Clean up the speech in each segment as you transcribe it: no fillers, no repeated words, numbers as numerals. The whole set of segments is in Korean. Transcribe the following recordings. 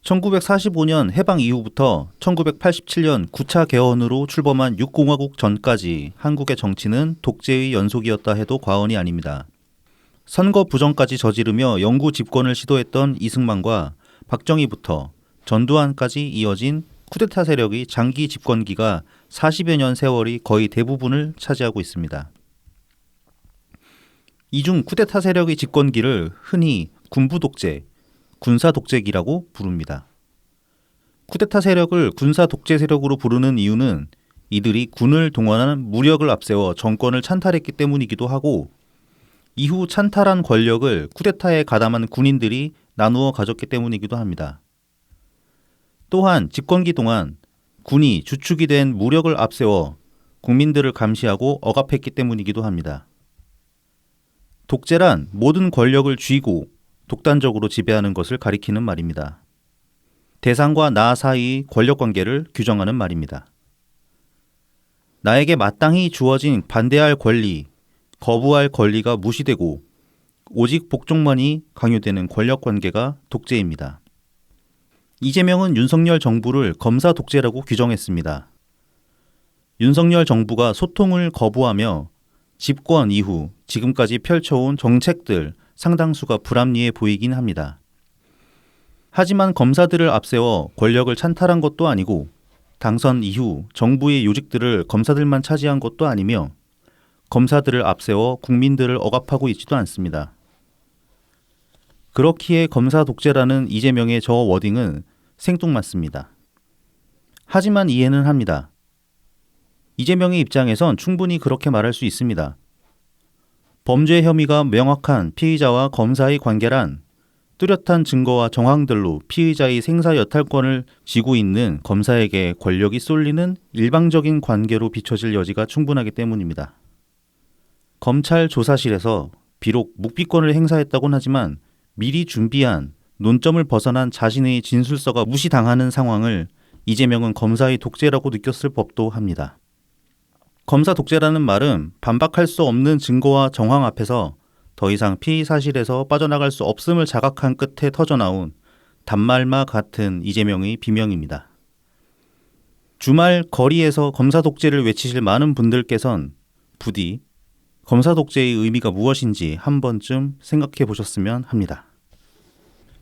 1945년 해방 이후부터 1987년 9차 개헌으로 출범한 6공화국 전까지 한국의 정치는 독재의 연속이었다 해도 과언이 아닙니다. 선거 부정까지 저지르며 영구 집권을 시도했던 이승만과 박정희부터 전두환까지 이어진 쿠데타 세력의 장기 집권기가 40여 년 세월이 거의 대부분을 차지하고 있습니다. 이 중 쿠데타 세력의 집권기를 흔히 군부독재, 군사독재기라고 부릅니다. 쿠데타 세력을 군사독재 세력으로 부르는 이유는 이들이 군을 동원한 무력을 앞세워 정권을 찬탈했기 때문이기도 하고 이후 찬탈한 권력을 쿠데타에 가담한 군인들이 나누어 가졌기 때문이기도 합니다. 또한 집권기 동안 군이 주축이 된 무력을 앞세워 국민들을 감시하고 억압했기 때문이기도 합니다. 독재란 모든 권력을 쥐고 독단적으로 지배하는 것을 가리키는 말입니다. 대상과 나 사이의 권력관계를 규정하는 말입니다. 나에게 마땅히 주어진 반대할 권리, 거부할 권리가 무시되고 오직 복종만이 강요되는 권력관계가 독재입니다. 이재명은 윤석열 정부를 검사 독재라고 규정했습니다. 윤석열 정부가 소통을 거부하며 집권 이후 지금까지 펼쳐온 정책들 상당수가 불합리해 보이긴 합니다. 하지만 검사들을 앞세워 권력을 찬탈한 것도 아니고 당선 이후 정부의 요직들을 검사들만 차지한 것도 아니며 검사들을 앞세워 국민들을 억압하고 있지도 않습니다. 그렇기에 검사 독재라는 이재명의 저 워딩은 생뚱맞습니다. 하지만 이해는 합니다. 이재명의 입장에선 충분히 그렇게 말할 수 있습니다. 범죄 혐의가 명확한 피의자와 검사의 관계란 뚜렷한 증거와 정황들로 피의자의 생사 여탈권을 쥐고 있는 검사에게 권력이 쏠리는 일방적인 관계로 비춰질 여지가 충분하기 때문입니다. 검찰 조사실에서 비록 묵비권을 행사했다곤 하지만 미리 준비한 논점을 벗어난 자신의 진술서가 무시당하는 상황을 이재명은 검사의 독재라고 느꼈을 법도 합니다. 검사 독재라는 말은 반박할 수 없는 증거와 정황 앞에서 더 이상 피의 사실에서 빠져나갈 수 없음을 자각한 끝에 터져나온 단말마 같은 이재명의 비명입니다. 주말 거리에서 검사 독재를 외치실 많은 분들께선 부디 검사 독재의 의미가 무엇인지 한 번쯤 생각해 보셨으면 합니다.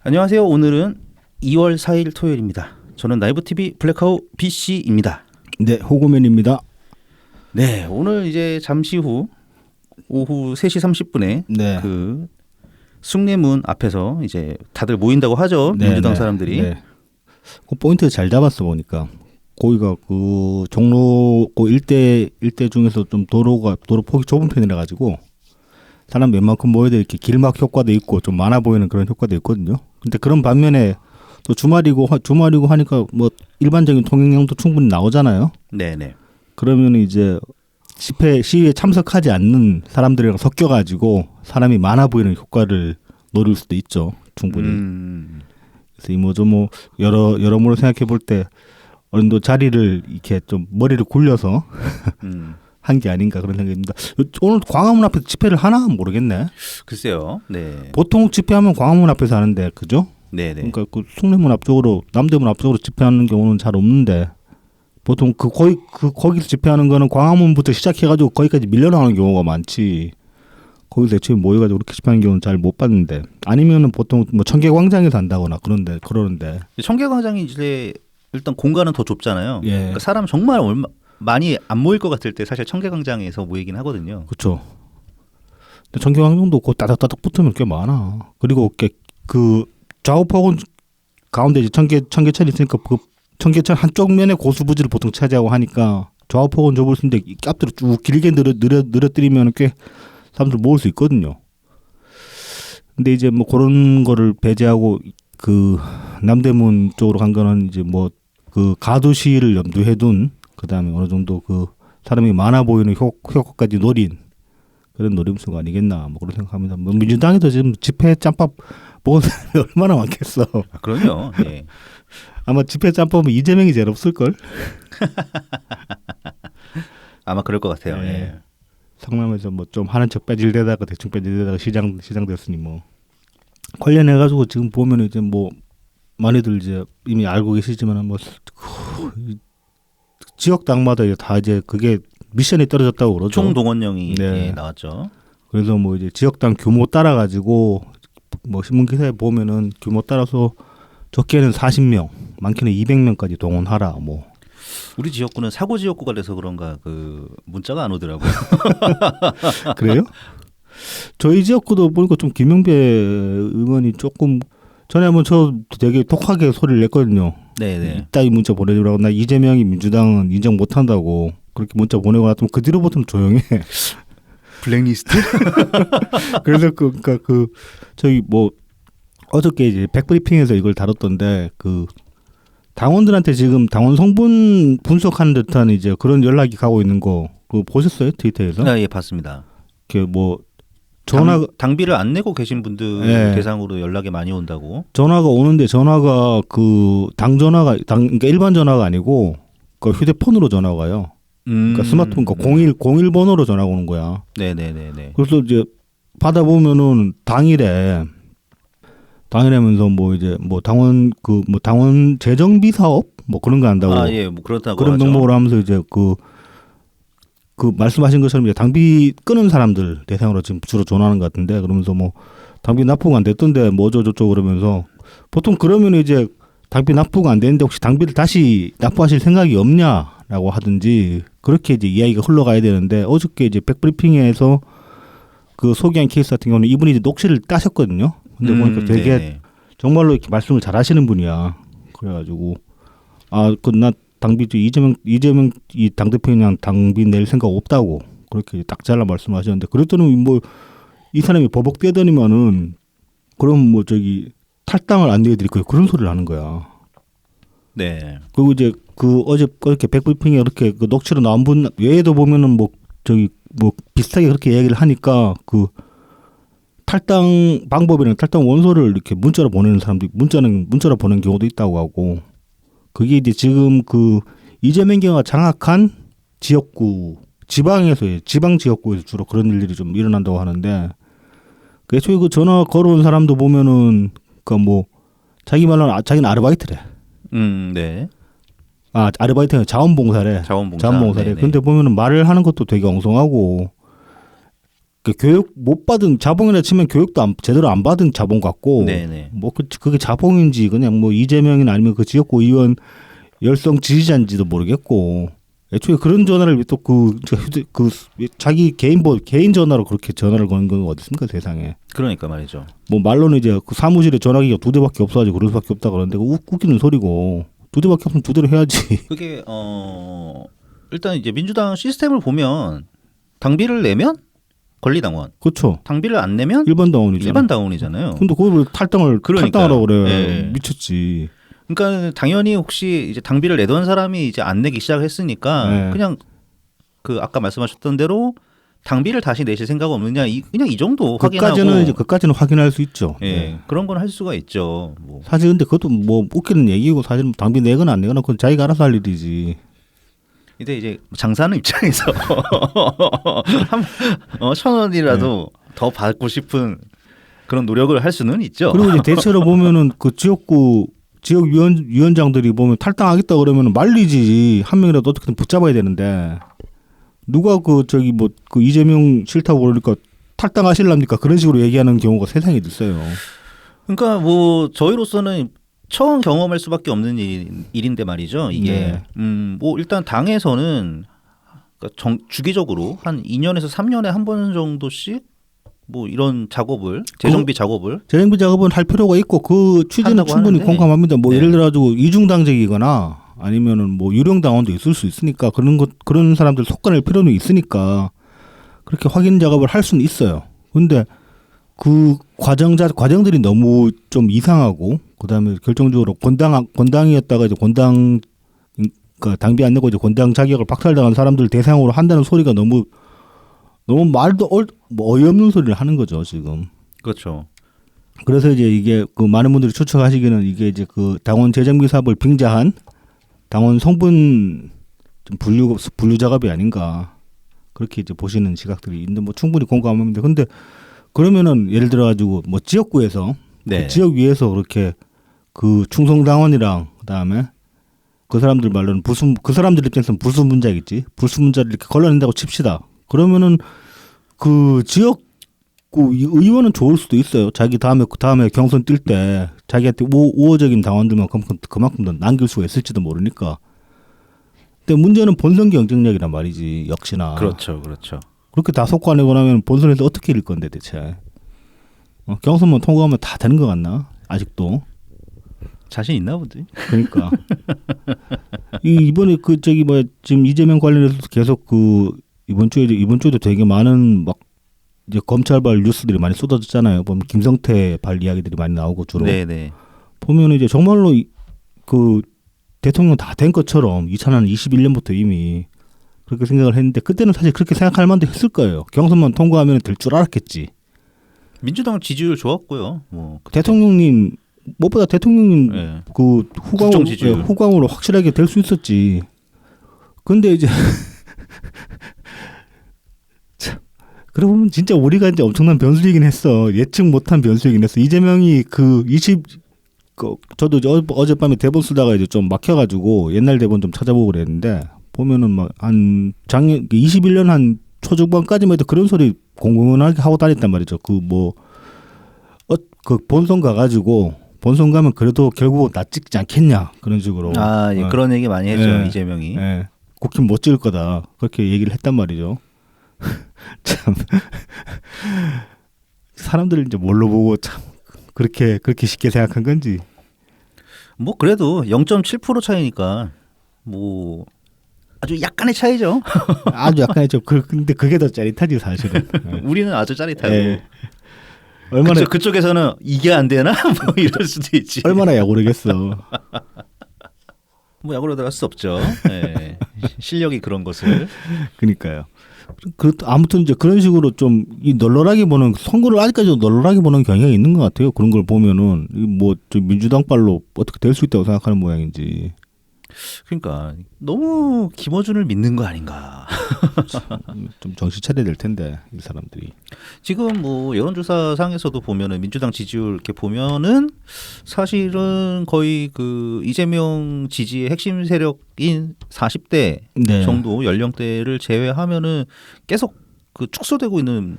안녕하세요. 오늘은 2월 4일 토요일입니다. 저는 나이브TV 블랙하우 BC입니다. 네, 호구맨입니다. 네, 오늘 이제 잠시 후 오후 3시 30분에 네. 그 숭례문 앞에서 이제 다들 모인다고 하죠. 네, 민주당 네, 사람들이. 네. 그 포인트 잘 잡았어 보니까. 거기가 그 종로고 일대 중에서 좀 도로 폭이 좁은 편이라 가지고 사람 웬만큼 모여야 될 이렇게 길막 효과도 있고 좀 많아 보이는 그런 효과도 있거든요. 근데 그런 반면에 또 주말이고 하니까 뭐 일반적인 통행량도 충분히 나오잖아요. 네, 네. 그러면 이제 시위에 참석하지 않는 사람들이랑 섞여가지고 사람이 많아 보이는 효과를 노릴 수도 있죠, 충분히. 그래서 이모저모 여러모로 생각해 볼 때 어느 정도 자리를 이렇게 좀 머리를 굴려서 한 게 아닌가 그런 생각입니다. 오늘 광화문 앞에서 집회를 하나 모르겠네. 글쎄요. 네. 보통 집회하면 광화문 앞에서 하는데, 그죠? 네, 네. 그러니까 그 숭례문 앞쪽으로, 남대문 앞쪽으로 집회하는 경우는 잘 없는데. 보통 거기서 집회하는 거는 광화문부터 시작해가지고 거기까지 밀려나오는 경우가 많지. 거기서 애초에 모여가지고 그렇게 집회하는 경우는 잘 못 봤는데. 아니면은 보통 뭐 청계광장에서 한다거나 그러는데. 청계광장이 이제 일단 공간은 더 좁잖아요. 예. 그러니까 사람 정말 많이 안 모일 것 같을 때 사실 청계광장에서 모이긴 하거든요. 그렇죠. 근데 청계광장도 그 따닥따닥 붙으면 꽤 많아. 그리고 그 좌우폭은 가운데 이제 청계천이 있으니까 그 청계천 한쪽 면에 고수부지를 보통 차지하고 하니까 좌우폭은 좁을 수 있는데 앞뒤로 쭉 길게 늘어뜨리면 꽤 사람들 모을 수 있거든요. 근데 이제 뭐 그런 거를 배제하고 그 남대문 쪽으로 간 거는 이제 뭐 그 가두시를 염두에 둔 그다음에 어느 정도 그 사람이 많아 보이는 효과까지 노린 그런 노림수가 아니겠나 뭐 그런 생각합니다. 뭐 민주당에도 지금 집회 짬밥 먹은 사람이 얼마나 많겠어. 아, 그럼요. 네. 아마 집회 짬밥은 이재명이 제일 없을걸? 아마 그럴 것 같아요. 네. 네. 성남에서 뭐 좀 하는 척 빼질대다가 대충 빼질대다가 시장 됐으니 뭐 관련해가지고 지금 보면 이제 뭐 많이들 이제 이미 알고 계시지만 뭐 지역당마다 다 이제 그게 미션이 떨어졌다고 그러죠. 총동원령이 네. 예, 나왔죠. 그래서 뭐 이제 지역당 규모 따라 가지고 뭐 신문 기사에 보면은 규모 따라서 적게는 40명, 많게는 200명까지 동원하라. 뭐 우리 지역구는 사고 지역구가 돼서 그런가 그 문자가 안 오더라고요. 그래요? 저희 지역구도 보니까 좀 김영배 의원이 조금 전에 한번 저 되게 독하게 소리를 냈거든요. 네네. 이따 이 문자 보내주라고. 나 이재명이 민주당은 인정 못한다고 그렇게 문자 보내고 나면 그 뒤로부터는 조용해. 블랙리스트? 그래서 그러니까 그 저기 뭐 어저께 이제 백브리핑에서 이걸 다뤘던데 그 당원들한테 지금 당원 성분 분석하는 듯한 이제 그런 연락이 가고 있는 거 그거 보셨어요 트위터에서? 아, 예, 봤습니다. 그 뭐 전화 당비를 안 내고 계신 분들 예. 대상으로 연락이 많이 온다고. 전화가 오는데 전화가 그 당 전화가 그러니까 일반 전화가 아니고 그 휴대폰으로 전화가 와요. 그러니까 스마트폰 그러니까 01 번호로 전화가 오는 거야. 네네네네. 그래서 이제 받아보면은 당일에면서 뭐 이제 뭐 당원 그 뭐 당원 재정비 사업 뭐 그런 거 한다고 아, 예, 뭐 그렇다고 그런 하죠. 명목으로 하면서 이제 그 말씀하신 것처럼 이제 당비 끄는 사람들 대상으로 지금 주로 전화하는 것 같은데 그러면서 뭐 당비 납부가 안 됐던데 뭐 어쩌고저쩌고 그러면서 보통 그러면 이제 당비 납부가 안 되는데 혹시 당비를 다시 납부하실 생각이 없냐라고 하든지 그렇게 이제 이야기가 흘러가야 되는데 어저께 이제 백브리핑에서 그 소개한 케이스 같은 경우는 이분이 이제 녹취를 따셨거든요. 근데 보니까 되게 네네. 정말로 이렇게 말씀을 잘하시는 분이야. 그래가지고 나 당비 이재명 이 당 대표는 그냥 당비 낼 생각 없다고 그렇게 딱 잘라 말씀하셨는데 그랬더니 뭐 이 사람이 버벅대더니만은 그럼 뭐 저기 탈당을 안 내드리고 그런 소리를 하는 거야. 네. 그리고 이제 그 어저께 백브리핑에 이렇게 그 녹취로 나온 분 외에도 보면은 뭐 저기 뭐 비슷하게 그렇게 얘기를 하니까 그 탈당 방법이랑 탈당 원서를 이렇게 문자로 보내는 사람도 문자로 보내는 경우도 있다고 하고 그게 이제 지금 그 이재명 경우가 장악한 지역구 지방 지역구에서 주로 그런 일들이 좀 일어난다고 하는데 애초에 그 전화 걸어온 사람도 보면은 그 뭐 자기 말로는 자기는 아르바이트래. 네. 아르바이트는 자원봉사래. 자원봉사래. 네네. 근데 보면은 말을 하는 것도 되게 엉성하고 그 교육 못 받은 자봉이라 치면 교육도 제대로 안 받은 자봉 같고 네네. 뭐 그게 자봉인지 그냥 뭐 이재명이나 아니면 그 지역구 의원 열성 지지자인지도 모르겠고 애초에 그런 전화를 또 자기 개인 전화로 그렇게 전화를 거는 건 어디 있습니까 세상에. 그러니까 말이죠. 뭐 말로는 이제 그 사무실에 전화기가 2대밖에 없어가지고 그럴 수밖에 없다 그러는데 웃기는 소리고 2대밖에 없으면 2대로 해야지. 그게 일단 이제 민주당 시스템을 보면 당비를 내면 권리당원, 그렇죠. 당비를 안 내면 일반 당원이잖아. 일반 당원이잖아요. 근데 그걸 왜 탈당하라고 그래. 예. 미쳤지. 그러니까 당연히 혹시 이제 당비를 내던 사람이 이제 안 내기 시작했으니까 네. 그냥 그 아까 말씀하셨던 대로 당비를 다시 내실 생각 없느냐 그냥 이 정도 확인하고 그까지는 확인할 수 있죠. 예, 네. 그런 건 할 수가 있죠. 뭐. 사실 근데 그것도 뭐 웃기는 얘기고 사실 당비 내거나 안 내거나 그건 자기가 알아서 할 일이지. 근데 이제 장사하는 입장에서 1,000원이라도 더 받고 싶은 그런 노력을 할 수는 있죠. 그리고 이제 대체로 보면은 그 지역 위원장들이 보면 탈당하겠다 그러면 말리지 한 명이라도 어떻게든 붙잡아야 되는데 누가 그 이재명 싫다고 그러니까 탈당하실랍니까 그런 식으로 얘기하는 경우가 세상에 있어요. 그러니까 뭐 저희로서는 처음 경험할 수밖에 없는 일인데 말이죠. 이게 뭐 일단 당에서는 그러니까 주기적으로 한 2년에서 3년에 한 번 정도씩 뭐 이런 재정비 작업을 할 필요가 있고 그 취지는 충분히 하는데, 공감합니다. 뭐 네. 예를 들어 가지고 이중당적이거나 아니면은 뭐 유령 당원도 있을 수 있으니까 그런 사람들 속아낼 필요는 있으니까 그렇게 확인 작업을 할 수는 있어요. 근데 그 과정들이 너무 좀 이상하고 그다음에 결정적으로 권당이었다가 이제 그러니까 당비 안 내고 이제 권당 자격을 박탈당한 사람들 대상으로 한다는 소리가 너무 말도 어이없는 소리를 하는 거죠 지금. 그렇죠. 그래서 이제 이게 그 많은 분들이 추측하시기는 이게 이제 그 당원 재정비 사업을 빙자한 당원 성분 좀 분류 작업이 아닌가 그렇게 이제 보시는 시각들이 있는데 뭐 충분히 공감합니다. 근데 그러면은 예를 들어 가지고 뭐 지역구에서 네. 그 지역 위에서 그렇게 그 충성당원이랑 그다음에 그 사람들 말로는 그 사람들 입장에서는 불순분자겠지. 불순분자를 이렇게 걸러낸다고 칩시다. 그러면은 그 지역 그 의원은 좋을 수도 있어요. 자기 다음에 경선 뛸 때 자기한테 우호적인 당원들만 그만큼 더 남길 수가 있을지도 모르니까. 근데 문제는 본선 경쟁력이란 말이지. 역시나. 그렇죠, 그렇죠. 그렇게 다 속아내고 나면 본선에서 어떻게 이길 건데 대체. 경선만 통과하면 다 되는 것 같나? 아직도. 자신 있나 보지. 그러니까 이번에 그 저기 뭐 지금 이재명 관련해서 계속 그 이번 주에도 되게 많은 막 이제 검찰발 뉴스들이 많이 쏟아졌잖아요. 보면 김성태 발 이야기들이 많이 나오고 주로. 네네. 보면 이제 정말로 그 대통령 다 된 것처럼 2021년부터 이미 그렇게 생각을 했는데 그때는 사실 그렇게 생각할 만도 했을 거예요. 경선만 통과하면 될 줄 알았겠지. 민주당 지지율 좋았고요. 뭐 대통령님 무엇보다 대통령님 네. 그 후광으로 확실하게 될 수 있었지. 근데 이제 참 그러고 보면 진짜 우리가 이제 엄청난 변수이긴 했어. 예측 못한 변수이긴 했어. 이재명이 저도 어젯밤에 대본 쓰다가 이제 좀 막혀가지고 옛날 대본 좀 찾아보고 그랬는데 보면은 막 한 작년 21년 한 초중반까지만 해도 그런 소리 공공연하게 하고 다녔단 말이죠. 그 본선 가가지고 본선 가면 그래도 결국 나 찍지 않겠냐 그런 식으로. 예, 그런 얘기 많이 했죠. 예, 이재명이. 예, 국힘 못 찍을 거다 그렇게 얘기를 했단 말이죠. 참 사람들을 이제 뭘로 보고 참 그렇게 쉽게 생각한 건지. 뭐 그래도 0.7% 차이니까 뭐 아주 약간의 차이죠. 아주 약간의 좀 근데 그게 더 짜릿하지 사실은. 우리는 아주 짜릿하고. 예. 얼마나 그쪽에서는 이게 안 되나 뭐 이럴 수도 있지. 얼마나 야구르겠어. 뭐 야구로 들어갈 수 없죠. 예. 실력이 그런 것을. 그러니까요. 아무튼 이제 그런 식으로 좀 이 널널하게 보는 선거를 아직까지도 널널하게 보는 경향이 있는 것 같아요. 그런 걸 보면은 뭐 민주당 발로 어떻게 될 수 있다고 생각하는 모양인지. 그러니까 너무 김어준을 믿는 거 아닌가. 좀 정신 차려야 될 텐데 이 사람들이. 지금 뭐 여론조사 상에서도 보면은 민주당 지지율 이렇게 보면은 사실은 거의 그 이재명 지지의 핵심 세력인 40대 네. 정도 연령대를 제외하면은 계속 그 축소되고 있는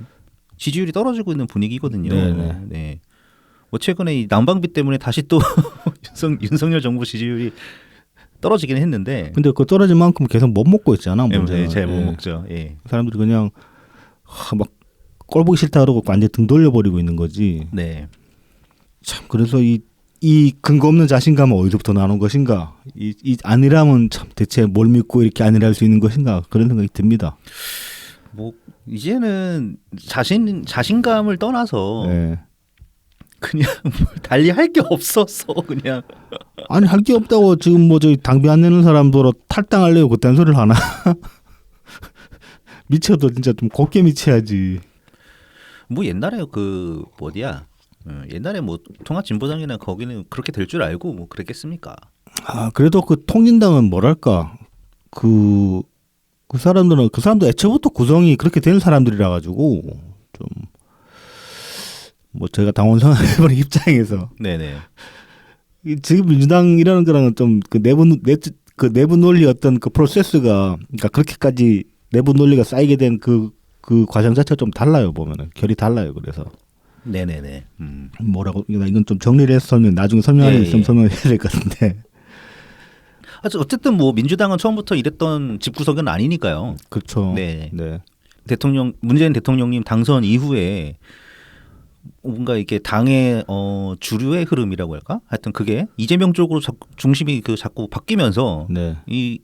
지지율이 떨어지고 있는 분위기거든요. 네네. 네. 뭐 최근에 이 난방비 때문에 다시 또 윤석열 정부 지지율이 떨어지긴 했는데. 근데 그 떨어진 만큼 계속 못 먹고 있잖아. 네, 잘 못 먹죠. 예. 사람들이 그냥 막 꼴 보기 싫다 그러고 완전 등 돌려버리고 있는 거지. 네. 참 그래서 이 근거 없는 자신감은 어디서부터 나오는 것인가? 이 아니라면 참 대체 뭘 믿고 이렇게 아니라 할 수 있는 것인가? 그런 생각이 듭니다. 뭐 이제는 자신감을 떠나서 네. 그냥 달리 할 게 없었어 그냥. 아니 할 게 없다고 지금 뭐 저기 당비 안 내는 사람들로 탈당하려고 그딴 소리를 하나? 미쳐도 진짜 좀 곱게 미쳐야지. 뭐 옛날에 그 어디야? 옛날에 뭐 통합진보당이나 거기는 그렇게 될 줄 알고 뭐 그랬겠습니까? 아 그래도 그 통진당은 뭐랄까 그 사람들 애초부터 구성이 그렇게 된 사람들이라 가지고 좀 뭐 제가 당원 생활해보는 입장에서 네네. 지금 민주당이라는 거랑은 좀 그 내부 논리 어떤 그 프로세스가 그러니까 그렇게까지 내부 논리가 쌓이게 된 그 과정 자체가 좀 달라요. 보면은 결이 달라요. 그래서 네네네. 뭐라고 이건 좀 정리를 해서 나중에 설명할 수 있으면 설명해야 될 것 같은데. 어쨌든 뭐 민주당은 처음부터 이랬던 집구석은 아니니까요. 그렇죠. 네. 네. 문재인 대통령님 당선 이후에 뭔가 이렇게 당의 주류의 흐름이라고 할까? 하여튼 그게 이재명 쪽으로 중심이 자꾸 바뀌면서 네. 이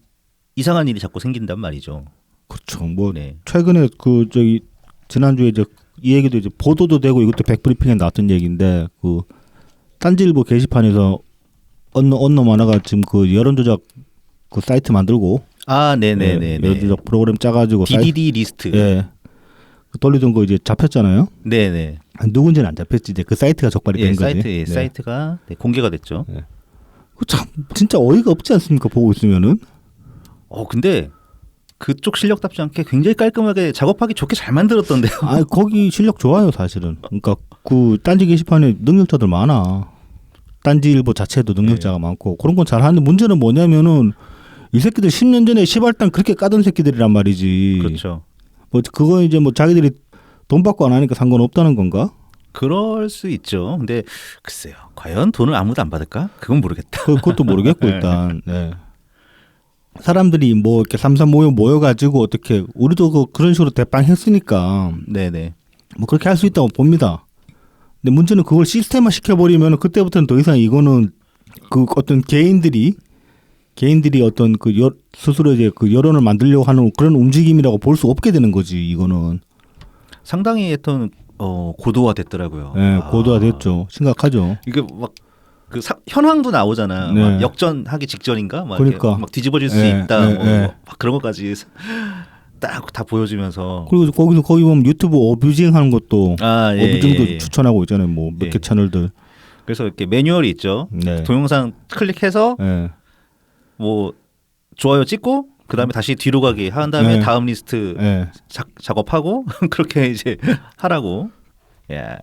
이상한 일이 자꾸 생긴단 말이죠. 그렇죠. 뭐 네. 최근에 그 저기 지난주에 이제 이 얘기도 이제 보도도 되고 이것도 백브리핑에 나왔던 얘기인데 그 딴지일보 게시판에서 언론 하나가 지금 그 여론조작 그 사이트 만들고 네네네. 여론조작 프로그램 짜가지고 DDD 리스트. 예. 돌리던 거 이제 잡혔잖아요. 네네. 누군지는 안 잡혔지. 이제 그 사이트가 적발이 된 거지. 사이트가 공개가 됐죠. 네. 참 진짜 어이가 없지 않습니까? 보고 있으면은. 근데 그쪽 실력답지 않게 굉장히 깔끔하게 작업하기 좋게 잘 만들었던데요. 거기 실력 좋아요, 사실은. 그러니까 그 딴지 게시판에 능력자들 많아. 딴지일보 자체도 능력자가 많고 그런 건 잘하는데 문제는 뭐냐면은 이 새끼들 10년 전에 시발단 그렇게 까던 새끼들이란 말이지. 그렇죠. 뭐 그거 이제 뭐 자기들이 돈 받고 안 하니까 상관없다는 건가? 그럴 수 있죠. 근데 글쎄요. 과연 돈을 아무도 안 받을까? 그건 모르겠다. 그것도 모르겠고 일단. 네. 사람들이 뭐 이렇게 삼삼 모여가지고 어떻게 우리도 그런 식으로 대빵 했으니까 네네. 뭐 그렇게 할 수 있다고 봅니다. 근데 문제는 그걸 시스템화 시켜버리면 그때부터는 더 이상 이거는 그 어떤 개인들이 어떤 그 스스로 이제 그 여론을 만들려고 하는 그런 움직임이라고 볼 수 없게 되는 거지 이거는. 상당히 했던 고도화됐더라고요. 네, 고도화됐죠. 심각하죠. 이게 막 그 현황도 나오잖아. 네. 막 역전하기 직전인가? 막 그러니까. 이렇게 막 뒤집어질 수 네, 있다. 네, 뭐 네. 막 그런 것까지 딱 다 보여주면서. 그리고 거기 보면 유튜브 어뷰징 하는 것도 어뷰징도 예. 추천하고 있잖아요. 뭐 몇 개 예. 채널들. 그래서 이렇게 매뉴얼이 있죠. 네. 동영상 클릭해서 네. 뭐 좋아요 찍고 그다음에 다시 뒤로 가기 한 다음에 네. 다음 리스트 네. 작업하고 그렇게 이제 하라고. 야,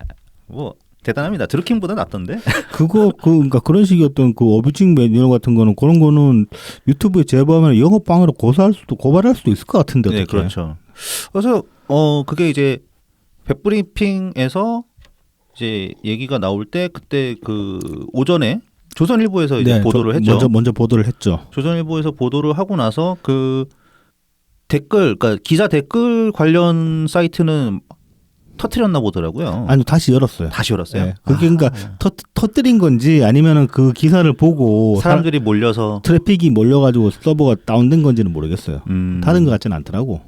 뭐 대단합니다. 드루킹보다 낫던데. 그러니까 그런 식의 어떤 그 어뷰징 매뉴얼 같은 거는 그런 거는 유튜브에 제보하면 영업방해로 고발할 수도 있을 것 같은데. 네, 어떻게. 그렇죠. 그래서 그게 이제 백브리핑에서 이제 얘기가 나올 때 그때 그 오전에 조선일보에서 이제 네, 보도를 했죠. 먼저 보도를 했죠. 조선일보에서 보도를 하고 나서 그 댓글, 그러니까 기사 댓글 관련 사이트는 터트렸나 보더라고요. 아니 다시 열었어요. 다시 열었어요. 네. 그게 그러니까 터뜨린 건지 아니면은 그 기사를 보고 사람들이 몰려서 트래픽이 몰려가지고 서버가 다운된 건지는 모르겠어요. 다른 것 같지는 않더라고.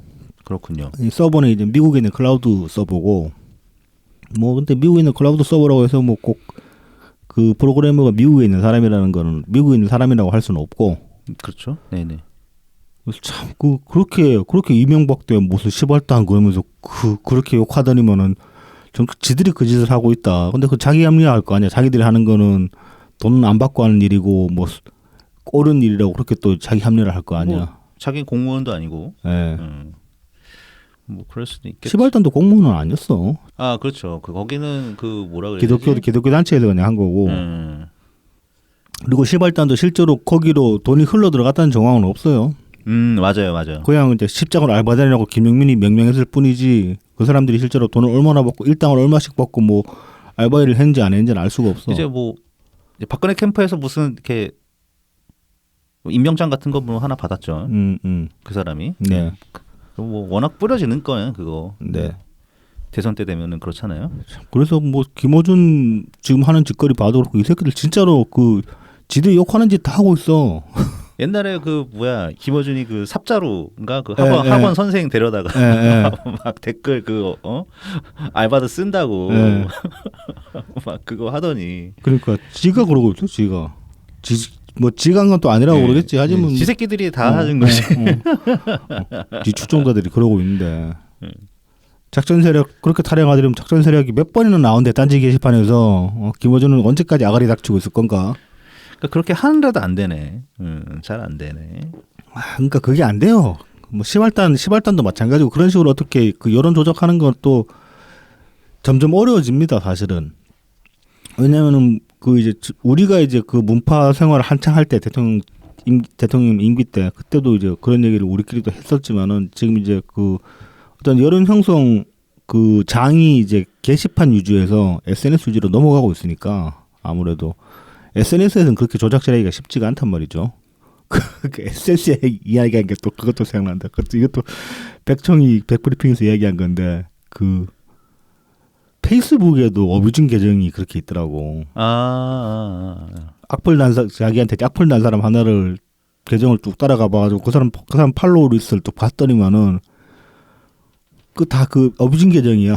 그렇군요. 이 서버는 이제 미국에 있는 클라우드 서버고 뭐 근데 미국에 있는 클라우드 서버라고 해서 뭐 꼭 그 프로그래머가 미국에 있는 사람이라는 거는 미국에 있는 사람이라고 할 수는 없고. 그렇죠. 네네. 그래서 참 그렇게 이명박 때 무슨 시발단 그러면서 그렇게 욕하더니면은 전 지들이 그 짓을 하고 있다. 근데 그 자기 합리화할 거 아니야. 자기들이 하는 거는 돈 안 받고 하는 일이고 뭐 옳은 일이라고 그렇게 또 자기 합리화를 할 거 아니야. 뭐 자기 공무원도 아니고. 예. 뭐 그럴 수도 있겠지. 시발단도 공무원은 아니었어. 아 그렇죠. 거기는 그 뭐라 그래야 되지? 기독교 단체에서 그냥 한 거고. 그리고 시발단도 실제로 거기로 돈이 흘러 들어갔다는 정황은 없어요. 맞아요. 그냥 이제 십장으로 알바다니라고 김용민이 명명했을 뿐이지 그 사람들이 실제로 돈을 얼마나 받고 일당을 얼마씩 받고 뭐 알바 일을 했는지 안 했는지는 알 수가 없어. 이제 뭐 이제 박근혜 캠프에서 무슨 이렇게 임명장 같은 거 뭐 하나 받았죠. 그 사람이. 네. 뭐 워낙 뿌려지는 거예요 그거. 네. 대선 때 되면은 그렇잖아요. 그래서 뭐 김어준 지금 하는 짓거리 봐도 그렇고 이 새끼들 진짜로 그 지들 욕하는 짓 다 하고 있어. 옛날에 그 뭐야 김어준이 그 삽자루인가 그 예, 학원 선생 데려다가 예. 막 댓글 그 알바도 쓴다고 예. 막 그거 하더니 그러니까 지가 그러고 있어. 지가. 뭐 지가 한 건 또 아니라고 예, 그러겠지. 하지만 지 새끼들이 다 하는 거지. 지 추종자들이 그러고 있는데 작전 세력 그렇게 타령하더라면 작전 세력이 몇 번이나 나온대 딴지 게시판에서 김어준은 언제까지 아가리 닥치고 있을 건가? 그러니까 그렇게 하는데도 안 되네. 잘 안 되네. 그러니까 그게 안 돼요. 뭐 시발단도 마찬가지고 그런 식으로 어떻게 그 여론 조작하는 것도 점점 어려워집니다. 사실은. 왜냐면은 그 이제 우리가 이제 그 문파 생활을 한창 할 때 대통령 임기 때 그때도 이제 그런 얘기를 우리끼리도 했었지만은 지금 이제 그 어떤 여론 형성 그 장이 이제 게시판 위주에서 SNS 위주로 넘어가고 있으니까 아무래도 SNS에서는 그렇게 조작질하기가 쉽지가 않단 말이죠. 그 SNS 이야기한 게 또 그것도 생각난다. 이것도 백브리핑에서 이야기한 건데 그 페이스북에도 어뷰징 계정이 그렇게 있더라고. 자기한테 악플 난 사람 하나를 계정을 쭉 따라가 봐가지고 그 사람 팔로우 리스트를 또 봤더니만은 그 다 그 어뷰징 계정이야.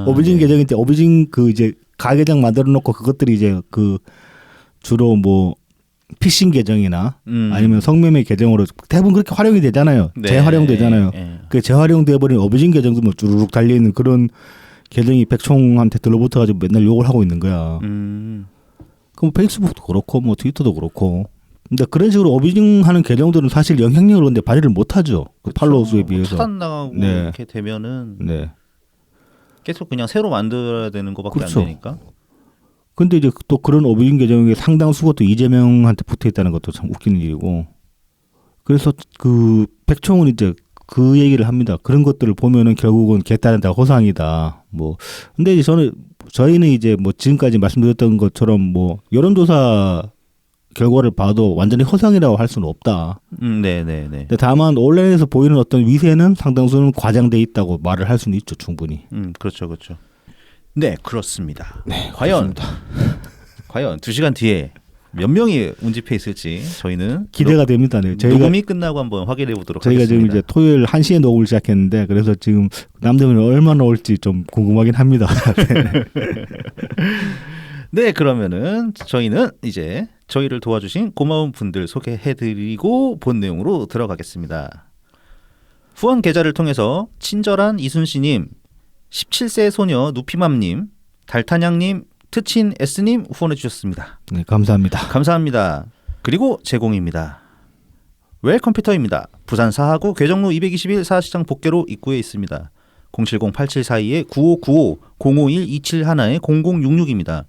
어뷰징 계정인데 어뷰징 그 이제 가계정 만들어 놓고 그것들이 이제 그 주로 뭐 피싱 계정이나 아니면 성매매 계정으로 대부분 그렇게 활용이 되잖아요. 네. 재활용되잖아요. 네. 그 재활용돼버린 어뷰징 계정도 뭐 주르륵 달려있는 그런 계정이 백총한테 들러붙어가지고 맨날 욕을 하고 있는 거야. 그럼 페이스북도 그렇고 뭐 트위터도 그렇고. 근데 그런 식으로 어뷰징하는 계정들은 사실 영향력을 근데 발휘를 못하죠. 그 팔로워 수에 비해서. 차단 나가고 네. 이렇게 되면은 네. 계속 그냥 새로 만들어야 되는 것밖에 그렇죠. 안 되니까. 근데 이제 또 그런 어뷰징 계정의 상당수가 또 이재명한테 붙어 있다는 것도 참 웃기는 일이고. 그래서 그 백총은 이제 그 얘기를 합니다. 그런 것들을 보면은 결국은 개딸은 다 호상이다. 뭐 근데 이제 저희는 이제 뭐 지금까지 말씀드렸던 것처럼 뭐 여론조사 결과를 봐도 완전히 허상이라고 할 수는 없다. 네네네. 근데 다만 온라인에서 보이는 어떤 위세는 상당수는 과장돼 있다고 말을 할 수는 있죠, 충분히. 그렇죠, 그렇죠. 네, 그렇습니다. 네, 과연 2시간 뒤에 몇 명이 운집해 있을지 저희는 기대가 됩니다. 네. 녹음이 끝나고 한번 확인해 보도록 저희가 하겠습니다. 지금 이제 토요일 1시에 녹음을 시작했는데 그래서 지금 남대문이 얼마나 올지 좀 궁금하긴 합니다. 네, 그러면은 저희는 이제 저희를 도와주신 고마운 분들 소개해드리고 본 내용으로 들어가겠습니다. 후원 계좌를 통해서 친절한 이순씨님, 17세 소녀 누피맘님, 달타냥님, 트친 S님 후원해 주셨습니다. 네, 감사합니다. 감사합니다. 그리고 제공입니다. 웰컴퓨터입니다. 부산 사하구 괴정로 221 사시장 복개로 입구에 있습니다. 070-8742-9595 051-271-0066입니다.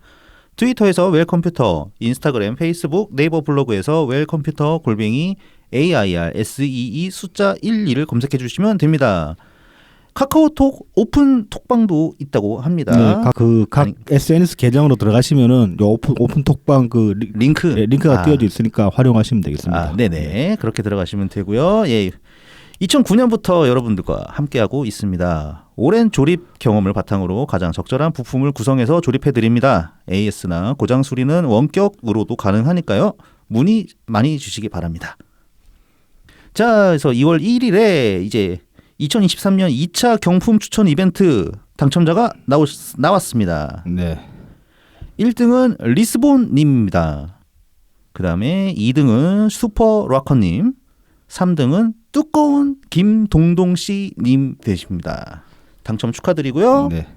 트위터에서 웰컴퓨터, 인스타그램, 페이스북, 네이버 블로그에서 웰컴퓨터 골뱅이 AIRSEE 숫자 12를 검색해 주시면 됩니다. 카카오톡 오픈 톡방도 있다고 합니다. 네, 각 SNS 계정으로 들어가시면은 요 오픈 톡방 그 링크가 띄어져 있으니까 활용하시면 되겠습니다. 네네. 그렇게 들어가시면 되고요. 예. 2009년부터 여러분들과 함께하고 있습니다. 오랜 조립 경험을 바탕으로 가장 적절한 부품을 구성해서 조립해드립니다. AS나 고장 수리는 원격으로도 가능하니까요. 문의 많이 주시기 바랍니다. 자, 그래서 2월 1일에 이제 2023년 2차 경품 추천 이벤트 당첨자가 나왔습니다. 네. 1등은 리스본님입니다. 그 다음에 2등은 슈퍼라커님, 3등은 두꺼운 김동동씨님 되십니다. 당첨 축하드리고요. 네.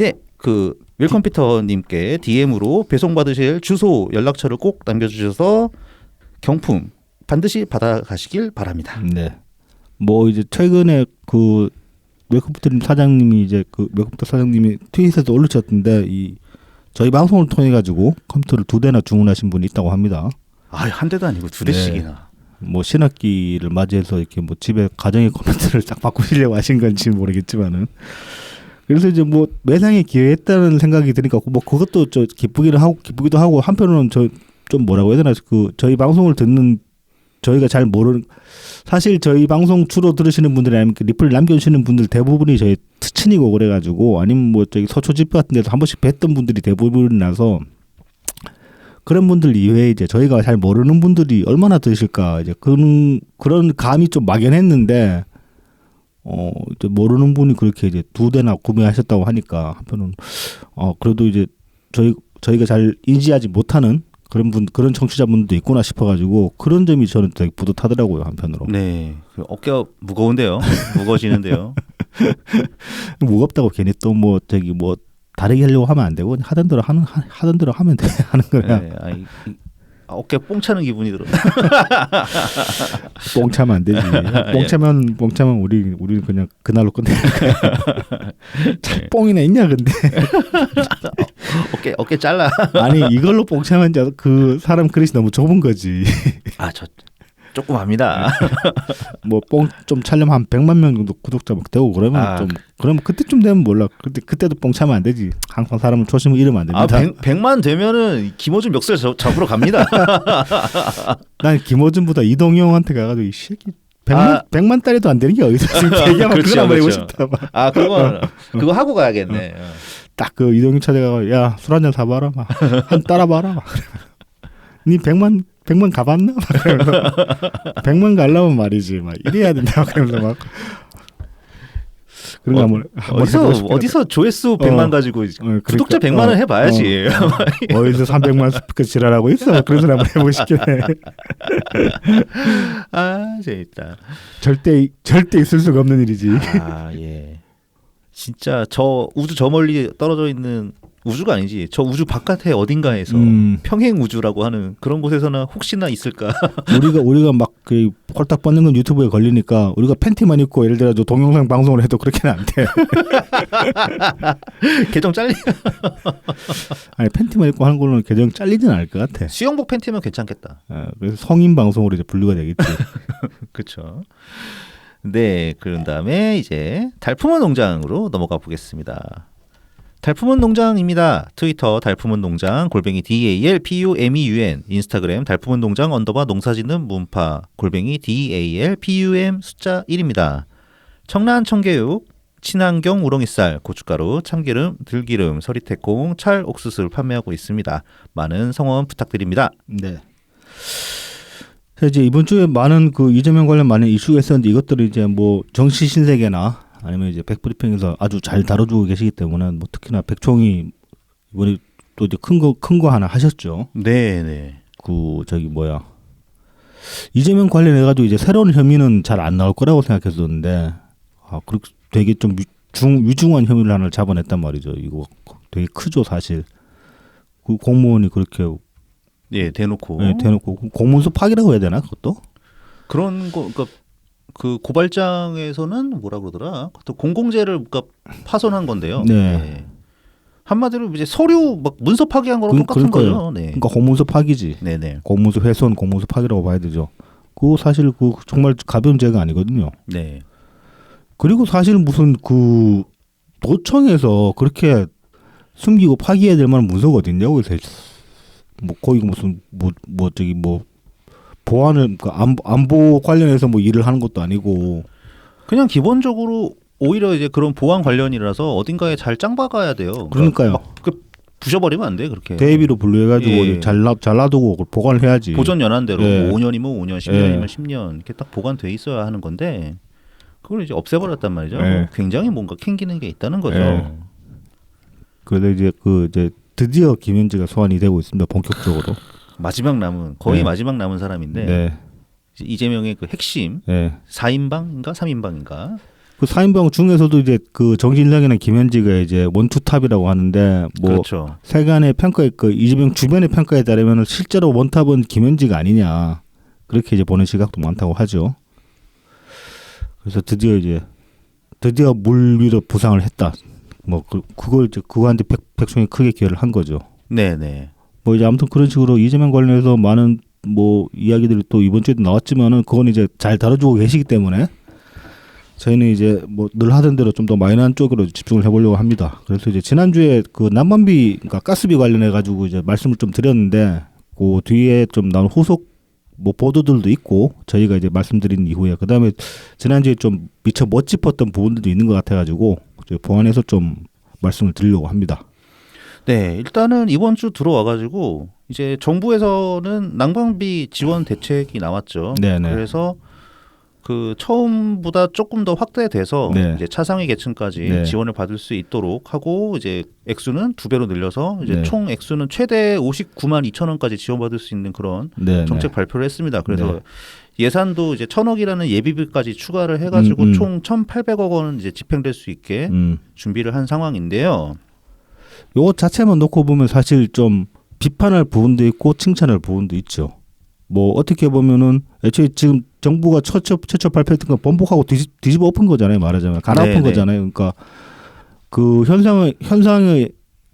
예, 그 웰컴퓨터님께 DM으로 배송받으실 주소, 연락처를 꼭 남겨주셔서 경품 반드시 받아가시길 바랍니다. 네. 뭐 이제 최근에 그 웰컴퓨터님 사장님이 이제 그 웰컴퓨터 사장님이 트윗에서 올리셨던데 이 저희 방송을 통해 가지고 컴퓨터를 2대나 주문하신 분이 있다고 합니다. 아, 한 대도 아니고 2대씩이나. 네. 뭐 신학기를 맞이해서 이렇게 뭐 집에 가정의 컴퓨터를 딱 바꾸시려고 하신 건지 모르겠지만은 그래서 이제 뭐 매상에 기여했다는 생각이 드니까 뭐 그것도 저 기쁘기도 하고 한편으로는 저 좀 뭐라고 해야 되나 그 저희 방송을 듣는 저희가 잘 모르는 사실 저희 방송 주로 들으시는 분들이 아니면 그 리플 남겨주시는 분들 대부분이 저희 특친이고 그래가지고 아니면 뭐 저기 서초 집회 같은 데서 한 번씩 뵀던 분들이 대부분이라서 그런 분들 이외에 이제 저희가 잘 모르는 분들이 얼마나 드실까 이제 그런 감이 좀 막연했는데 이제 모르는 분이 그렇게 이제 2대나 구매하셨다고 하니까 한편은 그래도 이제 저희가 잘 인지하지 못하는 그런 청취자분들도 있구나 싶어가지고 그런 점이 저는 되게 뿌듯하더라고요 한편으로. 네, 그 어깨가 무거운데요. 무거워지는데요. 무겁다고 괜히 또 뭐 저기 뭐 다르게 하려고 하면 안 되고 하던 대로 하면 돼 하는 거야. 네, 어깨 뽕 차는 기분이 들어. 뽕 차면 안 되지. 뽕 차면 우리 그냥 그날로 끝내. 참 뽕이나 있냐 근데. 어깨 잘라. 아니 이걸로 뽕 차면 그 사람 그릇이 너무 좁은 거지. 저 조금 합니다. 뭐 뽕 좀 차려면 한 100만 명 정도 구독자 막 되고 그러면 그러면 그때쯤 되면 몰라. 그때도 뽕 차면 안 되지. 항상 사람은 초심을 잃으면 안 됩니다. 100만 되면은 김어준 멱살 잡으러 갑니다. 난 김어준보다 이동영한테 가가지고 이 새끼 100만 달에도 안 되는 게 어디서 지금 얘기하면 그거 한번 해보고 싶다. 그거 하고 가야겠네. 딱 그 이동영 찾아가고 야 술 한잔 사봐라 막 한 따라봐라 막. 니 100만 가봤나? 막 그러면서 100만 가려면 말이지 막 이래야 된다 그러면서 막 그런 거 어디서 조회수 100만 가지고 구독자 100만을 해봐야지. 어디서 300만 스피커 지랄하고 있어. 그런 소리 한번 해보고 싶긴 해. 재밌다. 절대 있을 수가 없는 일이지. 예. 진짜 저 우주 저 멀리 떨어져 있는 우주가 아니지. 저 우주 바깥에 어딘가에서 평행 우주라고 하는 그런 곳에서는 혹시나 있을까? 우리가 막 그 홀딱 뻗는 건 유튜브에 걸리니까 우리가 팬티만 입고 예를 들어 동영상 방송을 해도 그렇게는 안 돼. 계정 잘리. 아니 팬티만 입고 하는 걸로는 계정 잘리진 않을 것 같아. 수영복 팬티면 괜찮겠다. 그래서 성인 방송으로 이제 분류가 되겠지. 그렇죠. 네, 그런 다음에 이제 달품원 농장으로 넘어가 보겠습니다. 달품원 농장입니다. 트위터 달품원 농장 골뱅이 DALPUMEUN, 인스타그램 달품원 농장 _ 농사짓는 문파 골뱅이 DALPUM 숫자 1입니다. 청란 청개육, 친환경 우렁이쌀, 고춧가루, 참기름, 들기름, 서리태콩, 찰, 옥수수를 판매하고 있습니다. 많은 성원 부탁드립니다. 네. 이제 이번 주에 많은 그 이재명 관련 많은 이슈가 있었는데 이것들을 이제 뭐 정치 신세계나 아니면 이제 백브리핑에서 아주 잘 다뤄주고 계시기 때문에 뭐 특히나 백총이 이번에 또 이제 큰 거 하나 하셨죠. 네. 그 저기 뭐야 이재명 관련해 가지고 이제 새로운 혐의는 잘 안 나올 거라고 생각했었는데 그렇게 되게 좀 위중한 혐의를 하나 잡아냈단 말이죠. 이거 되게 크죠 사실. 그 공무원이 그렇게 대놓고 공문서 파기라고 해야 되나 그것도? 그런 거 그러니까 그 고발장에서는 뭐라 그러더라? 또 공공재를 그러니까 파손한 건데요. 네. 한마디로 이제 서류 막 문서 파기한 거랑 똑같은 거죠. 네. 그러니까 공문서 파기지. 네네. 공문서 훼손, 공문서 파기라고 봐야 되죠. 그거 사실 그 정말 가벼운 죄가 아니거든요. 네. 그리고 사실 무슨 그 도청에서 그렇게 숨기고 파기해야 될 만한 문서가 어디 있냐고 해서 뭐 거기 무슨 뭐 저기 뭐 보안을 안보 관련해서 뭐 일을 하는 것도 아니고 그냥 기본적으로 오히려 이제 그런 보안 관련이라서 어딘가에 잘 짱박아야 돼요. 그러니까요. 부셔버리면 안 돼 그렇게. 대비로 분류해가지고 잘 놔두고 보관을 해야지. 보존 연한대로 예. 뭐 5년이면 5년, 10년이면 10년 이렇게 딱 보관돼 있어야 하는 건데 그걸 이제 없애버렸단 말이죠. 예. 굉장히 뭔가 캥기는 게 있다는 거죠. 예. 그래서 이제 드디어 김현지가 소환이 되고 있습니다. 본격적으로. 마지막 남은 거의 네. 마지막 남은 사람인데 네. 이재명의 그 핵심 네. 4인방인가 3인방인가 그 4인방 중에서도 이제 그 정진상이나 김현지가 이제 원투탑이라고 하는데 뭐 그렇죠. 세간의 평가에 그 이재명 주변의 평가에 따르면 실제로 원탑은 김현지가 아니냐 그렇게 이제 보는 시각도 많다고 하죠. 그래서 드디어 물 위로 부상을 했다. 뭐 그걸 이제 그거한테 백성이 크게 기여를 한 거죠. 네네. 뭐 이제 아무튼 그런 식으로 이재명 관련해서 많은 뭐 이야기들이 또 이번 주에도 나왔지만은 그건 이제 잘 다뤄주고 계시기 때문에 저희는 이제 뭐 늘 하던 대로 좀 더 마이너한 쪽으로 집중을 해보려고 합니다. 그래서 이제 지난주에 그 난방비, 그러니까 가스비 관련해 가지고 이제 말씀을 좀 드렸는데 그 뒤에 좀 나온 후속 뭐 보도들도 있고 저희가 이제 말씀드린 이후에 그 다음에 지난주에 좀 미처 못 짚었던 부분들도 있는 것 같아가지고 보완해서 좀 말씀을 드리려고 합니다. 네, 일단은 이번 주 들어와가지고 이제 정부에서는 난방비 지원 대책이 나왔죠. 네네. 그래서 그 처음보다 조금 더 확대돼서 네. 이제 차상위 계층까지 네. 지원을 받을 수 있도록 하고 이제 액수는 2배로 늘려서 이제 네. 총 액수는 최대 59만 2천 원까지 지원받을 수 있는 그런 네, 정책 네. 발표를 했습니다. 그래서 네. 예산도 이제 1,000억이라는 예비비까지 추가를 해가지고 총 1,800억 원 이제 집행될 수 있게 준비를 한 상황인데요. 요거 자체만 놓고 보면 사실 좀 비판할 부분도 있고 칭찬할 부분도 있죠. 뭐 어떻게 보면은 애초에 지금 정부가 최초 발표했던 거 번복하고 뒤집어 엎은 거잖아요. 말하자면 갈아엎은 네네. 거잖아요. 그러니까 그 현상을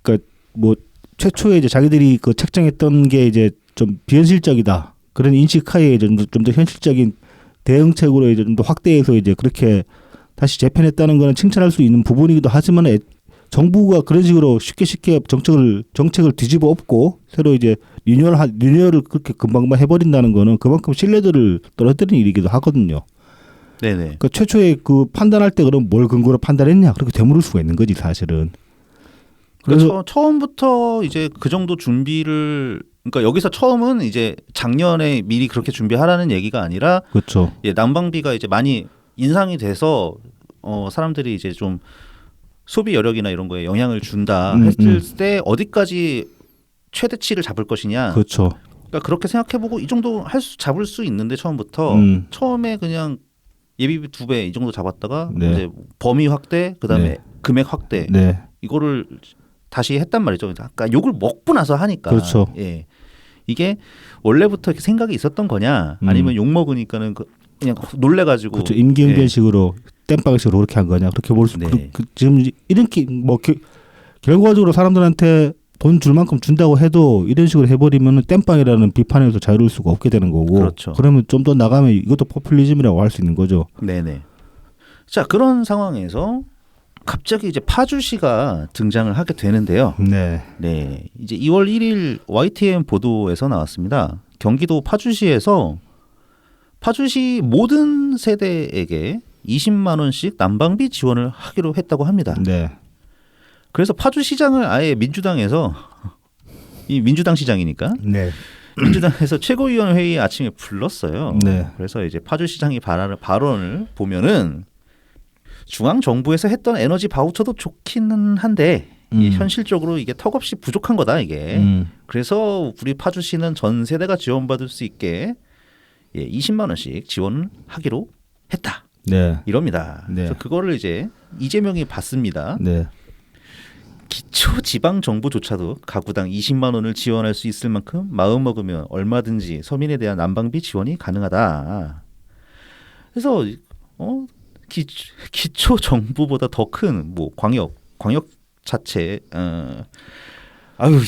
그러니까 뭐 최초에 이제 자기들이 그 책정했던 게 이제 좀 비현실적이다. 그런 인식하에 좀 더 현실적인 대응책으로 이제 좀 더 확대해서 이제 그렇게 다시 재편했다는 거는 칭찬할 수 있는 부분이기도 하지만 정부가 그런 식으로 쉽게 정책을 뒤집어 엎고 새로 이제 리뉴얼을 그렇게 금방 해버린다는 거는 그만큼 신뢰도를 떨어뜨리는 일이기도 하거든요. 네네. 그러니까 최초에 그 판단할 때 그럼 뭘 근거로 판단했냐 그렇게 되물을 수가 있는 거지 사실은. 그래서 처음부터 이제 그 정도 준비를 그러니까 여기서 처음은 이제 작년에 미리 그렇게 준비하라는 얘기가 아니라 그렇죠. 예, 난방비가 이제 많이 인상이 돼서 사람들이 이제 좀 소비 여력이나 이런 거에 영향을 준다 했을 때 어디까지 최대치를 잡을 것이냐. 그렇죠. 그러니까 그렇게 생각해보고 이 정도 잡을 수 있는데 처음부터 처음에 그냥 예비비 2배 이 정도 잡았다가 네. 이제 범위 확대 그다음에 네. 금액 확대 네. 이거를 다시 했단 말이죠. 아까 욕을 먹고 나서 하니까. 그렇죠. 예. 이게 원래부터 이렇게 생각이 있었던 거냐, 아니면 욕 먹으니까는 그냥 놀래가지고. 그렇죠. 임기응변식으로 땜빵식으로 그렇게 한 거냐 그렇게 볼 수. 네. 지금 이렇게 뭐 결과적으로 사람들한테 돈 줄 만큼 준다고 해도 이런 식으로 해버리면은 땜빵이라는 비판에서 자유로울 수가 없게 되는 거고. 그렇죠. 그러면 좀 더 나가면 이것도 포퓰리즘이라고 할 수 있는 거죠. 네네. 자, 그런 상황에서 갑자기 이제 파주시가 등장을 하게 되는데요. 네. 네, 이제 2월 1일 YTN 보도에서 나왔습니다. 경기도 파주시에서 파주시 모든 세대에게 20만 원씩 난방비 지원을 하기로 했다고 합니다. 네. 그래서 파주시장을 아예 민주당에서 이 민주당 시장이니까 네. 민주당에서 최고위원 회의 아침에 불렀어요. 네. 그래서 이제 파주시장이 발언을 보면은 중앙 정부에서 했던 에너지 바우처도 좋기는 한데 이 현실적으로 이게 턱없이 부족한 거다 이게. 그래서 우리 파주시는 전 세대가 지원받을 수 있게 20만 원씩 지원하기로 했다. 네. 이럽니다. 네. 그래서 그거를 이제 이재명이 받습니다. 네. 기초 지방 정부조차도 가구당 20만 원을 지원할 수 있을 만큼 마음 먹으면 얼마든지 서민에 대한 난방비 지원이 가능하다. 그래서 기초 정부보다 더 큰 뭐 광역 자체 아유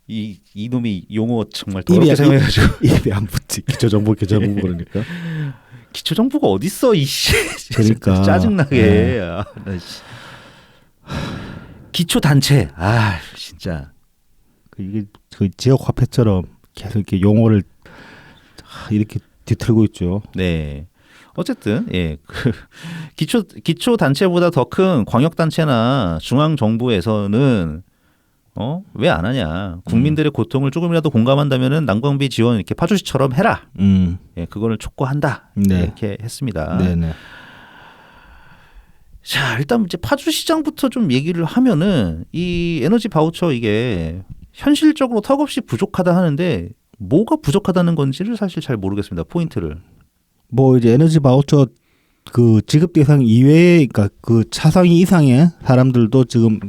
이 놈이 용어 정말 더럽게 사용해가지고 입에 안 붙지. 기초정보 그러니까. 기초 정부가 어딨어 이씨. 그러니까 짜증나게. 네. 아, 기초 단체. 아 진짜 이게 그 지역 화폐처럼 계속 이렇게 용어를 이렇게 뒤틀고 있죠. 네. 어쨌든 그 기초 단체보다 더 큰 광역 단체나 중앙 정부에서는 왜 안 하냐? 국민들의 고통을 조금이라도 공감한다면은 난방비 지원 이렇게 파주시처럼 해라. 그거를 촉구한다. 네. 이렇게 했습니다. 네네. 자, 일단 이제 파주시장부터 좀 얘기를 하면은 이 에너지 바우처 이게 현실적으로 턱없이 부족하다 하는데 뭐가 부족하다는 건지를 사실 잘 모르겠습니다. 포인트를. 뭐 이제 에너지 바우처 그 지급 대상 이외에 그러니까 그 차상위 이상의 사람들도 지금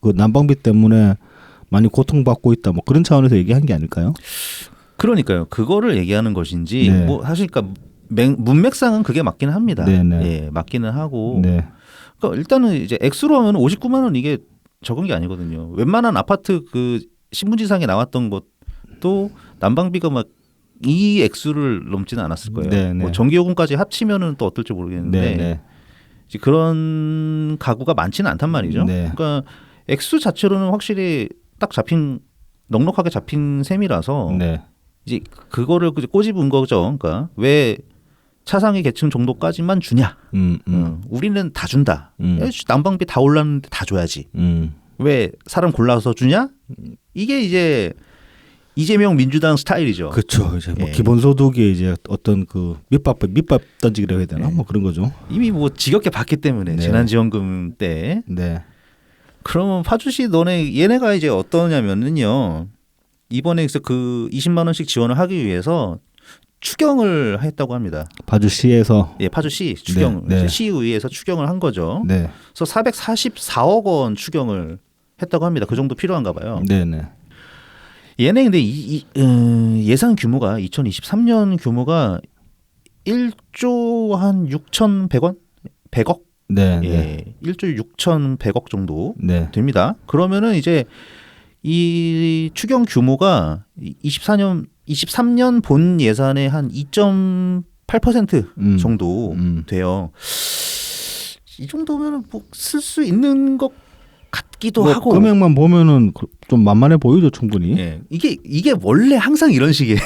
그 난방비 때문에 많이 고통받고 있다. 뭐 그런 차원에서 얘기한 게 아닐까요? 그러니까요. 그거를 얘기하는 것인지 네. 뭐 사실 그러니까 문맥상은 그게 맞기는 합니다. 네네. 예, 맞기는 하고. 네. 그러니까 일단은 이제 액수로 하면 59만 원 이게 적은 게 아니거든요. 웬만한 아파트 그 신문지상에 나왔던 것도 난방비가 막 이 액수를 넘지는 않았을 거예요. 네네. 뭐 전기요금까지 합치면은 또 어떨지 모르겠는데 네네. 이제 그런 가구가 많지는 않단 말이죠. 네. 그러니까 액수 자체로는 확실히 딱 넉넉하게 잡힌 셈이라서 네. 이제 그거를 꼬집은 거죠. 그러니까 왜 차상위 계층 정도까지만 주냐? 우리는 다 준다. 난방비 다 올랐는데 다 줘야지. 왜 사람 골라서 주냐? 이게 이제 이재명 민주당 스타일이죠. 그렇죠. 이제 뭐 예. 기본소득에 이제 어떤 그 밑밥 던지기라고 해야 되나? 뭐 그런 거죠. 이미 뭐 지겹게 받기 때문에 네. 재난지원금 때. 네. 그러면 파주시 얘네가 이제 어떠냐면은요. 이번에 그 20만 원씩 지원을 하기 위해서 추경을 했다고 합니다. 파주시에서. 예, 파주시 추경, 네, 네. 시의회에서 추경을 한 거죠. 네. 그래서 444억 원 추경을 했다고 합니다. 그 정도 필요한가 봐요. 네네. 얘네 근데 예산 규모가 2023년 규모가 1조 한 6,100원? 100억? 네. 예. 네. 1조 6,100억 정도 네. 됩니다. 그러면은 이제 이 추경 규모가 23년 본 예산의 한 2.8% 정도 돼요. 이 정도면은 뭐 쓸 수 있는 것 같기도 뭐 하고. 금액만 보면은 좀 만만해 보이죠, 충분히. 예. 이게 원래 항상 이런 식이에요.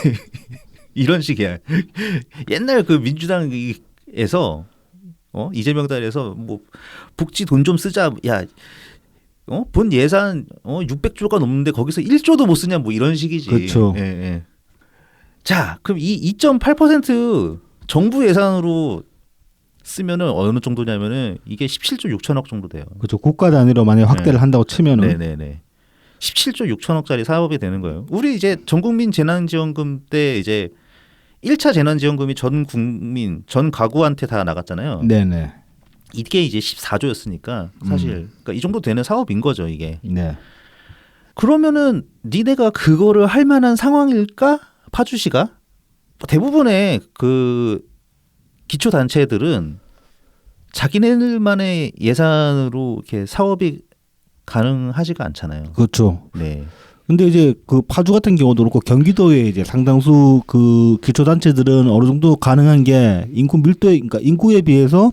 이런 식이야. 옛날 그 민주당에서 이재명 달에서 뭐 복지 돈 좀 쓰자. 야. 본 예산 600조가 넘는데 거기서 1조도 못 쓰냐 뭐 이런 식이지. 그렇죠. 예, 예. 자, 그럼 이 2.8% 정부 예산으로 쓰면은 어느 정도냐면은 이게 17조 6천억 정도 돼요. 그렇죠. 국가 단위로 만약 확대를 네. 한다고 치면은. 네네네. 17조 6천억짜리 사업이 되는 거예요. 우리 이제 전국민 재난지원금 때 이제 1차 재난지원금이 전 국민 전 가구한테 다 나갔잖아요. 네네. 이게 이제 14조였으니까 사실 그러니까 이 정도 되는 사업인 거죠 이게. 네. 그러면은 니네가 그거를 할 만한 상황일까? 파주시가 대부분의 그 기초 단체들은 자기네들만의 예산으로 이렇게 사업이 가능하지가 않잖아요. 그렇죠. 네. 근데 이제 그 파주 같은 경우도 그렇고 경기도에 이제 상당수 그 기초단체들은 어느 정도 가능한 게 인구 밀도에, 그러니까 인구에 비해서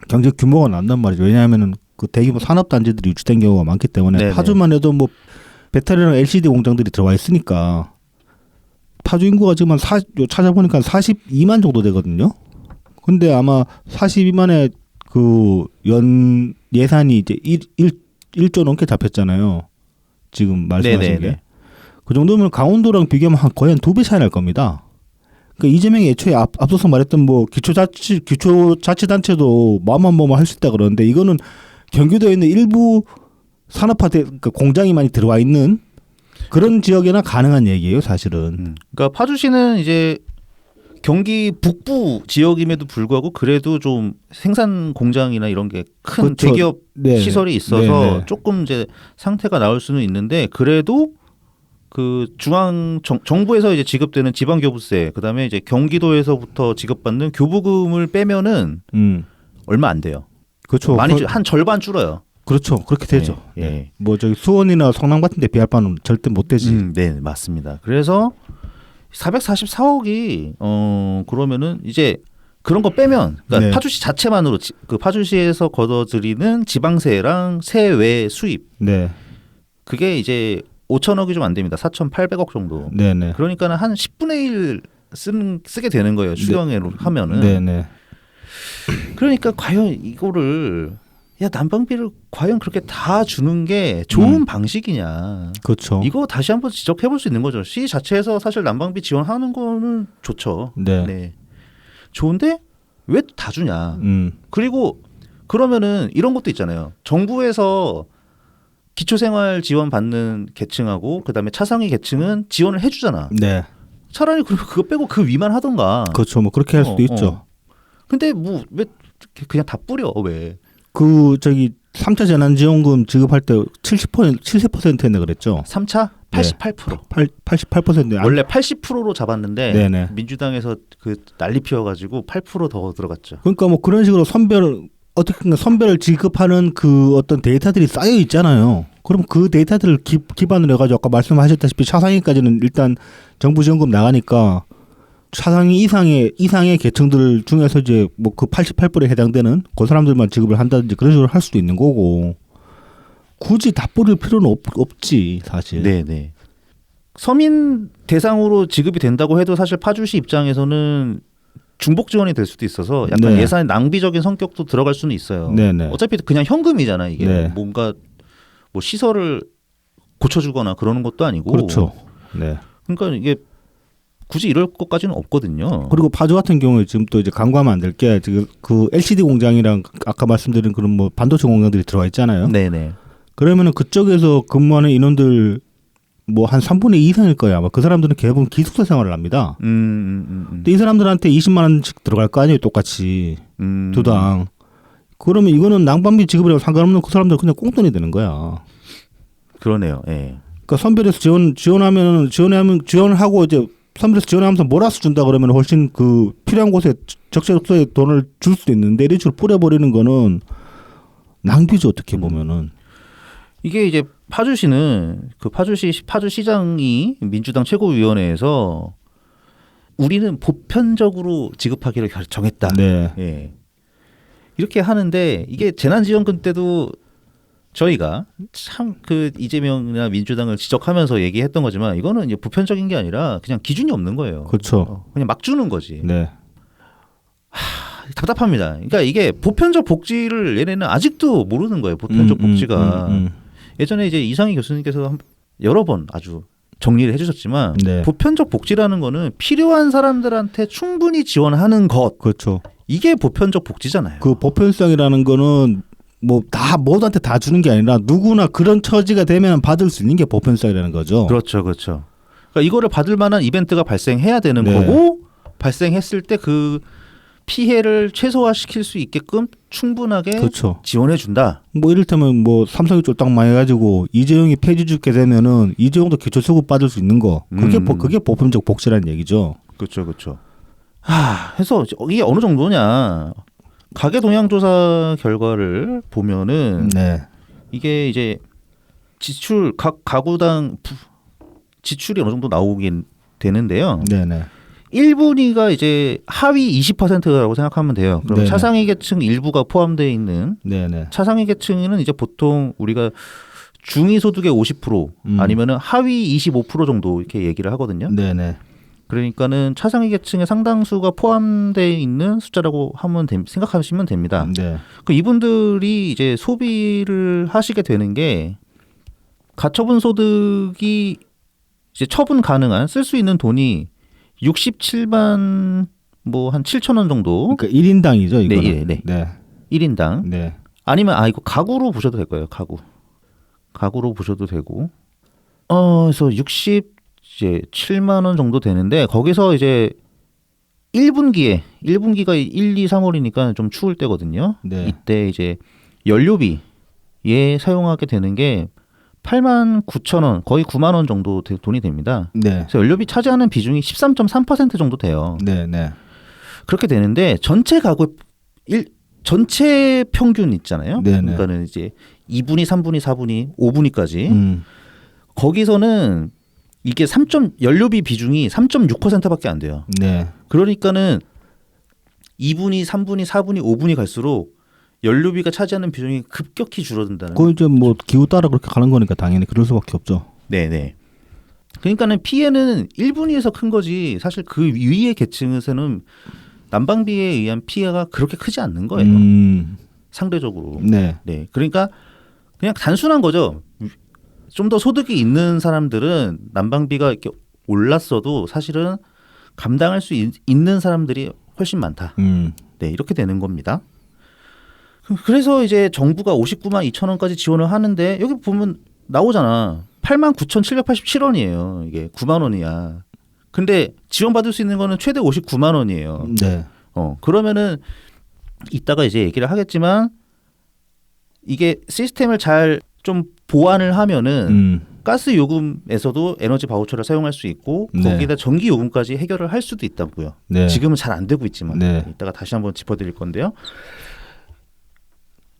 경제 규모가 난단 말이죠. 왜냐하면은 그 대규모 산업단지들이 유치된 경우가 많기 때문에 네네. 파주만 해도 뭐 배터리랑 LCD 공장들이 들어와 있으니까 파주 인구가 지금 찾아보니까 42만 정도 되거든요. 근데 아마 42만의 그 연 예산이 이제 1조 넘게 잡혔잖아요. 지금 말씀하신 네네네. 게. 그 정도면 강원도랑 비교하면 거의 한 2배 차이 날 겁니다. 그러니까 이재명이 애초에 앞서서 말했던 뭐 기초자치단체도 마음만 할 수 있다 그러는데 이거는 경기도에 있는 일부 산업화돼, 그러니까 공장이 많이 들어와 있는 그런 지역에나 가능한 얘기예요, 사실은. 그러니까 파주시는 이제 경기 북부 지역임에도 불구하고 그래도 좀 생산 공장이나 이런 게 큰 그렇죠. 대기업 네. 시설이 있어서 네네. 조금 이제 상태가 나올 수는 있는데 그래도 그 중앙 정부에서 이제 지급되는 지방교부세, 그다음에 이제 경기도에서부터 지급받는 교부금을 빼면은 얼마 안 돼요. 그렇죠. 많이 한 절반 줄어요. 그렇죠. 그렇게 되죠. 예. 네. 뭐 저기 수원이나 성남 같은 데 비할 바는 절대 못 되지. 네, 맞습니다. 그래서 444억이 그러면은 이제 그런 거 빼면 그러니까 네. 파주시 자체만으로 그 파주시에서 걷어들이는 지방세랑 세외 수입 네. 그게 이제 5천억이 좀 안 됩니다. 4,800억 정도. 네네. 그러니까는 한 10분의 1 쓰게 되는 거예요. 추경으로 하면은. 네네. 그러니까 과연 이거를 난방비를 과연 그렇게 다 주는 게 좋은 방식이냐. 그렇죠. 이거 다시 한번 지적해 볼 수 있는 거죠. 시 자체에서 사실 난방비 지원하는 거는 좋죠. 네. 좋은데 왜 다 주냐. 그리고 그러면은 이런 것도 있잖아요. 정부에서 기초생활 지원 받는 계층하고 그다음에 차상위 계층은 지원을 해주잖아. 네. 차라리 그러면 그거 빼고 그 위만 하던가. 그렇죠. 뭐 그렇게 할 수도 있죠. 근데 뭐 왜 그냥 다 뿌려 왜? 그 저기 3차 재난지원금 지급할 때 70%였나 그랬죠. 3차 88%. 88%. 원래 80%로 잡았는데 네네. 민주당에서 그 난리 피워가지고 8%더 들어갔죠. 그러니까 뭐 그런 식으로 선별을 지급하는 그 어떤 데이터들이 쌓여 있잖아요. 그럼 그 데이터들을 기반으로 해가지고 아까 말씀하셨다시피 차상위까지는 일단 정부 지원금 나가니까 차상위 이상의 계층들 중에서 이제 뭐 그 88%에 해당되는 그 사람들만 지급을 한다든지 그런 식으로 할 수도 있는 거고 굳이 다 뿌릴 필요는 없지 사실. 네네. 서민 대상으로 지급이 된다고 해도 사실 파주시 입장에서는 중복 지원이 될 수도 있어서 약간 네. 예산의 낭비적인 성격도 들어갈 수는 있어요. 네네. 어차피 그냥 현금이잖아 이게. 네. 뭔가 뭐 시설을 고쳐주거나 그러는 것도 아니고. 그렇죠. 네. 그러니까 이게 굳이 이럴 것까지는 없거든요. 그리고 파주 같은 경우에 지금 또 이제 간과하면 안 될 게 지금 그 LCD 공장이랑 아까 말씀드린 그런 뭐 반도체 공장들이 들어와 있잖아요. 네네. 그러면은 그쪽에서 근무하는 인원들 뭐 한 3분의 2 이상일 거야. 아마 그 사람들은 대부분 기숙사 생활을 합니다. 근데 이 사람들한테 20만 원씩 들어갈 거 아니에요, 똑같이 두당. 그러면 이거는 난방비 지급이라고 상관없는 그 사람들 그냥 꽁돈이 되는 거야. 그러네요. 예. 그러니까 선별해서 지원을 하고 이제 선별해서 지원하면서 몰아서 준다 그러면 훨씬 그 필요한 곳에 적재적소에 돈을 줄 수도 있는데 이런 식으로 뿌려버리는 거는 낭비죠 어떻게 보면은. 이게 이제 파주시는 그 파주시장이 민주당 최고위원회에서 우리는 보편적으로 지급하기로 정했다. 네. 예. 이렇게 하는데 이게 재난지원금 때도 저희가 참 그 이재명이나 민주당을 지적하면서 얘기했던 거지만 이거는 이제 보편적인 게 아니라 그냥 기준이 없는 거예요. 그렇죠. 그냥 막 주는 거지. 네. 답답합니다. 그러니까 이게 보편적 복지를 얘네는 아직도 모르는 거예요. 보편적 복지가. 예전에 이제 이상희 교수님께서 여러 번 아주 정리를 해주셨지만 네. 보편적 복지라는 거는 필요한 사람들한테 충분히 지원하는 것. 그렇죠. 이게 보편적 복지잖아요. 그 보편성이라는 거는 뭐 다 모두한테 다 주는 게 아니라 누구나 그런 처지가 되면 받을 수 있는 게 보편성이라는 거죠. 그렇죠, 그렇죠. 그러니까 이거를 받을 만한 이벤트가 발생해야 되는 네. 거고 발생했을 때 그 피해를 최소화시킬 수 있게끔 충분하게 그렇죠. 지원해 준다. 뭐 이를테면 뭐 삼성이 쫄딱 망해가지고 이재용이 폐지 죽게 되면은 이재용도 기초수급 받을 수 있는 거. 그게 보편적 복지라는 얘기죠. 그렇죠, 그렇죠. 해서 이게 어느 정도냐? 가계 동향 조사 결과를 보면은 네, 이게 이제 지출 각 가구당 지출이 어느 정도 나오긴 되는데요. 네네. 1분위가 이제 하위 20%라고 생각하면 돼요. 그럼 네네. 차상위 계층 일부가 포함되어 있는 네네. 차상위 계층은 이제 보통 우리가 중위 소득의 50% 아니면은 하위 25% 정도 이렇게 얘기를 하거든요. 네네. 그러니까는 차상위 계층의 상당수가 포함되어 있는 숫자라고 하면 생각하시면 됩니다. 네. 그 이분들이 이제 소비를 하시게 되는 게 가처분 소득이 이제 처분 가능한 쓸 수 있는 돈이 67만 뭐 한 7천 원 정도. 그러니까 1인당이죠, 이거는. 네, 네. 네. 1인당. 네. 아니면 이거 가구로 보셔도 될 거예요. 가구로 보셔도 되고. 그래서 67만 원 정도 되는데 거기서 이제 1분기가 1, 2, 3월이니까 좀 추울 때거든요. 네. 이때 이제 연료비에 사용하게 되는 게 8만 9천 원, 거의 9만 원 정도 돈이 됩니다. 네. 그래서 연료비 차지하는 비중이 13.3% 정도 돼요. 네. 네. 그렇게 되는데 전체 가구 전체 평균 있잖아요. 네네. 그러니까는 이제 2분위, 3분위, 4분위, 5분위까지 거기서는 이게 연료비 비중이 3.6%밖에 안 돼요. 네. 그러니까는 2분위, 3분위, 4분위, 5분위 갈수록 연료비가 차지하는 비중이 급격히 줄어든다는. 그거 이제 뭐 기후 따라 그렇게 가는 거니까 당연히 그럴 수밖에 없죠. 네네. 그러니까는 피해는 1분위에서 큰 거지 사실 그 위의 계층에서는 난방비에 의한 피해가 그렇게 크지 않는 거예요. 상대적으로. 네. 네. 그러니까 그냥 단순한 거죠. 좀 더 소득이 있는 사람들은 난방비가 이렇게 올랐어도 사실은 감당할 수 있는 사람들이 훨씬 많다. 네, 이렇게 되는 겁니다. 그래서 이제 정부가 59만 2천 원까지 지원을 하는데 여기 보면 나오잖아. 8만 9,787원이에요. 이게 9만 원이야. 근데 지원받을 수 있는 거는 최대 59만 원이에요. 네. 그러면은 이따가 이제 얘기를 하겠지만 이게 시스템을 잘 좀 보완을 하면은 가스 요금에서도 에너지 바우처를 사용할 수 있고 네. 거기다 전기 요금까지 해결을 할 수도 있다고요. 네. 지금은 잘 안 되고 있지만 네. 이따가 다시 한번 짚어드릴 건데요.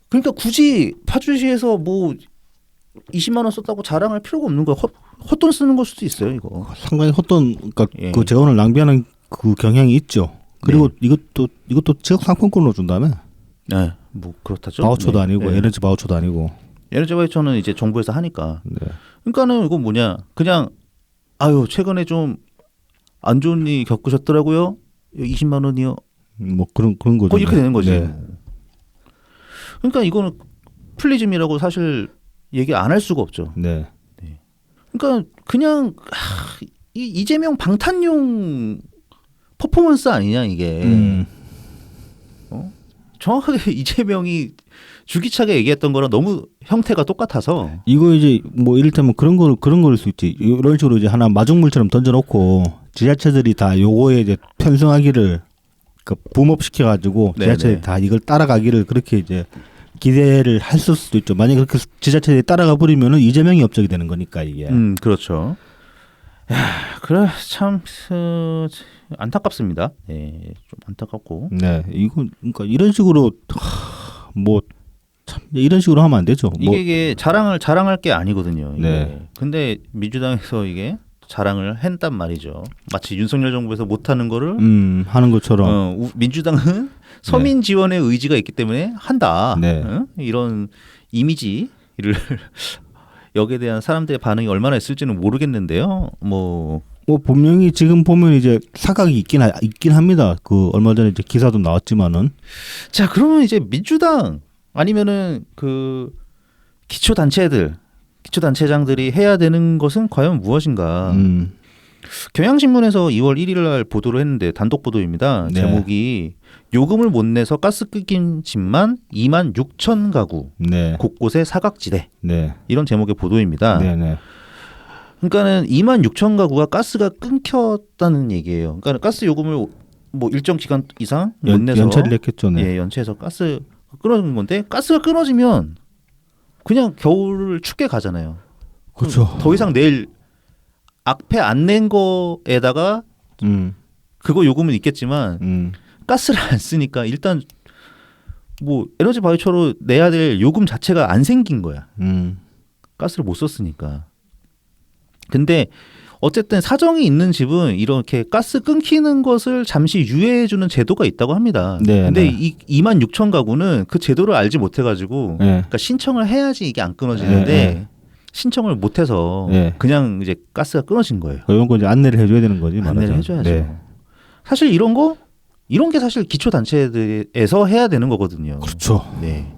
그러니까 굳이 파주시에서 뭐 20만 원 썼다고 자랑할 필요가 없는 거야. 헛돈 쓰는 걸 수도 있어요, 이거. 상당히 헛돈, 그러니까 예. 그 재원을 낭비하는 그 경향이 있죠. 그리고 이것도 지역 상품권으로 준다며. 네, 뭐 그렇다죠. 바우처도 네. 아니고 네. 에너지 바우처도 아니고. 에너지 바우처는 이제 정부에서 하니까. 네. 그러니까는 이건 뭐냐? 그냥 최근에 좀 안 좋은 일 겪으셨더라고요. 20만 원이요. 뭐 그런 거죠. 이렇게 되는 거지. 네. 그러니까 이거는 플리즘이라고 사실 얘기 안 할 수가 없죠. 네. 그러니까 그냥 이 이재명 방탄용 퍼포먼스 아니냐 이게. 정확하게 이재명이 줄기차게 얘기했던 거랑 너무 형태가 똑같아서. 이거 이제 뭐 이를테면 그런 거일 수 있지. 이런 식으로 이제 하나 마중물처럼 던져놓고 지자체들이 다 요거에 이제 편승하기를 붐업시켜 가지고 지자체들이 다 이걸 따라가기를 그렇게 이제 기대를 했을 수도 있죠. 만약에 그렇게 지자체들이 따라가 버리면은 이재명이 업적이 되는 거니까 이게. 그렇죠. 그래 참 안타깝습니다. 네, 좀 안타깝고. 네, 이거 그러니까 이런 식으로 뭐 참 이런 식으로 하면 안 되죠. 이게 자랑할 게 아니거든요. 이게. 네. 근데 민주당에서 이게 자랑을 했단 말이죠. 마치 윤석열 정부에서 못하는 거를 하는 것처럼. 민주당은 서민 지원의 의지가 있기 때문에 한다. 네. 이런 이미지를 여기에 대한 사람들의 반응이 얼마나 있을지는 모르겠는데요. 뭐 분명히 지금 보면 이제 사각이 있긴 합니다. 그 얼마 전에 이제 기사도 나왔지만은. 자, 그러면 이제 민주당 아니면은 그 기초단체장들이 해야 되는 것은 과연 무엇인가? 경향신문에서 2월 1일 날 보도를 했는데 단독 보도입니다. 네. 제목이 요금을 못 내서 가스 끊긴 집만 2만 6천 가구 네. 곳곳에 사각지대 네. 이런 제목의 보도입니다. 네. 네. 그러니까는 2만 6천 가구가 가스가 끊겼다는 얘기예요. 그러니까 가스 요금을 뭐 일정 기간 이상 못 내서 연체를 했겠죠. 네. 예, 연체해서 가스 끊어진 건데 가스가 끊어지면 그냥 겨울을 춥게 가잖아요. 그렇죠. 더 이상 내일 앞에 안 낸 거에다가 그거 요금은 있겠지만 가스를 안 쓰니까 일단 뭐 에너지 바이처로 내야 될 요금 자체가 안 생긴 거야. 가스를 못 썼으니까. 근데 어쨌든 사정이 있는 집은 이렇게 가스 끊기는 것을 잠시 유예해주는 제도가 있다고 합니다. 네, 근데 네. 이 2만 6천 가구는 그 제도를 알지 못해가지고 네. 그러니까 신청을 해야지 이게 안 끊어지는데 네. 신청을 못해서 네. 그냥 이제 가스가 끊어진 거예요. 이런 거 이제 안내를 해줘야 되는 거지. 안내를 말하자면. 해줘야죠. 네. 사실 이런 게 사실 기초단체에서 해야 되는 거거든요. 그렇죠. 네.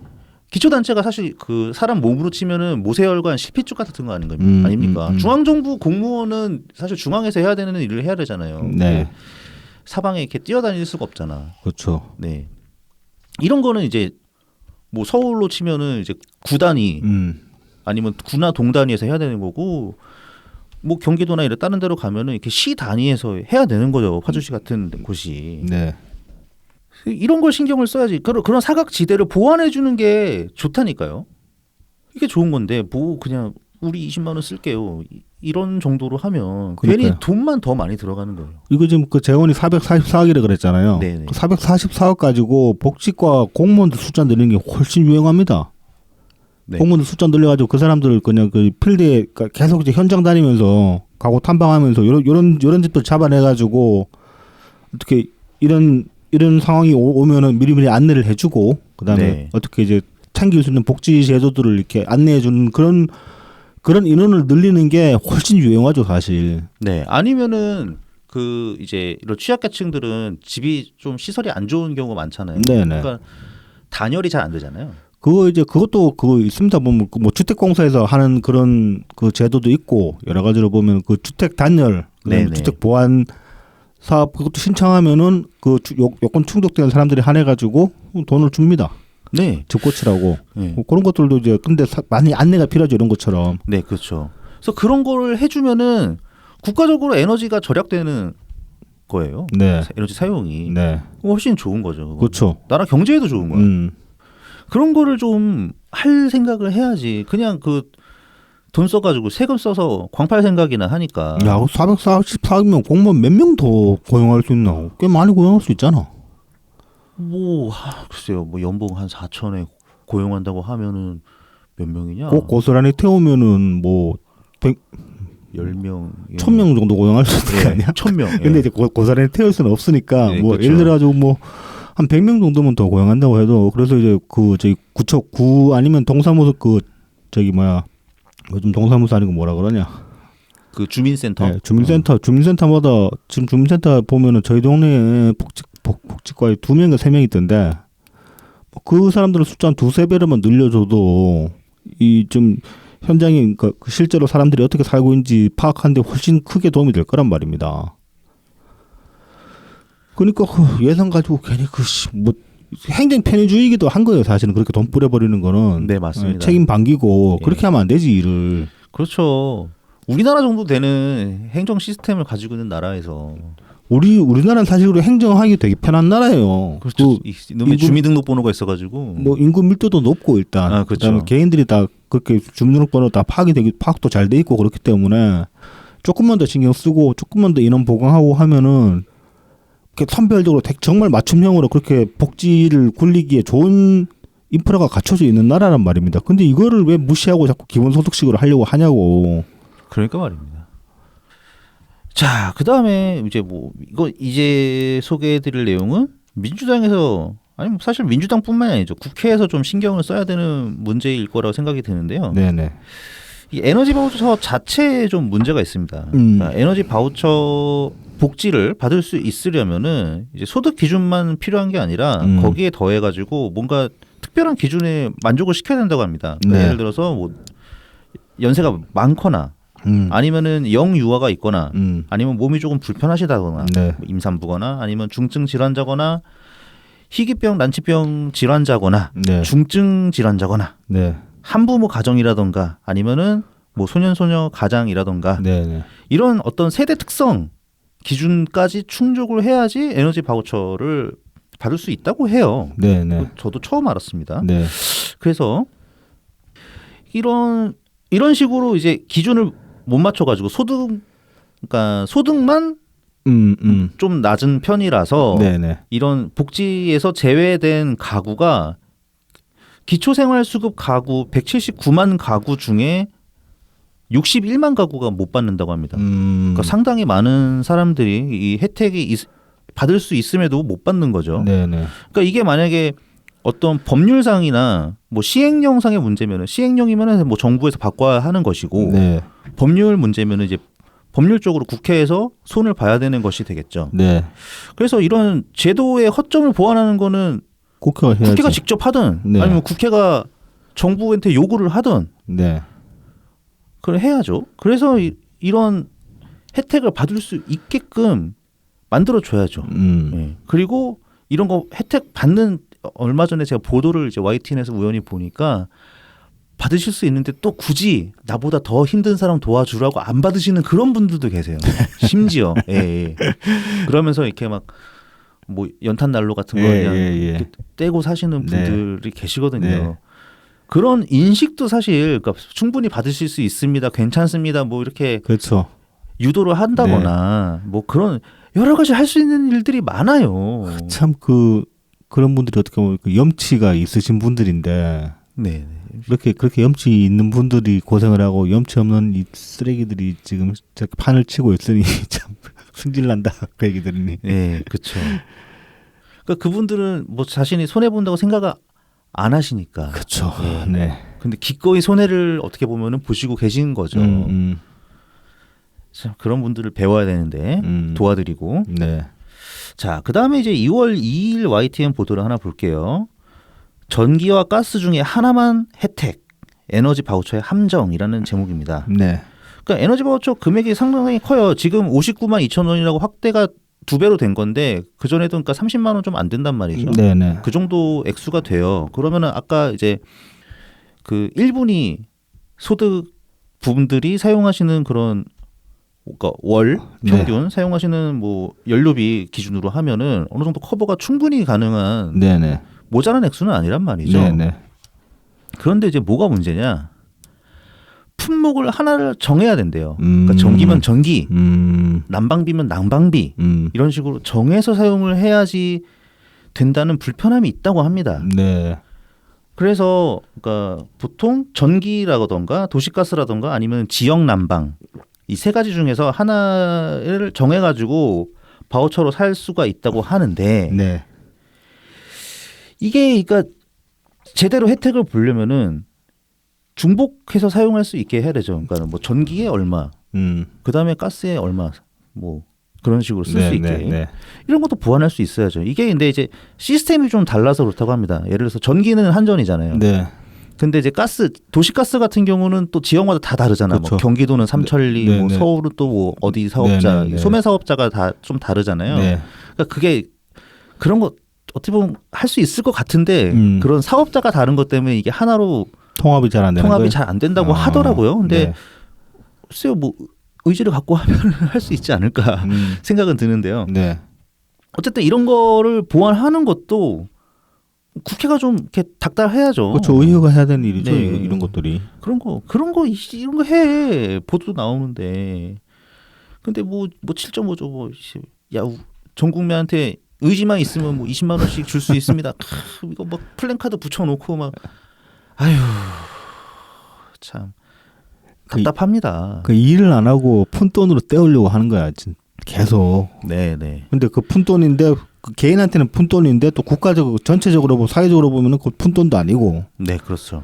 기초단체가 사실 그 사람 몸으로 치면은 모세혈관 실핏줄 같은 거 아닙니까? 중앙정부 공무원은 사실 중앙에서 해야 되는 일을 해야 되잖아요. 네. 사방에 이렇게 뛰어다닐 수가 없잖아. 그렇죠. 네. 이런 거는 이제 뭐 서울로 치면은 이제 구단위 아니면 구나 동단위에서 해야 되는 거고 뭐 경기도나 이런 다른 데로 가면은 이렇게 시 단위에서 해야 되는 거죠. 파주시 같은 곳이. 네. 이런 걸 신경을 써야지. 그런 사각지대를 보완해 주는 게 좋다니까요. 이게 좋은 건데 뭐 그냥 우리 20만 원 쓸게요. 이런 정도로 하면 그러니까요. 괜히 돈만 더 많이 들어가는 거예요. 이거 지금 그 재원이 444억이라 그랬잖아요. 네네. 그 444억 가지고 복지과 공무원들 숫자 늘리는 게 훨씬 유용합니다. 네. 공무원들 숫자 늘려가지고 그 사람들을 그냥 그 필드에 계속 이제 현장 다니면서 가고 탐방하면서 이런 집들 잡아내가지고 어떻게 이런 상황이 오면은 미리미리 안내를 해주고 그다음에 네. 어떻게 이제 챙길 수 있는 복지 제도들을 이렇게 안내해주는 그런 인원을 늘리는 게 훨씬 유용하죠 사실. 네. 아니면은 그 이제 이런 취약계층들은 집이 좀 시설이 안 좋은 경우가 많잖아요. 네네. 그러니까 단열이 잘 안 되잖아요. 그것도 그거 있습니다. 보면 뭐 주택공사에서 하는 그런 그 제도도 있고 여러 가지로 보면 그 주택 단열, 네네. 주택 보완 사업 그것도 신청하면은 그 요건 충족되는 사람들이 한해가지고 돈을 줍니다. 네. 집 고치라고. 네. 뭐 그런 것들도 이제 근데 많이 안내가 필요하죠 이런 것처럼. 네, 그렇죠. 그래서 그런 거를 해주면은 국가적으로 에너지가 절약되는 거예요. 네. 에너지 사용이 네. 훨씬 좋은 거죠. 그렇죠. 나라 경제에도 좋은 거야. 그런 거를 좀 할 생각을 해야지. 그냥 그 돈 써가지고 세금 써서 광팔 생각이나 하니까. 야, 444면 공무원 몇 명 더 고용할 수 있나? 꽤 많이 고용할 수 있잖아. 뭐 글쎄요, 뭐 연봉 한 4천에 고용한다고 하면은 몇 명이냐? 꼭 고스란히 태우면은 뭐 10명, 1000명 정도 고용할 수 있는 거 아니야? 1000명. 근데 이제 고스란히 태울 수는 없으니까 네, 뭐 그렇죠. 예를 들어 가지고 뭐 한 100명 정도면 더 고용한다고 해도 그래서 이제 그 저기 구 아니면 동사무소 그 저기 뭐야 요즘 동사무소 아니고 뭐라 그러냐? 그 주민센터. 네, 주민센터마다 지금 주민센터 보면은 저희 동네에 복지과에 2명인가 3명 있던데 뭐 그 사람들은 숫자 한 2-3배로만 늘려줘도 이 좀 현장에 그 실제로 사람들이 어떻게 살고 있는지 파악하는데 훨씬 크게 도움이 될 거란 말입니다. 그러니까 그 예산 가지고 괜히 뭐 행정 편의주의이기도 한 거예요. 사실은 그렇게 돈 뿌려버리는 거는 네, 맞습니다. 책임 반기고 예. 그렇게 하면 안 되지 일을. 그렇죠. 우리나라 정도 되는 행정 시스템을 가지고 있는 나라에서 우리나라는 사실로 행정하기 되게 편한 나라예요. 그렇죠. 그 이놈의 주민등록번호가 있어가지고 뭐 인구 밀도도 높고 일단 아, 그렇죠. 그다음에 개인들이 다 그렇게 주민등록번호 다 파악도 잘 돼 있고 그렇기 때문에 조금만 더 신경 쓰고 조금만 더 인원 보강하고 하면은 선별적으로 정말 맞춤형으로 그렇게 복지를 굴리기에 좋은 인프라가 갖춰져 있는 나라란 말입니다. 근데 이거를 왜 무시하고 자꾸 기본소득식으로 하려고 하냐고. 그러니까 말입니다. 자, 그다음에 이제 뭐 이거 이제 소개해드릴 내용은 민주당에서 아니 사실 민주당뿐만이 아니죠. 국회에서 좀 신경을 써야 되는 문제일 거라고 생각이 드는데요. 네네. 이 에너지 바우처 자체에 좀 문제가 있습니다. 그러니까 에너지 바우처 복지를 받을 수 있으려면은 이제 소득 기준만 필요한 게 아니라 거기에 더해가지고 뭔가 특별한 기준에 만족을 시켜야 된다고 합니다. 그러니까 네. 예를 들어서 뭐 연세가 많거나 아니면은 영유아가 있거나 아니면 몸이 조금 불편하시다거나 네. 뭐 임산부거나 아니면 중증 질환자거나 희귀병 난치병 질환자거나 네. 중증 질환자거나 네. 한부모 가정이라던가 아니면은 뭐 소년소녀 가장이라던가 네네. 이런 어떤 세대 특성 기준까지 충족을 해야지 에너지 바우처를 받을 수 있다고 해요. 네네. 저도 처음 알았습니다. 네. 그래서 이런 식으로 이제 기준을 못 맞춰가지고 그러니까 소득만 좀 낮은 편이라서 네네. 이런 복지에서 제외된 가구가 기초생활수급 가구 179만 가구 중에 61만 가구가 못 받는다고 합니다. 그러니까 상당히 많은 사람들이 이 혜택이 받을 수 있음에도 못 받는 거죠. 네네. 그러니까 이게 만약에 어떤 법률상이나 뭐 시행령상의 문제면은 시행령이면은 뭐 정부에서 바꿔야 하는 것이고 네. 법률 문제면은 이제 법률적으로 국회에서 손을 봐야 되는 것이 되겠죠. 네. 그래서 이런 제도의 허점을 보완하는 거는 국회가 해야지. 국회가 직접 하든 네. 아니면 국회가 정부한테 요구를 하든 네. 그걸 해야죠. 그래서 이런 혜택을 받을 수 있게끔 만들어 줘야죠. 예. 그리고 이런 거 혜택 받는 얼마 전에 제가 보도를 이제 YTN에서 우연히 보니까 받으실 수 있는데 또 굳이 나보다 더 힘든 사람 도와주라고 안 받으시는 그런 분들도 계세요. 심지어 예. 그러면서 이렇게 막 뭐 연탄 난로 같은 거 그냥 이렇게 떼고 사시는 분들이 계시거든요. 네. 그런 인식도 사실 그러니까 충분히 받으실 수 있습니다. 괜찮습니다. 뭐 이렇게 그렇죠. 유도를 한다거나 뭐 그런 여러 가지 할 수 있는 일들이 많아요. 참 그런 분들이 어떻게 보면 그 염치가 있으신 분들인데 네. 그렇게 염치 있는 분들이 고생을 하고 염치 없는 이 쓰레기들이 지금 저렇게 판을 치고 있으니 참 승질난다 그 얘기 들으니. 네, 그렇죠. 그러니까 그분들은 뭐 자신이 손해 본다고 생각을 안 하시니까. 그렇죠. 예. 네. 근데 기꺼이 손해를 어떻게 보면은 보시고 계신 거죠. 참 그런 분들을 배워야 되는데 도와드리고. 네. 자, 그다음에 이제 2월 2일 YTN 보도를 하나 볼게요. 전기와 가스 중에 하나만 혜택, 에너지 바우처의 함정이라는 제목입니다. 네. 그러니까 에너지 바우처 금액이 상당히 커요. 지금 59만 2천 원이라고 확대가 2배로 된 건데 그 전에도 그러니까 30만 원 좀 안 된단 말이죠. 네네. 그 정도 액수가 돼요. 그러면은 아까 이제 그 1분위 소득 부분들이 사용하시는 그런 그러니까 월 평균 사용하시는 뭐 연료비 기준으로 하면은 어느 정도 커버가 충분히 가능한 네네. 모자란 액수는 아니란 말이죠. 네네. 그런데 이제 뭐가 문제냐? 품목을 하나를 정해야 된대요. 그러니까 전기면 전기, 난방비면 난방비 이런 식으로 정해서 사용을 해야지 된다는 불편함이 있다고 합니다. 네. 그래서 그러니까 보통 전기라던가 도시가스라던가 아니면 지역 난방 이 세 가지 중에서 하나를 정해가지고 바우처로 살 수가 있다고 하는데 네. 이게 그러니까 제대로 혜택을 보려면은 중복해서 사용할 수 있게 해야 되죠. 그러니까 뭐 전기에 얼마, 그다음에 가스에 얼마, 뭐 그런 식으로 쓸 수 있게 이런 것도 보완할 수 있어야죠. 이게 근데 이제 시스템이 좀 달라서 그렇다고 합니다. 예를 들어서 전기는 한전이잖아요. 네. 근데 이제 가스, 도시가스 같은 경우는 또 지역마다 다 다르잖아. 그렇죠. 뭐 경기도는 삼천리, 뭐 서울은 또 뭐 어디 사업자, 소매 사업자가 다 좀 다르잖아요. 네. 그러니까 그게 그런 거 어떻게 보면 할 수 있을 것 같은데 그런 사업자가 다른 것 때문에 이게 하나로 통합이 잘 안 되는 통합이 거예요? 잘 안 된다고 하더라고요. 근데 네. 글쎄요, 뭐 의지를 갖고 하면 할 수 있지 않을까 생각은 드는데요. 네. 어쨌든 이런 거를 보완하는 것도 국회가 좀 이렇게 닥달해야죠. 그렇죠. 의회가 해야 되는 일이죠. 네. 이런 것들이. 이런 거 해. 보도 나오는데. 근데 뭐 7.5조 뭐 야, 전 국민한테 의지만 있으면 뭐 20만 원씩 줄 수 있습니다. 이거 막 플랜카드 붙여놓고 막 아유 참 답답합니다. 그 일을 안 하고 푼 돈으로 떼우려고 하는 거야. 계속. 네네. 근데 그 푼 돈인데 그 개인한테는 푼 돈인데 또 국가적으로 전체적으로 뭐 사회적으로 보면은 그 푼 돈도 아니고. 네 그렇죠.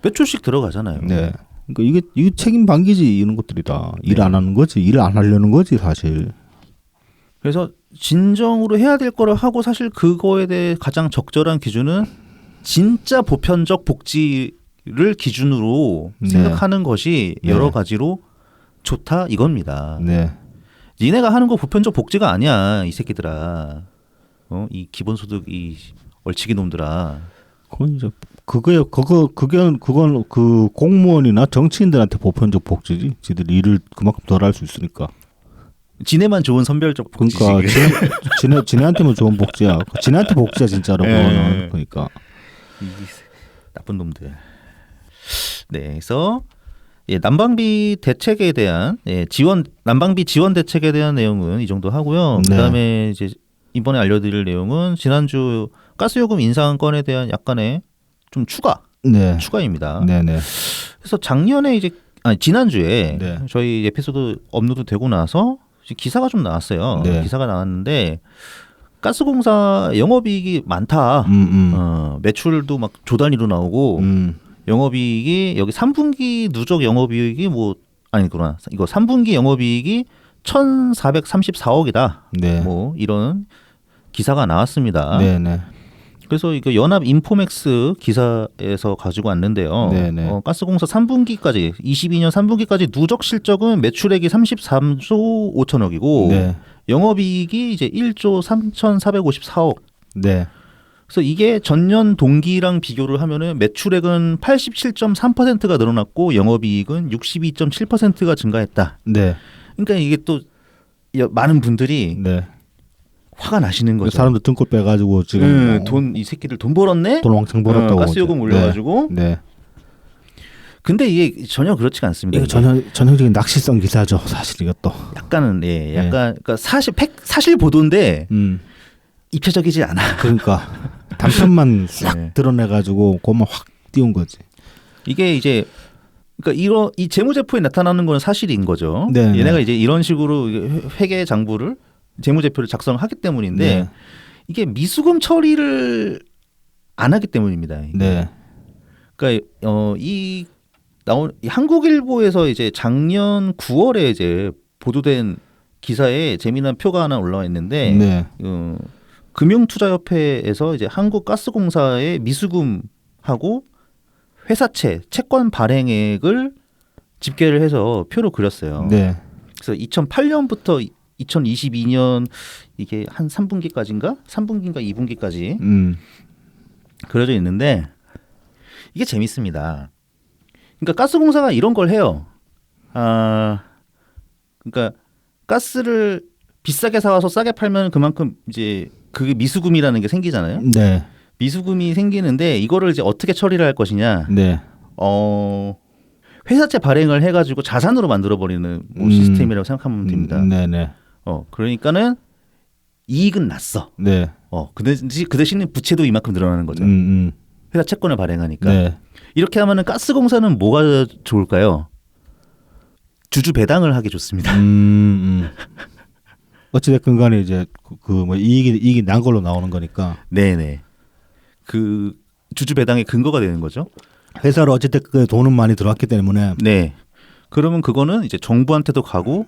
몇 조씩 들어가잖아요. 네. 그러니까 이게 책임 방기지 이런 것들이다. 일 안 하는 거지. 일 안 하려는 거지 사실. 그래서 진정으로 해야 될 거를 하고 사실 그거에 대해 가장 적절한 기준은 진짜 보편적 복지를 기준으로 생각하는 것이 여러 가지로 좋다 이겁니다. 네. 니네가 하는 거 보편적 복지가 아니야 이 새끼들아. 이 기본소득 이 얼치기 놈들아. 그건 이제 그건 그 공무원이나 정치인들한테 보편적 복지지. 지들 일을 그만큼 덜 할 수 있으니까. 지네만 좋은 선별적 복지지. 그러니까 지네한테만 좋은 복지야. 지네한테 복지야 진짜로. 그거는. 그러니까 이 나쁜 놈들. 네, 그래서 난방비 대책에 대한 난방비 지원 대책에 대한 내용은 이 정도 하고요. 네. 그다음에 이제 이번에 알려드릴 내용은 지난주 가스요금 인상 건에 대한 약간의 좀 네. 추가입니다. 네네. 그래서 작년에 지난주에 네. 저희 에피소드 업로드 되고 나서 기사가 좀 나왔어요. 네. 기사가 나왔는데 가스공사 영업이익이 많다. 매출도 막 조 단위로 나오고 영업이익이 여기 3분기 누적 영업이익이 아니구나. 이거 3분기 영업이익이 1,434억이다. 네. 뭐 이런 기사가 나왔습니다. 네네. 그래서 이거 연합 인포맥스 기사에서 가지고 왔는데요. 네네. 가스공사 3분기까지 22년 3분기까지 누적 실적은 매출액이 33조 5천억이고 네. 영업이익이 이제 1조 3,454억. 네. 그래서 이게 전년 동기랑 비교를 하면은 매출액은 87.3%가 늘어났고 영업이익은 62.7%가 증가했다. 네. 그러니까 이게 또 많은 분들이 네. 화가 나시는 거죠. 사람들 등골 빼가지고 지금 돈 이 새끼들 돈 벌었네? 돈 왕창 벌었다고. 가스요금 올려가지고. 네. 근데 이게 전혀 그렇지가 않습니다. 이거 전형적인 낚시성 기사죠. 사실 이것도. 약간은 그러니까 사실 보도인데 입체적이지 않아. 그러니까 단편만 싹 네. 드러내가지고 그것만 확 띄운 거지. 이게 이제 그러니까 이 재무제표에 나타나는 건 사실인 거죠. 네, 얘네가 네. 이제 이런 식으로 회계 장부를 재무제표를 작성하기 때문인데 네. 이게 미수금 처리를 안 하기 때문입니다. 이게. 네. 그러니까 이 한국일보에서 이제 작년 9월에 이제 보도된 기사에 재미난 표가 하나 올라와 있는데 네. 금융투자협회에서 이제 한국가스공사의 미수금하고 회사채 채권 발행액을 집계를 해서 표로 그렸어요. 네. 그래서 2008년부터 2022년 이게 한 3분기까지인가? 3분기인가 2분기까지 그려져 있는데 이게 재밌습니다. 그러니까 가스공사가 이런 걸 해요. 그러니까 가스를 비싸게 사와서 싸게 팔면 그만큼 이제 그게 미수금이라는 게 생기잖아요. 네. 미수금이 생기는데 이거를 이제 어떻게 처리를 할 것이냐? 네. 회사채 발행을 해가지고 자산으로 만들어 버리는 시스템이라고 생각하면 됩니다. 네네. 그러니까는 이익은 났어. 네. 그 대신에 부채도 이만큼 늘어나는 거죠. 회사 채권을 발행하니까. 네. 이렇게 하면은 가스공사는 뭐가 좋을까요? 주주 배당을 하기 좋습니다. 어찌됐건 간에 이제 뭐 이익이 난 걸로 나오는 거니까. 네네. 그 주주 배당의 근거가 되는 거죠. 회사로 어찌됐건 돈은 많이 들어왔기 때문에. 네. 그러면 그거는 이제 정부한테도 가고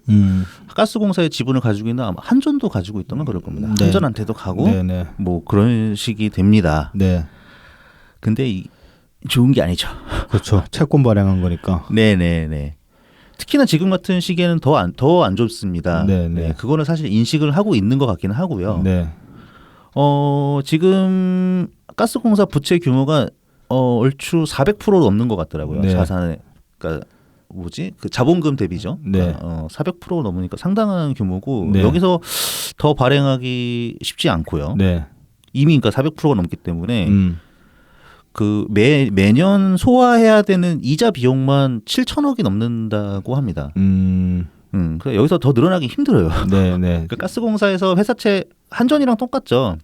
가스공사의 지분을 가지고 있는 아마 한전도 가지고 있던 건 그럴 겁니다. 네. 한전한테도 가고 네네. 뭐 그런 식이 됩니다. 네. 근데 좋은 게 아니죠. 그렇죠. 채권 발행한 거니까. 네네네. 특히나 지금 같은 시기에는 더 안 좋습니다. 네네. 네, 그거는 사실 인식을 하고 있는 것 같기는 하고요. 네. 지금 가스공사 부채 규모가 얼추 400% 넘는 것 같더라고요. 네. 자산에 그러니까 그 자본금 대비죠. 네. 400% 넘으니까 상당한 규모고 네. 여기서 더 발행하기 쉽지 않고요. 네. 이미 그러니까 400%가 넘기 때문에 그 매년 소화해야 되는 이자 비용만 7천억이 넘는다고 합니다. 그래서 여기서 더 늘어나기 힘들어요. 네, 네. 그 가스공사에서 회사채 한전이랑 똑같죠.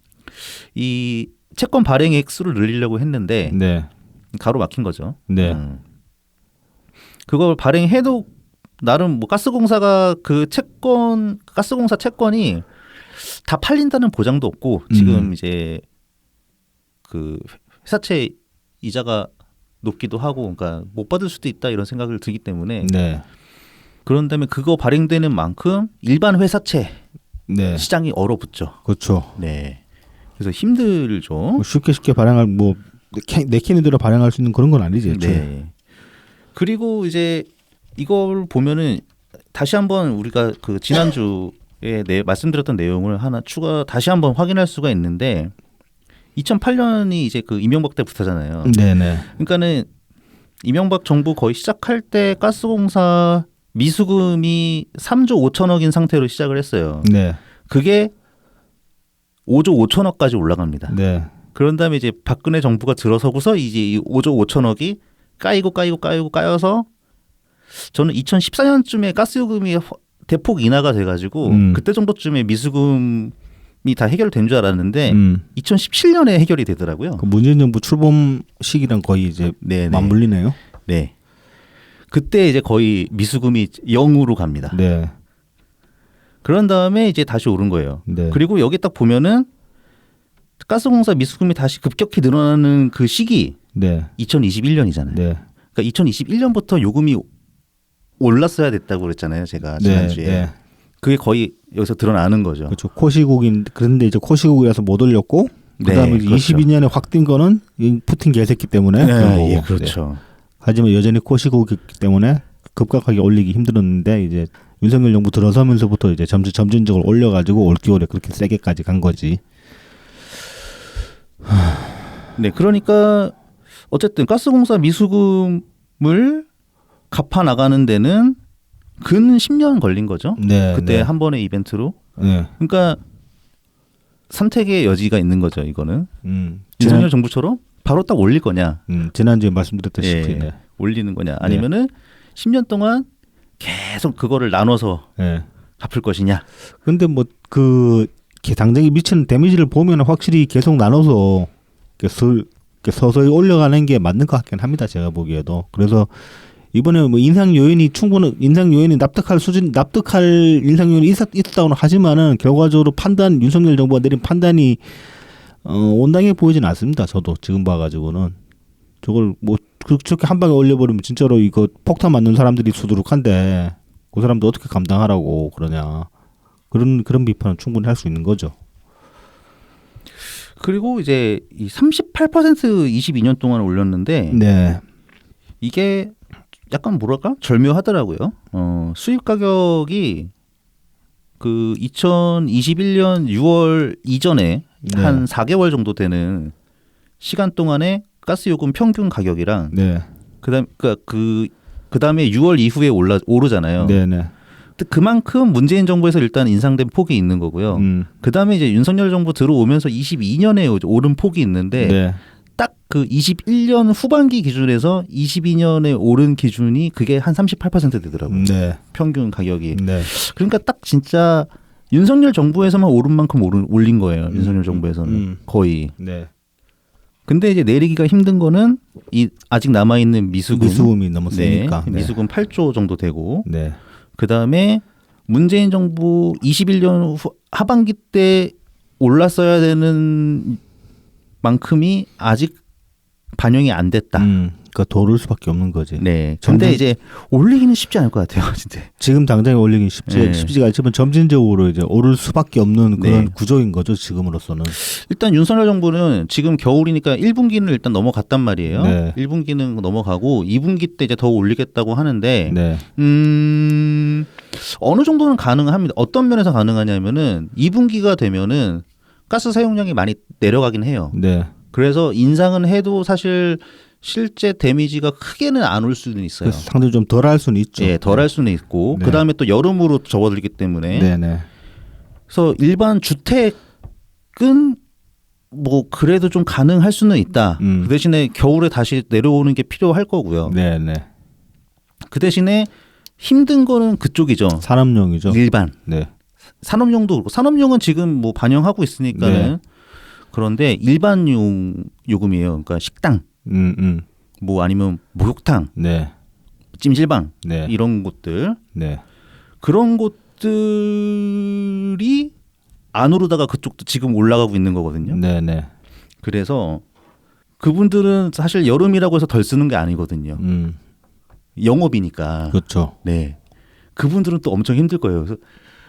이 채권 발행 액수를 늘리려고 했는데 네. 가로막힌 거죠. 네. 그걸 발행해도 나름 뭐 가스공사가 가스공사 채권이 다 팔린다는 보장도 없고 지금 이제 그 회사채 이자가 높기도 하고 그러니까 못 받을 수도 있다 이런 생각을 들기 때문에 네. 그런 다음에 그거 발행되는 만큼 일반 회사채 네. 시장이 얼어붙죠. 그렇죠. 네. 그래서 힘들죠. 뭐 쉽게 발행할 뭐 내키는 발행할 수 있는 그런 건 아니지. 애초에. 네. 그리고 이제 이걸 보면은 다시 한번 우리가 그 지난주에 말씀드렸던 내용을 하나 다시 한번 확인할 수가 있는데 2008년이 이제 그 이명박 때부터잖아요. 네네. 그러니까는 이명박 정부 거의 시작할 때 가스공사 미수금이 3조 5천억인 상태로 시작을 했어요. 네. 그게 5조 5천억까지 올라갑니다. 네. 그런 다음에 이제 박근혜 정부가 들어서고서 이제 이 5조 5천억이 까여서 저는 2014년쯤에 가스요금이 대폭 인하가 돼가지고 그때 정도쯤에 미수금이 다 해결된 줄 알았는데 2017년에 해결이 되더라고요. 그 문재인 정부 출범 시기랑 거의 이제 네네. 맞물리네요. 네. 그때 이제 거의 미수금이 0으로 갑니다. 네. 그런 다음에 이제 다시 오른 거예요. 네. 그리고 여기 딱 보면은 가스공사 미수금이 다시 급격히 늘어나는 그 시기 네. 2021년이잖아요. 네. 그러니까 2021년부터 요금이 올랐어야 됐다고 그랬잖아요. 제가 지난주에. 네. 그게 거의 여기서 드러나는 거죠. 그렇죠. 코시국인 그런데 이제 코시국이라서 못 올렸고 그다음에 네, 그렇죠. 22년에 확 뛴 거는 이 푸틴 개새끼 때문에 그런 거고. 예, 그렇죠. 네. 하지만 여전히 코시국이기 때문에 급격하게 올리기 힘들었는데 이제 윤석열 정부 들어서면서부터 이제 점진적으로 올려가지고 올 겨울에 그렇게 세게까지 간 거지. 네, 그러니까 어쨌든 가스공사 미수금을 갚아 나가는 데는 근 10년 걸린 거죠. 네. 그때 네. 한 번의 이벤트로. 네. 그러니까 선택의 여지가 있는 거죠. 이거는 윤석열 윤석열 정부처럼 바로 딱 올릴 거냐, 지난주에 말씀드렸다시피 예, 네. 올리는 거냐, 아니면은 10년 동안 계속 그거를 나눠서 네. 갚을 것이냐. 근데 뭐 그 당장에 미치는 데미지를 보면 확실히 계속 나눠서 서서히 올려가는 게 맞는 것 같긴 합니다. 제가 보기에도. 그래서 이번에 뭐 인상 요인이 납득할 인상 요인이 있었다고는 하지만은 결과적으로 윤석열 정부가 내린 판단이 온당해 보이진 않습니다. 저도 지금 봐가지고는 저걸 뭐 그렇게 한 방에 올려버리면 진짜로 이거 폭탄 맞는 사람들이 수두룩한데 그 사람도 어떻게 감당하라고 그러냐. 그런 비판은 충분히 할 수 있는 거죠. 그리고 이제 이 38% 22년 동안 올렸는데 네. 이게 약간 뭐랄까 절묘하더라고요. 수입 가격이 그 2021년 6월 이전에 네. 한 4개월 정도 되는 시간 동안에 가스 요금 평균 가격이랑 네. 그다음에 6월 이후에 오르잖아요. 네네. 그만큼 문재인 정부에서 일단 인상된 폭이 있는 거고요. 그다음에 이제 윤석열 정부 들어오면서 22년에 오른 폭이 있는데 네. 딱 그 21년 후반기 기준에서 22년에 오른 기준이 그게 한 38% 되더라고요. 네. 평균 가격이. 네. 그러니까 딱 진짜 윤석열 정부에서만 오른 만큼 올린 거예요. 윤석열 정부에서는 거의. 네. 근데 이제 내리기가 힘든 거는 이 아직 남아 있는 미수금이 너무 세니까. 네. 미수금 8조 정도 되고. 네. 그다음에 문재인 정부 21년 하반기 때 올랐어야 되는 만큼이 아직 반영이 안 됐다. 그러니까 더 오를 수밖에 없는 거지. 네. 근데 이제 올리기는 쉽지 않을 것 같아요, 진짜. 지금 당장에 올리긴 네. 쉽지가 않지만 점진적으로 이제 오를 수밖에 없는 그런 네. 구조인 거죠, 지금으로서는. 일단 윤석열 정부는 지금 겨울이니까 1분기는 일단 넘어갔단 말이에요. 네. 1분기는 넘어가고 2분기 때 이제 더 올리겠다고 하는데 네. 어느 정도는 가능합니다. 어떤 면에서 가능하냐면은 2분기가 되면은 가스 사용량이 많이 내려가긴 해요. 네. 그래서 인상은 해도 사실 실제 데미지가 크게는 안 올 수는 있어요. 그래서 상당히 좀 덜 할 수는 있죠. 예, 덜 할 수는 있고 네. 그다음에 또 여름으로 접어들기 때문에 네네. 그래서 일반 주택은 뭐 그래도 좀 가능할 수는 있다. 그 대신에 겨울에 다시 내려오는 게 필요할 거고요. 네네. 그 대신에 힘든 거는 그쪽이죠. 산업용이죠. 일반 네. 산업용도 그렇고 산업용은 지금 뭐 반영하고 있으니까는 네. 그런데 일반용 요금이에요. 그러니까 식당 뭐 아니면 목욕탕, 네. 찜질방 네. 이런 곳들 네. 그런 곳들이 안 오르다가 그쪽도 지금 올라가고 있는 거거든요. 네네. 그래서 그분들은 사실 여름이라고 해서 덜 쓰는 게 아니거든요. 영업이니까. 그렇죠. 네. 그분들은 또 엄청 힘들 거예요.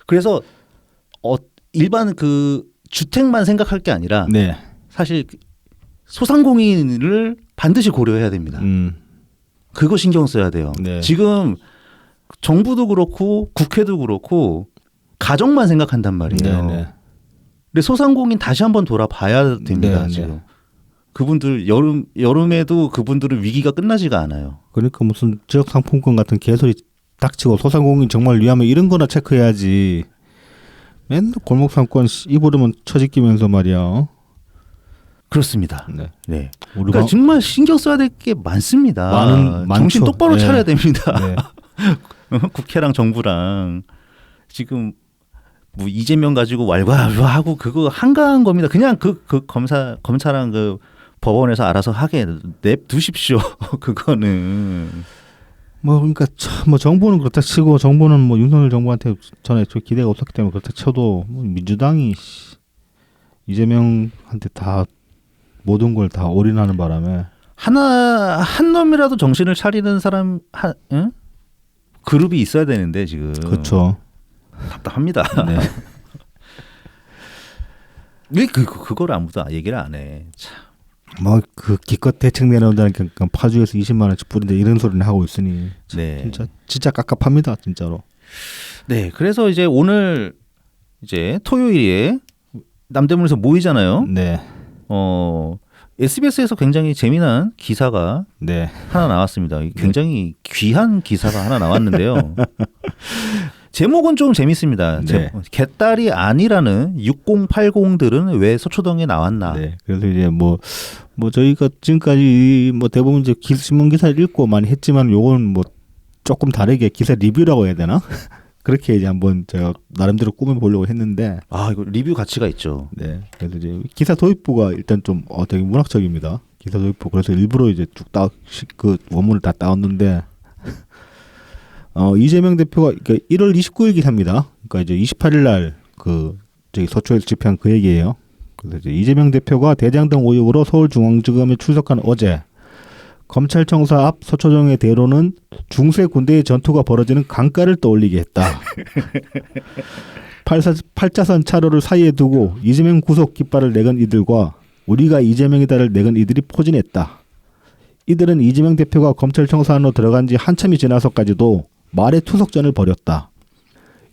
그래서 일반 그 주택만 생각할 게 아니라 네. 사실 소상공인을 반드시 고려해야 됩니다. 그거 신경 써야 돼요. 네. 지금 정부도 그렇고 국회도 그렇고 가정만 생각한단 말이에요. 네네. 근데 소상공인 다시 한번 돌아봐야 됩니다. 네네. 지금 그분들 여름에도 그분들은 위기가 끝나지가 않아요. 그러니까 무슨 지역 상품권 같은 개소리 닥치고 소상공인 정말 위험해 이런 거나 체크해야지. 맨날 골목 상권 입으로만 처지끼면서 말이야. 그렇습니다. 네. 네. 우리가 그러니까 정말 신경 써야 될 게 많습니다. 정신 많죠. 똑바로 네. 차려야 됩니다. 네. 국회랑 정부랑 지금 뭐 이재명 가지고 왈가왈부하고 그거 한가한 겁니다. 그냥 그 검사랑 그 법원에서 알아서 하게 냅두십시오. 그거는 뭐 그러니까 참 뭐 정부는 그렇다 치고 정부는 뭐 윤석열 정부한테 전에 저 기대가 없었기 때문에 그렇다 쳐도 뭐 민주당이 이재명한테 다 모든 걸 다 올인하는 바람에 한 놈이라도 정신을 차리는 사람 응? 그룹이 있어야 되는데 지금 그렇죠. 답답합니다. 네. 왜 그걸 아무도 얘기를 안 해. 참. 뭐 그 기껏 대책 내놓는다니까 파주에서 20만 원씩 뿌린다 이런 소리는 하고 있으니 네. 진짜 깝깝합니다 진짜로. 네, 그래서 이제 오늘 이제 토요일에 남대문에서 모이잖아요. 네. SBS에서 굉장히 재미난 기사가 네. 하나 나왔습니다. 굉장히 귀한 기사가 하나 나왔는데요. 제목은 좀 재밌습니다. 네. 개딸이 아니라는 6080들은 왜 서초동에 나왔나? 네. 그래서 이제 뭐 저희가 지금까지 뭐 대부분 이제 신문 기사를 읽고 많이 했지만 요건 뭐 조금 다르게 기사 리뷰라고 해야 되나? 그렇게 이제 한번 제가 나름대로 꾸며보려고 했는데. 아, 이거 리뷰 가치가 있죠. 네. 그래서 이제 기사 도입부가 일단 좀 되게 문학적입니다. 기사 도입부. 그래서 일부러 이제 쭉 그 원문을 다 따왔는데, 이재명 대표가 그러니까 1월 29일 기사입니다. 그러니까 이제 28일 날 그 저기 서초에서 집회한 그 얘기예요. 그래서 이제 이재명 대표가 대장동 의혹으로 서울중앙지검에 출석한 어제 검찰청사 앞 서초동의 대로는 중세 군대의 전투가 벌어지는 강가를 떠올리게 했다. 8차선 차로를 사이에 두고 이재명 구속 깃발을 내건 이들과 우리가 이재명이다를 내건 이들이 포진했다. 이들은 이재명 대표가 검찰청사 안으로 들어간 지 한참이 지나서까지도 말의 투석전을 벌였다.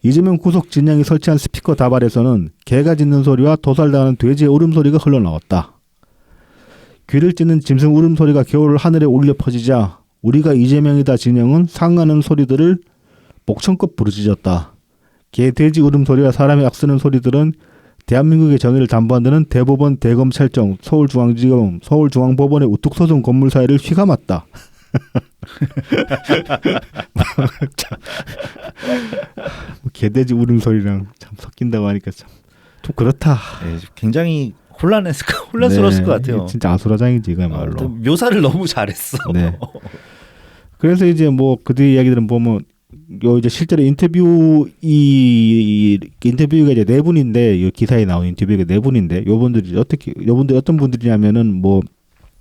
이재명 구속 진영이 설치한 스피커 다발에서는 개가 짖는 소리와 도살당하는 돼지의 울음소리가 흘러나왔다. 귀를 찢는 짐승 울음소리가 겨울 하늘에 울려 퍼지자 우리가 이재명이다 진영은 상하는 소리들을 목청껏 부르짖었다. 개, 돼지 울음소리와 사람이 악쓰는 소리들은 대한민국의 정의를 담보한다는 대법원, 대검찰청, 서울중앙지검, 서울중앙법원의 우뚝 솟은 건물 사이를 휘감았다. 개돼지 울음소리랑 참 섞인다고 하니까 참 좀 그렇다. 네, 굉장히 혼란스러웠을 네, 것 같아요. 진짜 아수라장이지 이거야말로. 묘사를 너무 잘했어. 네. 그래서 이제 뭐 그 뒤 이야기들은 보면 요 이제 실제로 인터뷰가 이제 네 분인데 이 기사에 나온 인터뷰가 네 분인데 요분들이 어떤 분들이냐면은 뭐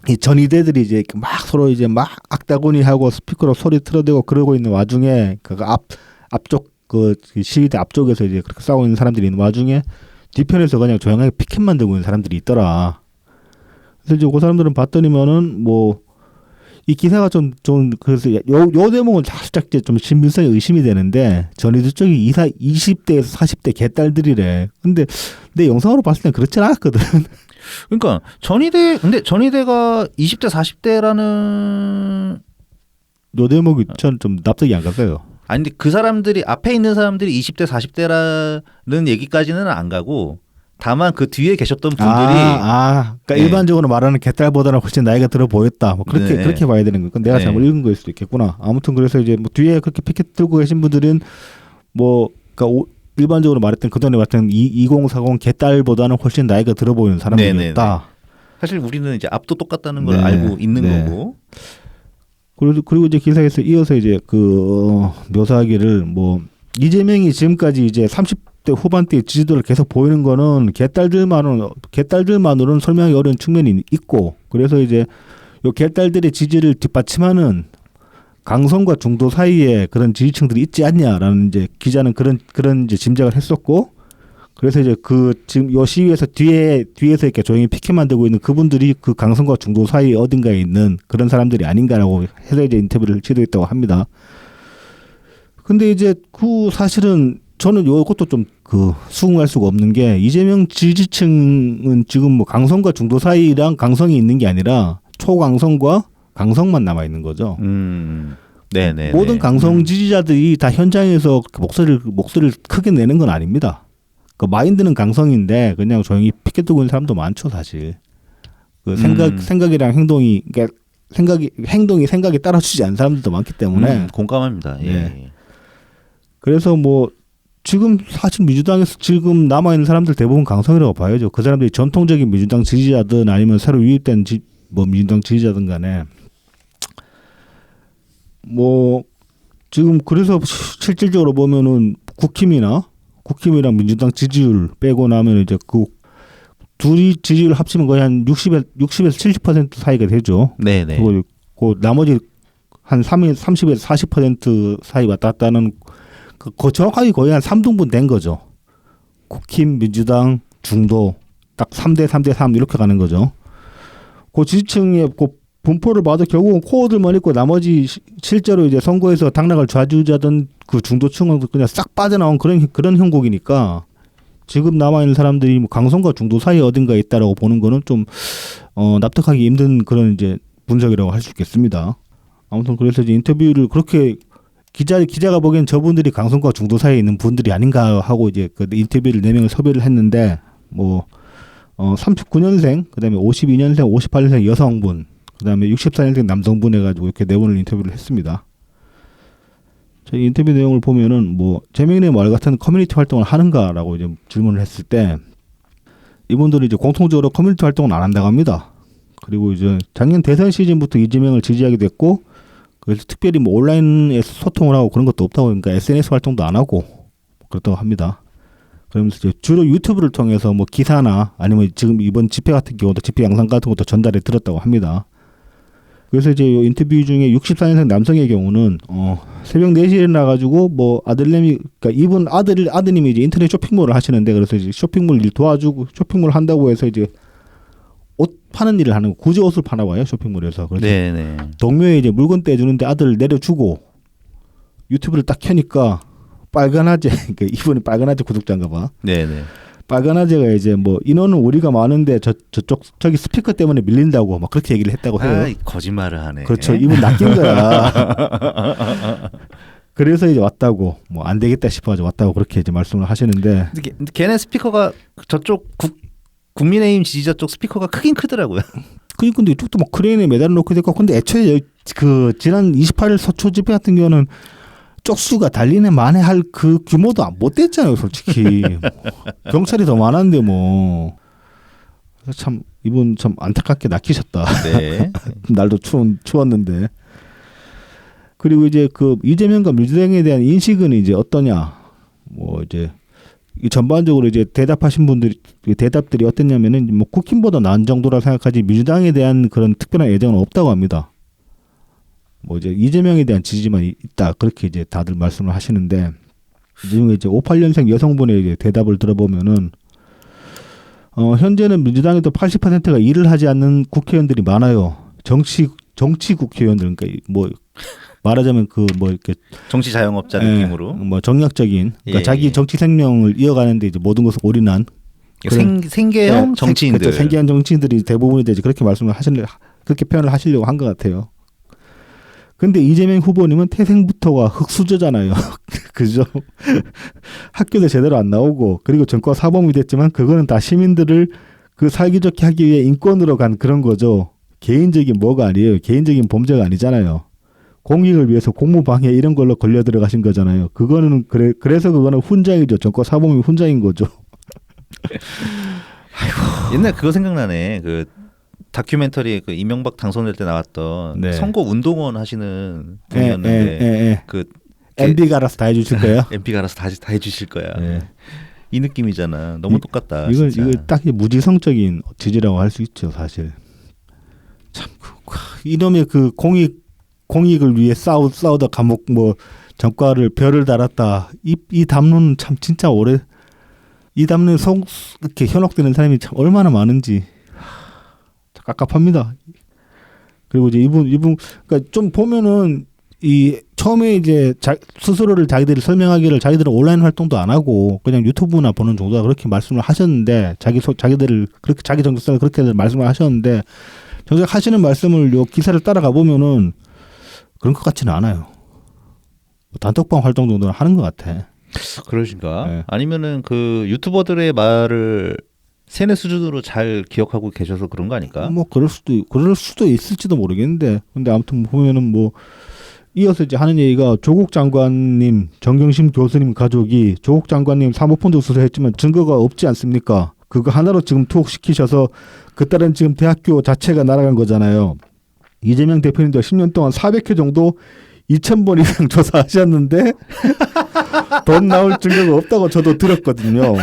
이 전위대들이 이제 막 서로 이제 막 악다구니하고 스피커로 소리 틀어대고 그러고 있는 와중에 그 앞쪽 그 시위대 앞쪽에서 이제 그렇게 싸우고 있는 사람들이 있는 와중에 뒤편에서 그냥 조용하게 피켓만 들고 있는 사람들이 있더라. 그래서 이제 그 사람들은 봤더니면은 뭐 이 기사가 좀 그래서 요 대목은 살짝 이제 좀 신빙성이 의심이 되는데 전위대 쪽이 20대에서 40대 개딸들이래. 근데 내 영상으로 봤을 땐 그렇진 않았거든. 그러니까 근데 전위대가 20대 40대라는 요 대목이 전 좀 납득이 안 갔어요. 아니 근데 그 사람들이 앞에 있는 사람들이 20대 40대라는 얘기까지는 안 가고 다만 그 뒤에 계셨던 분들이 그러니까 네. 일반적으로 말하는 개딸보다는 훨씬 나이가 들어 보였다. 뭐 그렇게 네. 그렇게 봐야 되는 거니까 내가 네. 잘못 읽은 거일 수도 있겠구나. 아무튼 그래서 이제 뭐 뒤에 그렇게 피켓 들고 계신 분들은 뭐 그러니까 일반적으로 말했던 그전에 봤던 2040 개딸보다는 훨씬 나이가 들어 보이는 사람들이었다. 사실 우리는 이제 앞도 똑같다는 걸 네. 알고 있는 네. 거고. 그리고 이제 기사에서 이어서 이제 그 묘사하기를 뭐 이재명이 지금까지 이제 30대 후반대의 지지도를 계속 보이는 거는 개딸들만으로는 설명하기 어려운 측면이 있고 그래서 이제 요 개딸들의 지지를 뒷받침하는 강성과 중도 사이에 그런 지지층들이 있지 않냐라는 이제 기자는 그런 이제 짐작을 했었고 그래서 이제 그 지금 요 시위에서 뒤에서 이렇게 조용히 피켓 만들고 있는 그분들이 그 강성과 중도 사이 어딘가에 있는 그런 사람들이 아닌가라고 해서 이제 인터뷰를 시도했다고 합니다. 근데 이제 그 사실은 저는 요것도 좀 그 수긍할 수가 없는 게 이재명 지지층은 지금 뭐 강성과 중도 사이랑 강성이 있는 게 아니라 초강성과 강성만 남아 있는 거죠. 네네. 모든 강성 지지자들이 다 현장에서 그 목소리를 크게 내는 건 아닙니다. 그 마인드는 강성인데 그냥 조용히 피켓 들고 있는 사람도 많죠 사실. 그 생각이랑 행동이 그러니까 행동이 생각에 따라주지 않는 사람들도 많기 때문에 공감합니다. 예. 예. 그래서 뭐 지금 사실 민주당에서 지금 남아 있는 사람들 대부분 강성이라고 봐야죠. 그 사람들이 전통적인 민주당 지지자든 아니면 새로 유입된 뭐 민주당 지지자든 간에 뭐 지금 그래서 실질적으로 보면은 국힘이랑 민주당 지지율 빼고 나면 이제 그 둘이 지지율 합치면 거의 한 60에서 70% 사이가 되죠. 네네. 그리고 그 나머지 한 30에서 40% 사이 왔다 갔다 하는 그 정확하게 거의 한 3등분 된 거죠. 국힘, 민주당, 중도 딱 3대 3 이렇게 가는 거죠. 그 지지층의 그 분포를 봐도 결국은 코어들만 있고 나머지 실제로 이제 선거에서 당락을 좌지우지하던 그 중도층은 그냥 싹 빠져나온 그런 형국이니까 지금 남아 있는 사람들이 뭐 강성과 중도 사이 어딘가에 있다라고 보는 거는 좀 납득하기 힘든 그런 이제 분석이라고 할 수 있겠습니다. 아무튼 그래서 이제 인터뷰를 그렇게 기자가 보기엔 저분들이 강성과 중도 사이에 있는 분들이 아닌가 하고 이제 그 인터뷰를 4명을 섭외를 했는데 뭐 39년생, 그다음에 52년생, 58년생 여성분, 그다음에 64년생 남성분 해가지고 이렇게 4분을 인터뷰를 했습니다. 저희 인터뷰 내용을 보면은 뭐 재명인의 말 같은 커뮤니티 활동을 하는가라고 이제 질문을 했을 때 이분들이 이제 공통적으로 커뮤니티 활동은 안 한다고 합니다. 그리고 이제 작년 대선 시즌부터 이재명을 지지하게 됐고 그래서 특별히 뭐 온라인에서 소통을 하고 그런 것도 없다고 그러니까 SNS 활동도 안 하고 그렇다고 합니다. 그러면서 이제 주로 유튜브를 통해서 뭐 기사나 아니면 지금 이번 집회 같은 경우도 집회 영상 같은 것도 전달해 들었다고 합니다. 그래서 이제 인터뷰 중에 64년생 남성의 경우는 새벽 4시에 나가지고 뭐 아들내미 그러니까 이분 아드님이 이제 인터넷 쇼핑몰을 하시는데 그래서 이제 쇼핑몰 일 도와주고 쇼핑몰 한다고 해서 이제 옷 파는 일을 하는 거 구제 옷을 파나 봐요 쇼핑몰에서. 그래서 네네. 동묘에 이제 물건 떼주는데 아들을 내려주고 유튜브를 딱 켜니까 빨간아재 그러니까 이분이 빨간아재 구독자인가 봐. 네네. 빨간아재가 이제 뭐 인원은 우리가 많은데 저기 스피커 때문에 밀린다고 막 그렇게 얘기를 했다고 해요. 아, 거짓말을 하네. 그렇죠. 이분 낚인 거야. 그래서 이제 왔다고 뭐 안 되겠다 싶어가지고 왔다고 그렇게 이제 말씀을 하시는데. 근데 걔네 스피커가 저쪽 국민의힘 지지자 쪽 스피커가 크긴 크더라고요. 근데 이쪽도 막 크레인에 매달아 놓고 됐고 근데 애초에 그 지난 28일 서초 집회 같은 경우는 쪽수가 달리네 만회할 그 규모도 못 됐잖아요, 솔직히. 경찰이 더 많았는데 뭐. 참 이분 참 안타깝게 낚이셨다. 네. 날도 추웠는데. 그리고 이제 그 이재명과 민주당에 대한 인식은 이제 어떠냐. 뭐 이제 전반적으로 이제 대답하신 분들이 대답들이 어땠냐면은 뭐 국힘보다 나은 정도라 생각하지 민주당에 대한 그런 특별한 애정은 없다고 합니다. 뭐 이제 이재명에 대한 지지만 있다 그렇게 이제 다들 말씀을 하시는데 이 중에 이제 58년생 여성분의 이제 대답을 들어보면은 현재는 민주당에도 80%가 일을 하지 않는 국회의원들이 많아요. 정치 국회의원들 그러니까 뭐 말하자면 그 뭐 이렇게 정치 자영업자 느낌으로 뭐 정략적인 그러니까 예, 자기 정치 생명을 이어가는데 이제 모든 것을 올인한 생계형 정치인들, 그렇죠. 생계형 정치인들이 대부분이 되지 그렇게 말씀을 그렇게 표현을 하시려고 한 것 같아요. 근데 이재명 후보님은 태생부터가 흙수저잖아요. 그죠? 학교도 제대로 안 나오고 그리고 전과 사범이 됐지만 그거는 다 시민들을 그 살기 좋게 하기 위해 인권으로 간 그런 거죠. 개인적인 뭐가 아니에요. 개인적인 범죄가 아니잖아요. 공익을 위해서 공무방해 이런 걸로 걸려 들어가신 거잖아요. 그거는 그래서 그거는 훈장이죠. 전과 사범이 훈장인 거죠. 아이고. 옛날 그거 생각나네. 그 다큐멘터리에 그 이명박 당선될 때 나왔던 네. 선거 운동원 하시는 분이었는데 그 MB가 알아서 다 해주실 거예요. MB가 알아서 다 해주실 거야. 네. 이 느낌이잖아. 너무 똑같다. 이거 딱 무지성적인 지지라고 할 수 있죠, 사실. 참 이놈의 그 공익을 위해 싸우다 감옥 뭐 전과를 별을 달았다. 이 담론은 참 진짜 이 담론에 이렇게 현혹되는 사람이 참 얼마나 많은지. 깝깝합니다. 그리고 이제 이분 그러니까 좀 보면은 이 처음에 이제 스스로를 자기들이 설명하기를 자기들은 온라인 활동도 안 하고 그냥 유튜브나 보는 정도다 그렇게 말씀을 하셨는데 자기들을 그렇게 자기 정체성을 그렇게 말씀을 하셨는데 정작 하시는 말씀을 요 기사를 따라가 보면은 그런 것 같지는 않아요. 단톡방 활동 정도는 하는 것 같아. 그러신가? 네. 아니면은 그 유튜버들의 말을 세뇌 수준으로 잘 기억하고 계셔서 그런 거 아닐까? 뭐 그럴 수도 있을지도 모르겠는데, 근데 아무튼 보면은 뭐 이어서 이제 하는 얘기가 조국 장관님, 정경심 교수님 가족이 조국 장관님 사모펀드 수사했지만 증거가 없지 않습니까? 그거 하나로 지금 투옥시키셔서 그 딸은 지금 대학교 자체가 날아간 거잖아요. 이재명 대표님도 10년 동안 400회 정도 2,000번 이상 조사하셨는데 돈 나올 증거가 없다고 저도 들었거든요.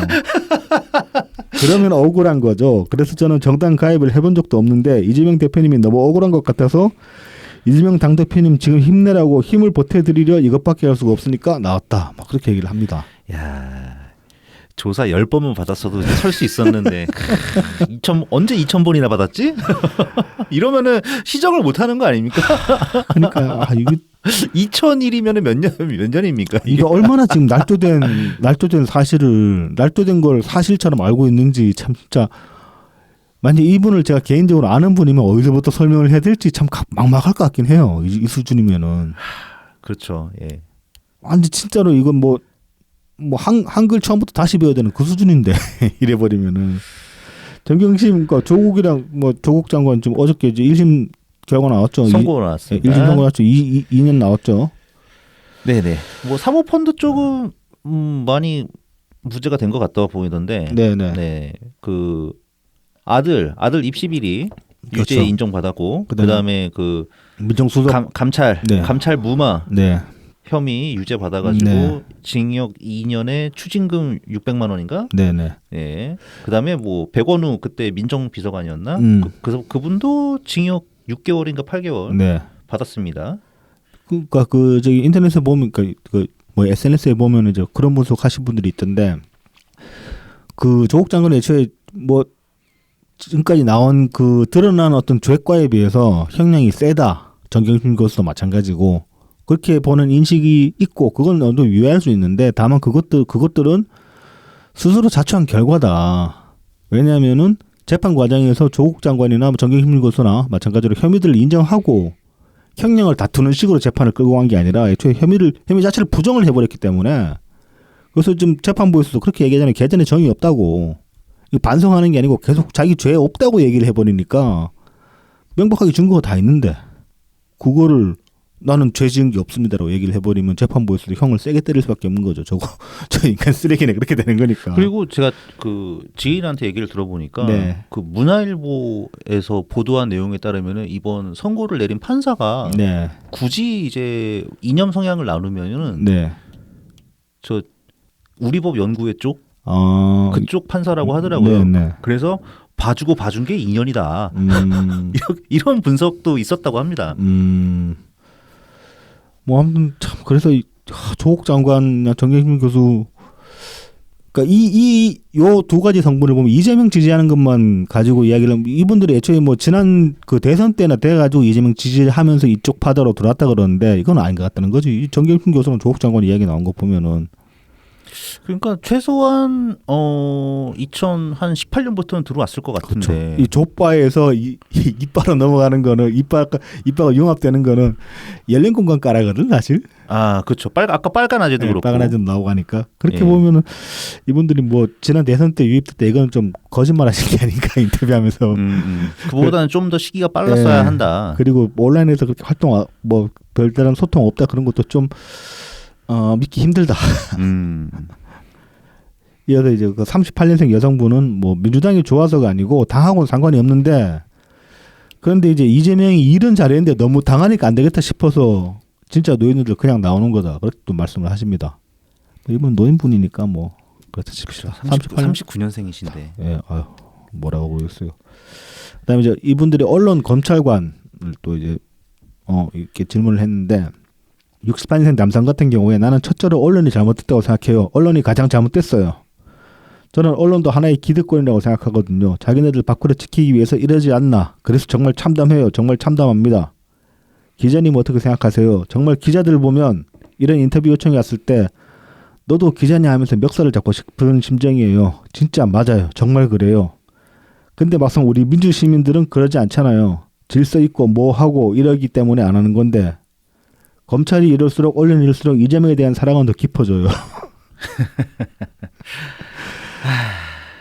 그러면 억울한 거죠. 그래서 저는 정당 가입을 해본 적도 없는데 이재명 대표님이 너무 억울한 것 같아서 이재명 당대표님 지금 힘내라고 힘을 보태드리려 이것밖에 할 수가 없으니까 나왔다. 막 그렇게 얘기를 합니다. 야, 조사 10번은 받았어도 설 수 있었는데 2천 언제 2,000번이나 받았지? 이러면은 시정을 못 하는 거 아닙니까? 그러니까 이게 2,000일이면은 몇 년입니까? 이게 얼마나 지금 날조된 사실을 날조된 걸 사실처럼 알고 있는지 참 진짜 만약 이분을 제가 개인적으로 아는 분이면 어디서부터 설명을 해야 될지 참 막막할 것 같긴 해요. 이 수준이면은. 그렇죠. 예. 완전 진짜로 이건 뭐 한글 처음부터 다시 배워야 되는 그 수준인데 이래 버리면은 정경심 그러니까 조국이랑 뭐 조국 장관 좀 어저께 이제 1심 결과 나왔죠. 선고 나왔습니다. 1심 선고 나왔죠. 2년 나왔죠. 네네. 뭐 사모펀드 쪽은 많이 무죄가 된 것 같다 보이던데. 네네. 네. 그 아들 입시 비리 유죄 그렇죠. 인정받았고 그다음에 그 민정수석 감찰 네. 감찰 무마 네. 혐의 유죄 받아가지고 네. 징역 2년에 추징금 600만 원인가? 네네. 예. 그다음에 뭐 백원우 그때 민정비서관이었나? 그래서 그분도 징역 6개월인가 8개월 네. 받았습니다. 그러니까 그 저기 인터넷에 보면 그 뭐 SNS에 보면 이제 그런 분석 하신 분들이 있던데 그 조국 장관이 애초에 뭐 지금까지 나온 그 드러난 어떤 죄과에 비해서 형량이 세다. 정경심 교수도 마찬가지고 그렇게 보는 인식이 있고 그건 어느 정도 유의할 수 있는데 다만 그것들은 스스로 자초한 결과다. 왜냐하면은 재판 과정에서 조국 장관이나 정경심 교수나 마찬가지로 혐의들을 인정하고 형량을 다투는 식으로 재판을 끌고 간 게 아니라 애초에 혐의 자체를 부정을 해버렸기 때문에 그래서 좀 재판부에서도 그렇게 얘기하잖아요. 개전에 정의 없다고. 이거 반성하는 게 아니고 계속 자기 죄 없다고 얘기를 해버리니까 명백하게 증거가 다 있는데 그거를 나는 죄 지은 게 없습니다라고 얘기를 해버리면 재판부에서도 형을 세게 때릴 수밖에 없는 거죠. 저 인간 쓰레기네 그렇게 되는 거니까. 그리고 제가 그 지인한테 얘기를 들어보니까 네. 그 문화일보에서 보도한 내용에 따르면은 이번 선고를 내린 판사가 네. 굳이 이제 이념 성향을 나누면은 네. 저 우리법 연구회 쪽 그쪽 판사라고 네, 하더라고요. 네. 그래서 봐준 게 2년이다. 이런 분석도 있었다고 합니다. 뭐 아무튼 참 그래서 조국 장관이나 정경심 교수 그러니까 요 두 가지 성분을 보면 이재명 지지하는 것만 가지고 이야기를 하면 이분들이 애초에 뭐 지난 그 대선 때나 돼 가지고 이재명 지지하면서 이쪽 파다로 들어왔다 그러는데 이건 아닌 것 같다는 거지. 이 정경심 교수는 조국 장관 이야기 나온 거 보면은 그러니까 최소한 2018년부터는 들어왔을 것 같은데. 그렇죠. 이 족바에서 이빨로 넘어가는 거는 이빨과 융합되는 거는 열린 공간 까라거든 사실. 아, 그렇죠. 아까 빨간 아재도 그렇고. 빨간 아재도 나오고 하니까 그렇게 예. 보면은 이분들이 뭐 지난 대선 때 유입될 때 이건 좀 거짓말하신 게 아닌가 인터뷰하면서. 그보다는 좀 더 시기가 빨랐어야 한다. 그리고 온라인에서 그렇게 활동 뭐 별다른 소통 없다 그런 것도 좀 믿기 힘들다. 이어서 이제 그 38년생 여성분은 뭐 민주당이 좋아서가 아니고 당하고는 상관이 없는데 그런데 이제 이재명이 일은 잘했는데 너무 당하니까 안 되겠다 싶어서 진짜 노인들 그냥 나오는 거다. 그렇게 또 말씀을 하십니다. 이분 노인분이니까 뭐 그렇다 칩시다. 39년생이신데. 예, 아유 뭐라고 그러겠어요. 그다음에 이제 이분들이 언론 검찰관을 또 이제 이렇게 질문을 했는데 68년생 남성 같은 경우에 나는 첫째로 언론이 잘못됐다고 생각해요. 언론이 가장 잘못됐어요. 저는 언론도 하나의 기득권이라고 생각하거든요. 자기네들 밖으로 지키기 위해서 이러지 않나. 그래서 정말 참담해요. 정말 참담합니다. 기자님 어떻게 생각하세요? 정말 기자들 보면 이런 인터뷰 요청이 왔을 때 너도 기자냐 하면서 멱살을 잡고 싶은 심정이에요. 진짜 맞아요. 정말 그래요. 근데 막상 우리 민주시민들은 그러지 않잖아요. 질서 있고 뭐 하고 이러기 때문에 안 하는 건데 검찰이 이럴수록 언론이 이럴수록 이재명에 대한 사랑은 더 깊어져요.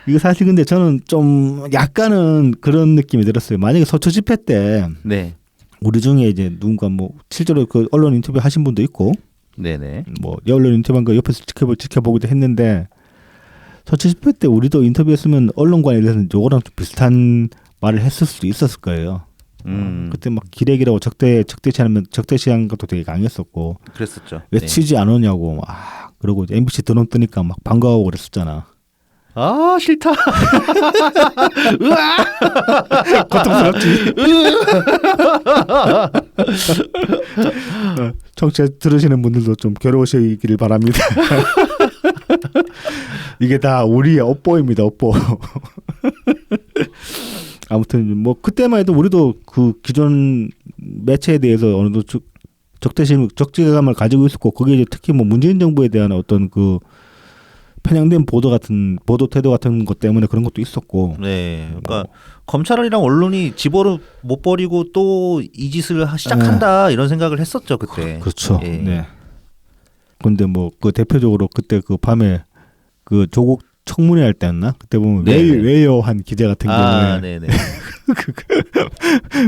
이거 사실 근데 저는 좀 약간은 그런 느낌이 들었어요. 만약에 서초 집회 때 네. 우리 중에 이제 누군가 뭐 실제로 그 언론 인터뷰 하신 분도 있고 네네. 뭐 언론 인터뷰한 거 옆에서 지켜보기도 했는데 서초 집회 때 우리도 인터뷰했으면 언론관에 대해서는 요거랑 좀 비슷한 말을 했을 수도 있었을 거예요. 그때 막 기레기라고 적대시하는 것도 되게 강했었고 그랬었죠. 왜 네. 치지 안 오냐고 막 그러고 MBC 드론 뜨니까 막 반가워하고 그랬었잖아. 아 싫다. 고통스럽지. 청취자 들으시는 분들도 좀 괴로우시기를 바랍니다. 이게 다 우리의 업보입니다. 업보. 아무튼 뭐 그때만 해도 우리도 그 기존 매체에 대해서 어느 정도 적대감을 가지고 있었고 그게 이제 특히 뭐 문재인 정부에 대한 어떤 그 편향된 보도 태도 같은 것 때문에 그런 것도 있었고. 네, 그러니까 검찰이랑 언론이 집어를 못 버리고 또 이 짓을 시작한다 이런 생각을 했었죠 그때. 그렇죠. 예. 네. 근데 뭐 그 대표적으로 그때 그 밤에 그 조국 청문회 할 때였나? 그때 보면 왜요 한 기자 같은 경우에 네네.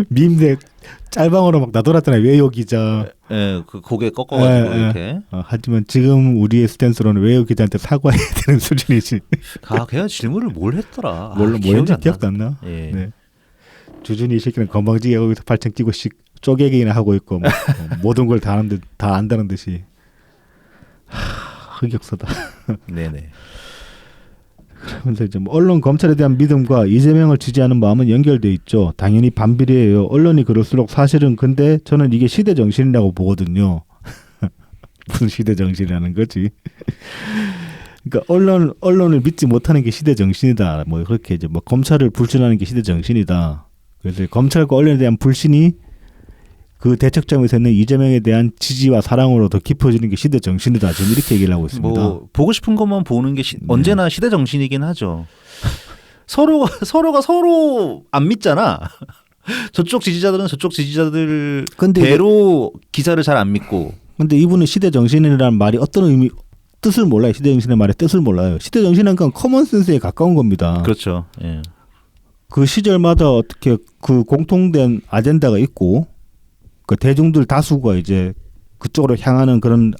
밈대 짤방으로 막 나돌았잖아요. 왜요 기자. 예, 그 고개 꺾어가지고 이렇게. 하지만 지금 우리의 스탠스로는 왜요 기자한테 사과해야 되는 수준이지. 걔가 질문을 뭘 했더라. 뭘 했는지 기억도 안 나. 예. 네. 주준이 이 새끼는 건방지게 거기서 발등 끼고 쪼개기나 하고 있고 뭐, 모든 걸 다 안다는 듯이. 흑역사다. 네네. 그러면서 이제 뭐 언론 검찰에 대한 믿음과 이재명을 지지하는 마음은 연결돼 있죠. 당연히 반비례예요. 언론이 그럴수록 사실은 근데 저는 이게 시대 정신이라고 보거든요. 무슨 시대 정신이라는 거지? 그러니까 언론을 믿지 못하는 게 시대 정신이다. 뭐 그렇게 이제 뭐 검찰을 불신하는 게 시대 정신이다. 그래서 검찰과 언론에 대한 불신이 그 대척점에서 있는 이재명에 대한 지지와 사랑으로 더 깊어지는 게 시대 정신이다. 지금 이렇게 얘기를 하고 있습니다. 뭐 보고 싶은 것만 보는 게 언제나 시대 정신이긴 하죠. 서로가 서로 안 믿잖아. 저쪽 지지자들은 저쪽 지지자들대로 기사를 잘 안 믿고. 근데 이분은 시대 정신이라는 말이 어떤 뜻을 몰라요. 시대 정신의 말의 뜻을 몰라요. 시대 정신은 그냥 커먼 센스에 가까운 겁니다. 그렇죠. 예. 그 시절마다 어떻게 그 공통된 아젠다가 있고 그 대중들 다수가 이제 그쪽으로 향하는 그런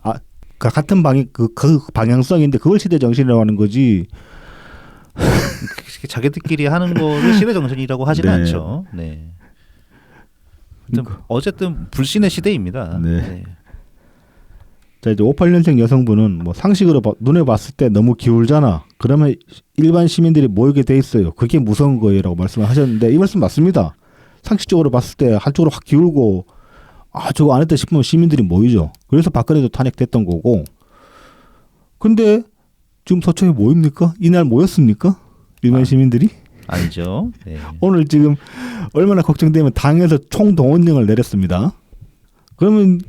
같은 그 방향성인데 그걸 시대 정신이라고 하는 거지. 자기들끼리 하는 거를 시대 정신이라고 하지는 않죠. 네. 어쨌든 불신의 시대입니다. 네. 네. 자 이제 58년생 여성분은 뭐 상식으로 눈에 봤을 때 너무 기울잖아. 그러면 일반 시민들이 모이게 돼 있어요. 그게 무서운 거예요라고 말씀을 하셨는데 이 말씀 맞습니다. 상식적으로 봤을 때 한쪽으로 확 기울고 저거 안 했다 싶으면 시민들이 모이죠. 그래서 박근혜도 탄핵됐던 거고. 근데 지금 서초에 모입니까? 이날 모였습니까? 일반 시민들이? 아니죠. 네. 오늘 지금 얼마나 걱정되면 당에서 총동원령을 내렸습니다. 그러면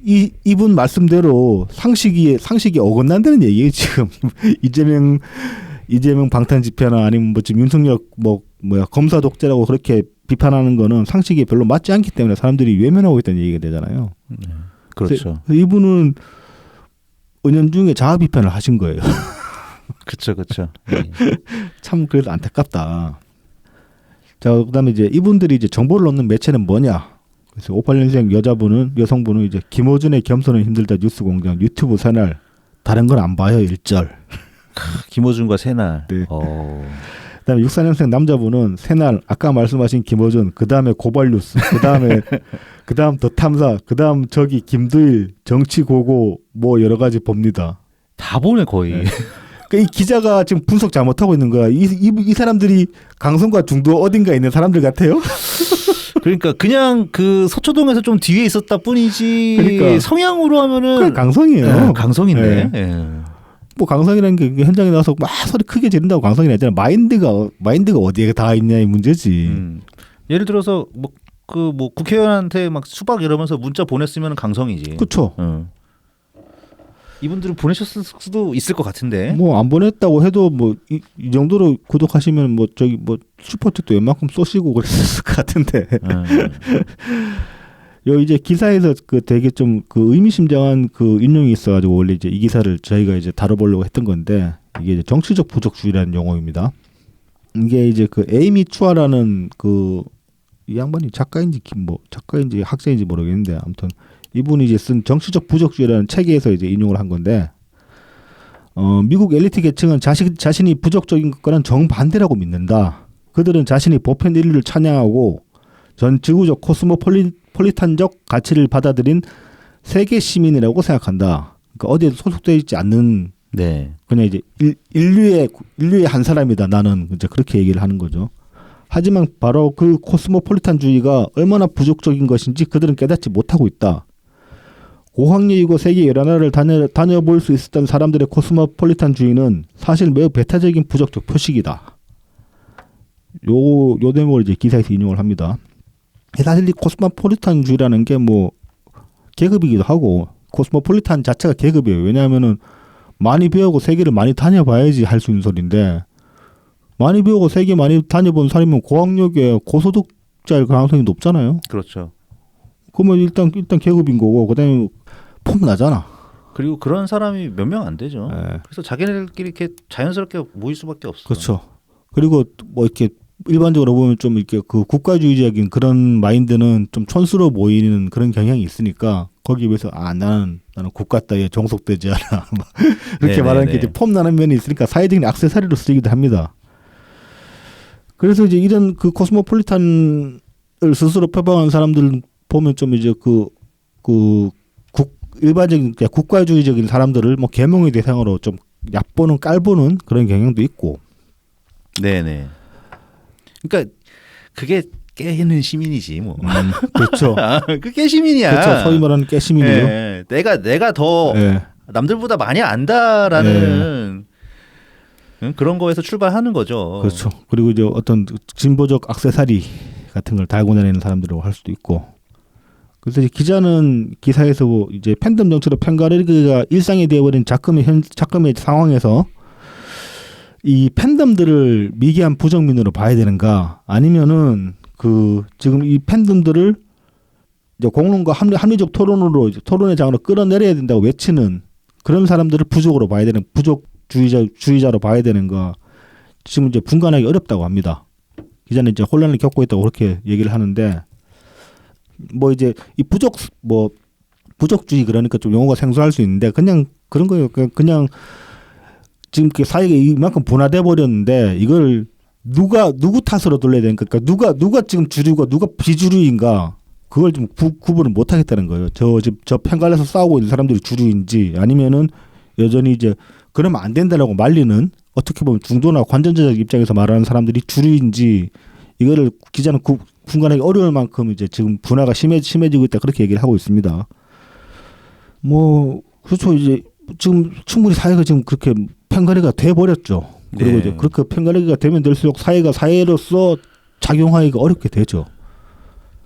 이분 말씀대로 상식이 어긋난다는 얘기예요. 지금 이재명 방탄 집회나 아니면 뭐 지금 윤석열 검사 독재라고 그렇게 비판하는 거는 상식이 별로 맞지 않기 때문에 사람들이 외면하고 있다는 얘기가 되잖아요. 그렇죠. 그래서 이분은 은연중에 자아 비판을 하신 거예요. 그렇죠. 네. 참 그래도 안타깝다. 자, 그다음에 이제 이분들이 이제 정보를 얻는 매체는 뭐냐? 그래서 58년생 여성분은 이제 김어준의 겸손은 힘들다 뉴스공장 유튜브 새날 다른 건 안 봐요 1절. 김어준과 새날. 네. 그다음에 64년생 남자분은 새날 아까 말씀하신 김어준 그다음에 고발뉴스 그다음 더 탐사 그다음 저기 김두일 정치고고 뭐 여러 가지 봅니다. 다 보네 거의. 네. 그러니까 이 기자가 지금 분석 잘못하고 있는 거야. 이 사람들이 강성과 중도 어딘가 있는 사람들 같아요. 그러니까 그냥 그 서초동에서 좀 뒤에 있었다 뿐이지. 그러니까. 성향으로 하면은 그냥 강성이에요. 네, 강성인데. 네. 네. 뭐 강성이라는 게 현장에 나와서 막 소리 크게 지른다고 강성이 아니잖아. 마인드가 어디에 다 있냐의 문제지. 예를 들어서 뭐 국회의원한테 막 수박 이러면서 문자 보냈으면 강성이지. 그렇죠. 이분들은 보내셨을 수도 있을 것 같은데. 뭐 안 보냈다고 해도 뭐 이 정도로 구독하시면 뭐 저기 뭐 슈퍼챗도 웬만큼 쏘시고 그랬을 것 같은데. 요 이제 기사에서 그 되게 좀 그 의미심장한 그 인용이 있어가지고 원래 이제 이 기사를 저희가 이제 다뤄보려고 했던 건데 이게 이제 정치적 부족주의라는 용어입니다. 이게 이제 그 에이미 추아라는 그 이 양반이 작가인지 학자인지 모르겠는데 아무튼 이분이 이제 쓴 정치적 부족주의라는 책에서 이제 인용을 한 건데 미국 엘리트 계층은 자신이 부족적인 것과는 정반대라고 믿는다. 그들은 자신이 보편 인류를 찬양하고 전 지구적 코스모폴리탄적 가치를 받아들인 세계 시민이라고 생각한다. 그러니까 어디에도 소속되어 있지 않는 네. 그냥 이제 인류의 한 사람이다. 나는 이제 그렇게 얘기를 하는 거죠. 하지만 바로 그 코스모폴리탄주의가 얼마나 부족적인 것인지 그들은 깨닫지 못하고 있다. 고학력이고 세계 여러 나라를 다녀볼 수 있었던 사람들의 코스모폴리탄주의는 사실 매우 배타적인 부족적 표식이다. 요 대목을 이제 기사에서 인용을 합니다. 사실 이 코스모폴리탄주의라는 게 뭐 계급이기도 하고 코스모폴리탄 자체가 계급이에요. 왜냐하면은 많이 배우고 세계를 많이 다녀봐야지 할 수 있는 소리인데 많이 배우고 세계 많이 다녀본 사람이면 고학력에 고소득자일 가능성이 높잖아요. 그렇죠. 그러면 일단 계급인 거고 그다음에 폼 나잖아. 그리고 그런 사람이 몇 명 안 되죠. 네. 그래서 자기네들끼리 이렇게 자연스럽게 모일 수밖에 없어요. 그렇죠. 그리고 뭐 이렇게 일반적으로 보면 좀 이렇게 그 국가주의적인 그런 마인드는 좀 촌스러워 보이는 그런 경향이 있으니까 거기에 비해서 나는 국가 따위에 종속되지 않아 이렇게 네네네. 말하는 게 이제 폼 나는 면이 있으니까 사회적인 액세서리로 쓰이기도 합니다. 그래서 이제 이런 그 코스모폴리탄을 스스로 표방한 사람들 보면 좀 이제 일반적인 국가주의적인 사람들을 뭐 계몽의 대상으로 좀 얕보는 깔보는 그런 경향도 있고. 네네. 그러니까 그게 깨는 시민이지 뭐. 그렇죠. 그게 시민이야. 그렇죠. 소위 말하는 깨시민이죠. 네. 내가 더 네. 남들보다 많이 안다라는 그런 거에서 출발하는 거죠. 그렇죠. 그리고 이제 어떤 진보적 액세서리 같은 걸 달고 다니는 사람들이라고 할 수도 있고. 그래서 이제 기자는 기사에서 이제 팬덤 정치로 편가르기가 일상이 되어버린 작금의 상황에서 이 팬덤들을 미개한 부정민으로 봐야 되는가 아니면은 그 지금 이 팬덤들을 이제 공론과 합리적 토론의 장으로 끌어내려야 된다고 외치는 그런 사람들을 부족으로 봐야 되는 부족주의자로 봐야 되는가 지금 이제 분간하기 어렵다고 합니다. 기자는 이제 혼란을 겪고 있다고 그렇게 얘기를 하는데 뭐 이제 이 부족주의 그러니까 좀 용어가 생소할 수 있는데 그냥 그런 거예요. 그냥 지금 사회가 이만큼 분화돼 버렸는데 이걸 누구 탓으로 돌려야 되니까 그러니까 누가 지금 주류가 누가 비주류인가 그걸 좀 구분을 못 하겠다는 거예요. 저 편갈라서 싸우고 있는 사람들이 주류인지 아니면은 여전히 이제 그러면 안 된다라고 말리는 어떻게 보면 중도나 관전자적 입장에서 말하는 사람들이 주류인지 이거를 기자는 분간하기 어려울 만큼 이제 지금 분화가 심해지고 있다 그렇게 얘기를 하고 있습니다. 뭐 그렇죠. 이제 지금 충분히 사회가 지금 그렇게 편가르기가 돼 버렸죠. 그리고 네. 이제 그렇게 편가르기가 되면 될수록 사회가 사회로서 작용하기가 어렵게 되죠.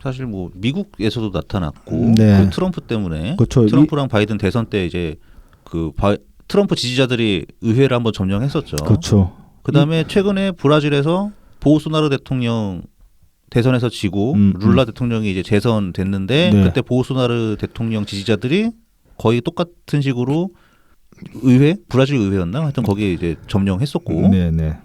사실 뭐 미국에서도 나타났고 네. 그 트럼프 때문에 그렇죠. 트럼프랑 바이든 대선 때 이제 트럼프 지지자들이 의회를 한번 점령했었죠. 그렇죠. 그다음에 최근에 브라질에서 보우소나루 대통령 대선에서 지고 룰라 대통령이 이제 재선됐는데 네. 그때 보우소나루 대통령 지지자들이 거의 똑같은 식으로 브라질 의회였나? 하여튼 거기에 이제 점령했었고 네네.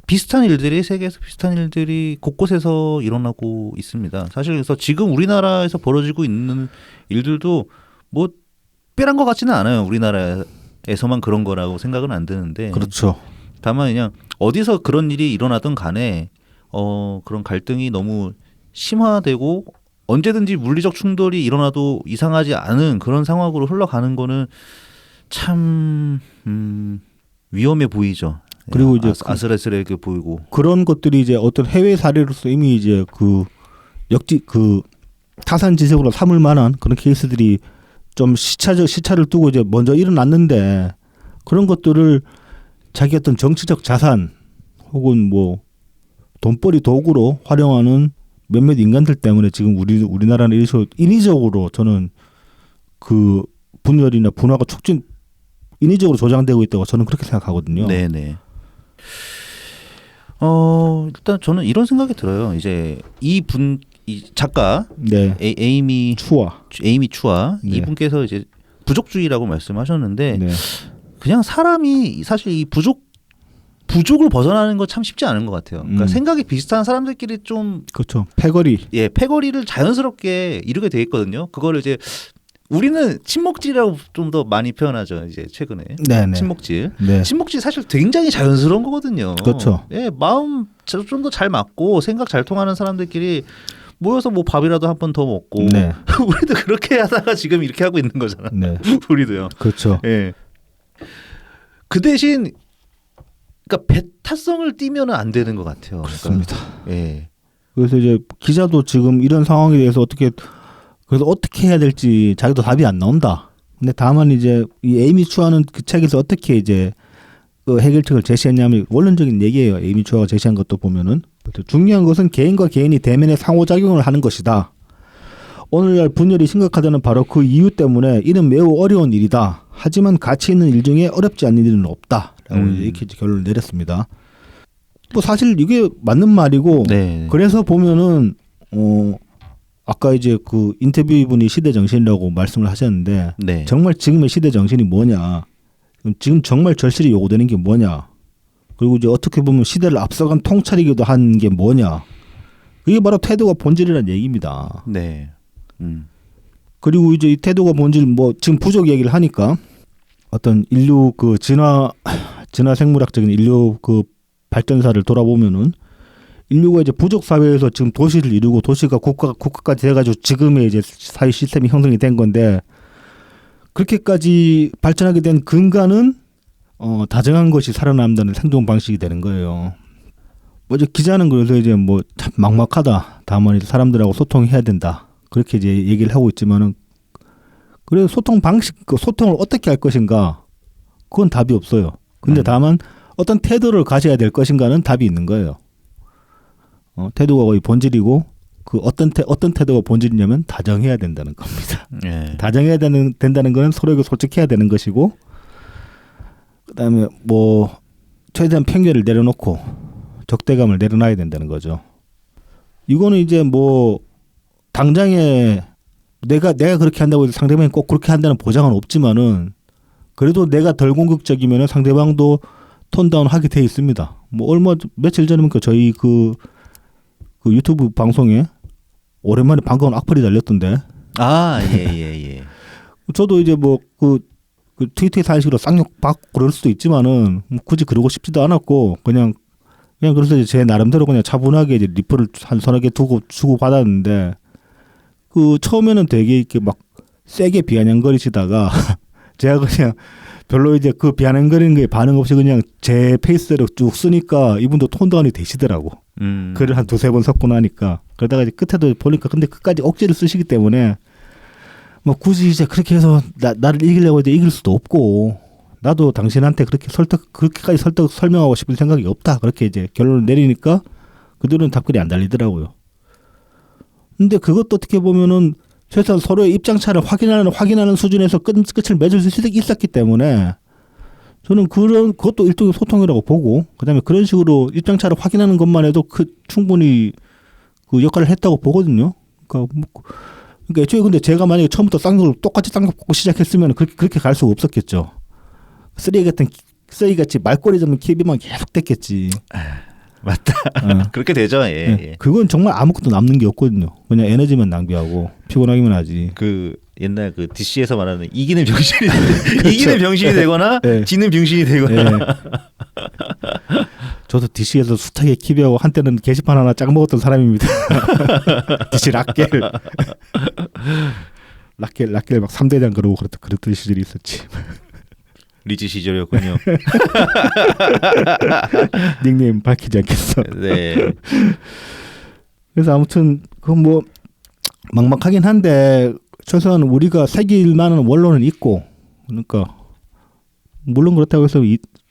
비슷한 일들이 세계에서 비슷한 일들이 곳곳에서 일어나고 있습니다. 사실 그래서 지금 우리나라에서 벌어지고 있는 일들도 뭐 특별한 것 같지는 않아요. 우리나라에서만 그런 거라고 생각은 안 드는데. 그렇죠. 다만 그냥 어디서 그런 일이 일어나든 간에 그런 갈등이 너무 심화되고 언제든지 물리적 충돌이 일어나도 이상하지 않은 그런 상황으로 흘러가는 거는 참 위험해 보이죠. 그리고 이제 아슬아슬하게 보이고 그런 것들이 이제 어떤 해외 사례로서 이미 이제 그 타산 지색으로 삼을 만한 그런 케이스들이 좀 시차를 두고 이제 먼저 일어났는데 그런 것들을 자기 어떤 정치적 자산 혹은 뭐 돈벌이 도구로 활용하는 몇몇 인간들 때문에 지금 우리나라는 인위적으로 저는 그 분열이나 분화가 인위적으로 조장되고 있다고 저는 그렇게 생각하거든요. 네네. 일단 저는 이런 생각이 들어요. 이제 이 작가 네. 에이미 추아 네. 이분께서 이제 부족주의라고 말씀하셨는데 네. 그냥 사람이 사실 이 부족을 벗어나는 거 참 쉽지 않은 것 같아요. 그러니까 생각이 비슷한 사람들끼리 좀 그렇죠. 패거리. 예, 패거리를 자연스럽게 이루게 돼 있거든요. 그거를 이제 우리는 친목질이라고 좀 더 많이 표현하죠. 이제 최근에 네네. 친목질. 네. 친목질 사실 굉장히 자연스러운 거거든요. 그렇죠. 예, 마음 좀 더 잘 맞고 생각 잘 통하는 사람들끼리 모여서 뭐 밥이라도 한 번 더 먹고 네. 우리도 그렇게 하다가 지금 이렇게 하고 있는 거잖아. 네. 우리도요. 그렇죠. 예. 그 대신 그러니까 배타성을 띠면은 안 되는 것 같아요. 그렇습니다. 그러니까, 예. 그래서 이제 기자도 지금 이런 상황에 대해서 그래서 어떻게 해야 될지 자기도 답이 안 나온다. 근데 다만 이제 이 에이미 추아는 그 책에서 어떻게 이제 그 해결책을 제시했냐면 원론적인 얘기예요. 에이미 추아가 제시한 것도 보면은 중요한 것은 개인과 개인이 대면에 상호작용을 하는 것이다. 오늘날 분열이 심각하다는 바로 그 이유 때문에 이는 매우 어려운 일이다. 하지만 가치 있는 일 중에 어렵지 않은 일은 없다라고 이렇게 결론을 내렸습니다. 뭐 사실 이게 맞는 말이고 네. 그래서 보면은 아까 이제 그 인터뷰 분이 시대 정신이라고 말씀을 하셨는데 네. 정말 지금의 시대 정신이 뭐냐? 지금 정말 절실히 요구되는 게 뭐냐? 그리고 이제 어떻게 보면 시대를 앞서간 통찰이기도 한 게 뭐냐? 그게 바로 태도가 본질이라는 얘기입니다. 네. 그리고 이제 이 태도가 본질 뭐 지금 부족 얘기를 하니까 어떤 인류 그 진화 생물학적인 인류 그 발전사를 돌아보면은 인류가 이제 부족 사회에서 지금 도시를 이루고 도시가 국가까지 돼가지고 지금의 이제 사회 시스템이 형성이 된 건데 그렇게까지 발전하게 된 근간은 다정한 것이 살아남는다는 생존 방식이 되는 거예요. 뭐 이제 기자는 그래서 이제 뭐 참 막막하다. 다만 이제 사람들하고 소통해야 된다. 그렇게 이제 얘기를 하고 있지만은 그래서 소통 방식, 그 소통을 어떻게 할 것인가 그건 답이 없어요. 근데 다만 어떤 태도를 가져야 될 것인가는 답이 있는 거예요. 태도가 거의 본질이고 그 어떤 태도가 본질이냐면 다정해야 된다는 겁니다. 네. 다정해야 된다는 거는 서로에게 솔직해야 되는 것이고 그다음에 뭐 최대한 편견을 내려놓고 적대감을 내려놔야 된다는 거죠. 이거는 이제 뭐 당장에 내가 그렇게 한다고 해서 상대방이 꼭 그렇게 한다는 보장은 없지만은 그래도 내가 덜 공격적이면은 상대방도 톤다운 하게 돼 있습니다. 뭐 며칠 전이니까 저희 그 유튜브 방송에 오랜만에 반가운 악플이 달렸던데. 아, 예. 저도 이제 뭐 그 트위터에 사실로 쌍욕 받고 그럴 수도 있지만은 뭐 굳이 그러고 싶지도 않았고 그냥 그래서 이제 제 나름대로 그냥 차분하게 이제 리플을 한 서너 개 주고 받았는데 그 처음에는 되게 이렇게 막 세게 비아냥거리시다가 제가 그냥 별로 이제 그 비아냥거리는 게 반응 없이 그냥 제 페이스대로 쭉 쓰니까 이분도 톤다운이 되시더라고. 글을 한 두세 번 섞고 나니까 그러다가 이제 끝에도 보니까 근데 끝까지 억지를 쓰시기 때문에 뭐 굳이 이제 그렇게 해서 나를 이기려고 해도 이길 수도 없고 나도 당신한테 그렇게까지 설명하고 싶은 생각이 없다. 그렇게 이제 결론을 내리니까 그들은 답글이 안 달리더라고요. 근데 그것도 어떻게 보면은 최소한 서로의 입장차를 확인하는 수준에서 끝을 맺을 수 있었기 때문에 저는 그것도 일종의 소통이라고 보고 그다음에 그런 식으로 입장차를 확인하는 것만 해도 충분히 그 역할을 했다고 보거든요. 그러니까 애초에 근데 제가 만약에 처음부터 똑같이 쌍욕 뽑고 시작했으면 그렇게 갈 수가 없었겠죠. 쓰레기같이 말꼬리 잡는 KB만 계속 됐겠지. 맞다. 그렇게 되죠. 예. 그건 정말 아무것도 남는 게 없거든요. 그냥 에너지만 낭비하고 피곤하기만 하지. 그 옛날 그 DC에서 말하는 이기는 병신이 그렇죠. 이기는 병신이 되거나 네. 지는 병신이 되거나. 네. 저도 DC에서 숱하게 키비하고 한때는 게시판 하나 짝 먹었던 사람입니다. DC 락겔 막 3대장 그러고 그랬던 시절이 있었지. 리치 시절이었군요. 닉네임 밝히지 않겠어. 네. 그래서 아무튼 그건 뭐 막막하긴 한데 최소한 우리가 새길 만한 원론은 있고 그러니까 물론 그렇다고 해서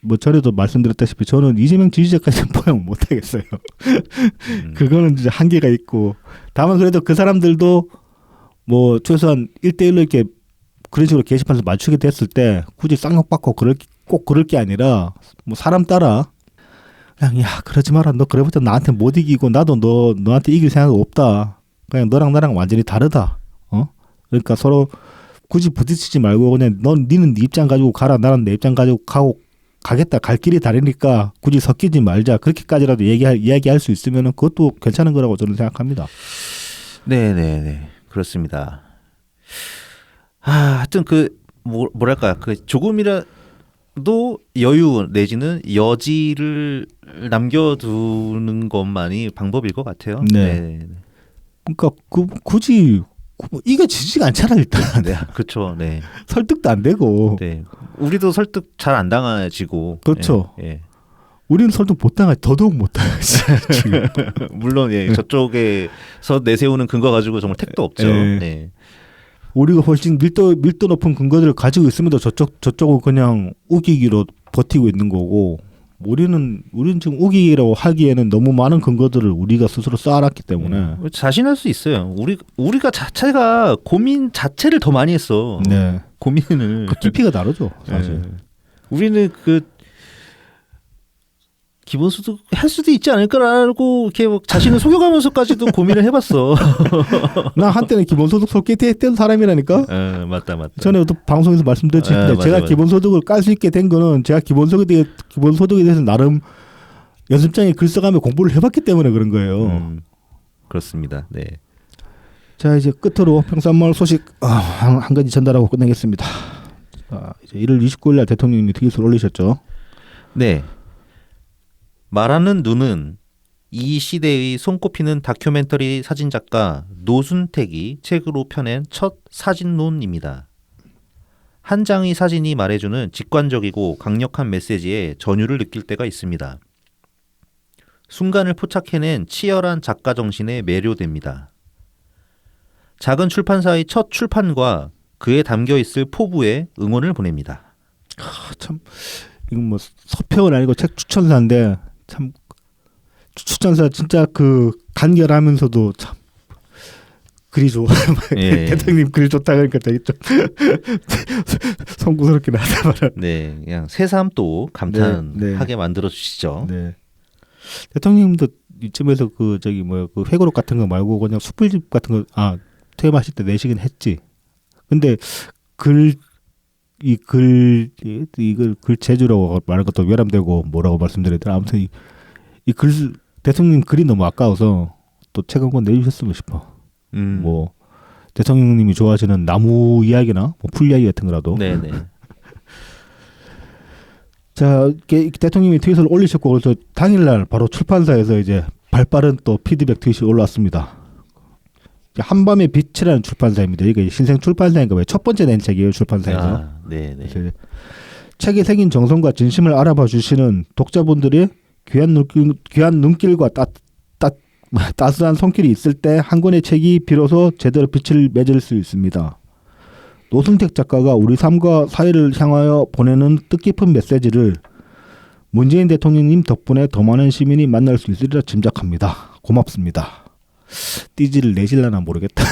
뭐 전에도 말씀드렸다시피 저는 이재명 지지자까지는 포용 못 하겠어요. 그거는 이제 한계가 있고 다만 그래도 그 사람들도 뭐 최소한 1대1로 이렇게 그런 식으로 게시판에서 맞추게 됐을 때 굳이 쌍욕받고 꼭 그럴 게 아니라 뭐 사람 따라 그냥 야 그러지 마라 너 그래봤자 나한테 못 이기고 나도 너한테 이길 생각 없다 그냥 너랑 나랑 완전히 다르다. 그러니까 서로 굳이 부딪히지 말고 그냥 니는 네 입장 가지고 가라, 나는 내 입장 가지고 가겠다. 갈 길이 다르니까 굳이 섞이지 말자. 그렇게까지라도 이야기할 수 있으면 그것도 괜찮은 거라고 저는 생각합니다. 네네네 그렇습니다. 하여튼 뭐랄까 조금이라도 여유 내지는 여지를 남겨두는 것만이 방법일 것 같아요. 네. 그러니까 굳이 이게 지지가 않잖아 일단. 네, 그렇죠. 네. 설득도 안 되고. 네. 우리도 설득 잘 안 당해지고. 그렇죠. 예. 우리는 설득 못 당하지. 더더욱 못 당하지. 물론 저쪽에서 내세우는 근거 가지고 정말 택도 없죠. 네. 우리가 훨씬 밀도 높은 근거들을 가지고 있음에도 저쪽은 그냥 우기기로 버티고 있는 거고, 우리는 지금 우기기라고 하기에는 너무 많은 근거들을 우리가 스스로 쌓아놨기 때문에 자신할 수 있어요. 우리가 자체가 고민 자체를 더 많이 했어. 네. 고민을 그 깊이가 다르죠, 사실. 우리는 기본소득 할 수도 있지 않을까라고 이렇게 자신을 속여가면서까지도 고민을 해봤어. 나 한때는 기본소득 솔깃 했던 사람이라니까. 맞다. 전에 또 방송에서 말씀드렸는데 제가 맞아. 기본소득을 깔 수 있게 된 거는 제가 기본소득에 대해서 나름 연습장에 글 써가며 공부를 해봤기 때문에 그런 거예요. 그렇습니다. 네. 자, 이제 끝으로 평산마을 소식 한 가지 전달하고 끝내겠습니다. 이제 1월 29일 날 대통령님이 트윗을 올리셨죠. 네. 말하는 눈은 이 시대의 손꼽히는 다큐멘터리 사진작가 노순택이 책으로 펴낸 첫 사진론입니다. 한 장의 사진이 말해주는 직관적이고 강력한 메시지에 전율을 느낄 때가 있습니다. 순간을 포착해낸 치열한 작가 정신에 매료됩니다. 작은 출판사의 첫 출판과 그에 담겨있을 포부에 응원을 보냅니다. 참 이건 뭐 서평은 아니고 책 추천사인데 참 추천사 진짜 간결하면서도 참 글이 좋아. 대통령 글이 좋다 그러니까 되게 좀 송구스럽긴 하다만. 네, 그냥 새삼 또 감탄하게 만들어 주시죠. 네. 대통령님도 이쯤에서 그 회고록 같은 거 말고 그냥 숯불집 같은 거 퇴임하실 때 내시긴 했지. 근데 이걸 글 제주라고 말할 것도 외람되고 뭐라고 말씀드렸더라. 아무튼 이 대통령 글이 너무 아까워서 또 책 한 권 내주셨으면 싶어. 뭐 대통령님이 좋아하시는 나무 이야기나 뭐 풀 이야기 같은 거라도. 네네. 자, 대통령님이 트윗을 올리셨고 그래서 당일날 바로 출판사에서 이제 발빠른 또 피드백 트윗이 올라왔습니다. 한밤의 빛이라는 출판사입니다. 이게 신생 출판사인가 봐요. 첫 번째 낸 책이에요, 출판사에서. 네네. 책에 새긴 정성과 진심을 알아봐 주시는 독자분들의 귀한 눈길과 따스한 손길이 있을 때 한 권의 책이 비로소 제대로 빛을 맺을 수 있습니다. 노순택 작가가 우리 삶과 사회를 향하여 보내는 뜻깊은 메시지를 문재인 대통령님 덕분에 더 많은 시민이 만날 수 있으리라 짐작합니다. 고맙습니다. 띠지를 내실려나 모르겠다.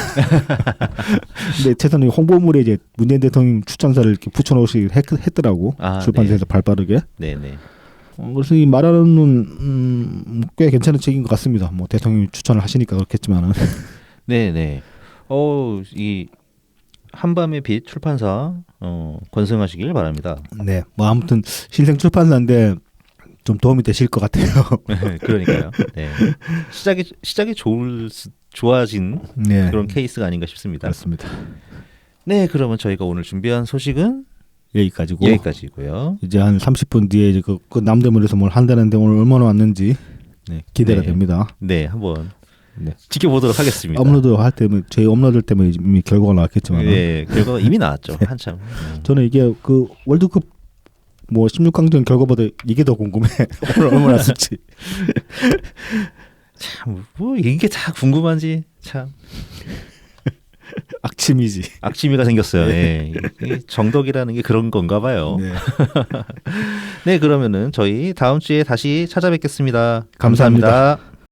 근데 최소한 홍보물에 이제 문재인 대통령 추천사를 이렇게 붙여놓으시긴 했더라고. 출판사에서 발빠르게. 네네. 그래서 이 말하는 눈 꽤 괜찮은 책인 것 같습니다. 뭐 대통령이 추천을 하시니까 그렇겠지만은. 네네. 이 한밤의 빛 출판사 건승하시길 바랍니다. 네. 뭐 아무튼 신생 출판사인데 좀 도움이 되실 것 같아요. 그러니까요. 네. 시작이 좋아진 그런 케이스가 아닌가 싶습니다. 그렇습니다. 네, 그러면 저희가 오늘 준비한 소식은 여기까지고요. 이제 한 30분 뒤에 이제 그 남대문에서 뭘 한다는데 오늘 얼마나 왔는지 기대가 됩니다. 네, 한번 지켜보도록 하겠습니다. 업로드할 때면 저희 업로드 때문에 이미 결과가 나왔겠지만, 네, 결과가 이미 나왔죠. 한참. 저는 이게 그 월드컵 뭐 16강전 결과보다 이게 더 궁금해. 오늘 얼마나 쓸지. 참, 뭐 이게 다 궁금한지 참. 악취미가 생겼어요. 네. 정덕이라는 게 그런 건가 봐요. 네. 네, 그러면은 저희 다음 주에 다시 찾아뵙겠습니다. 감사합니다.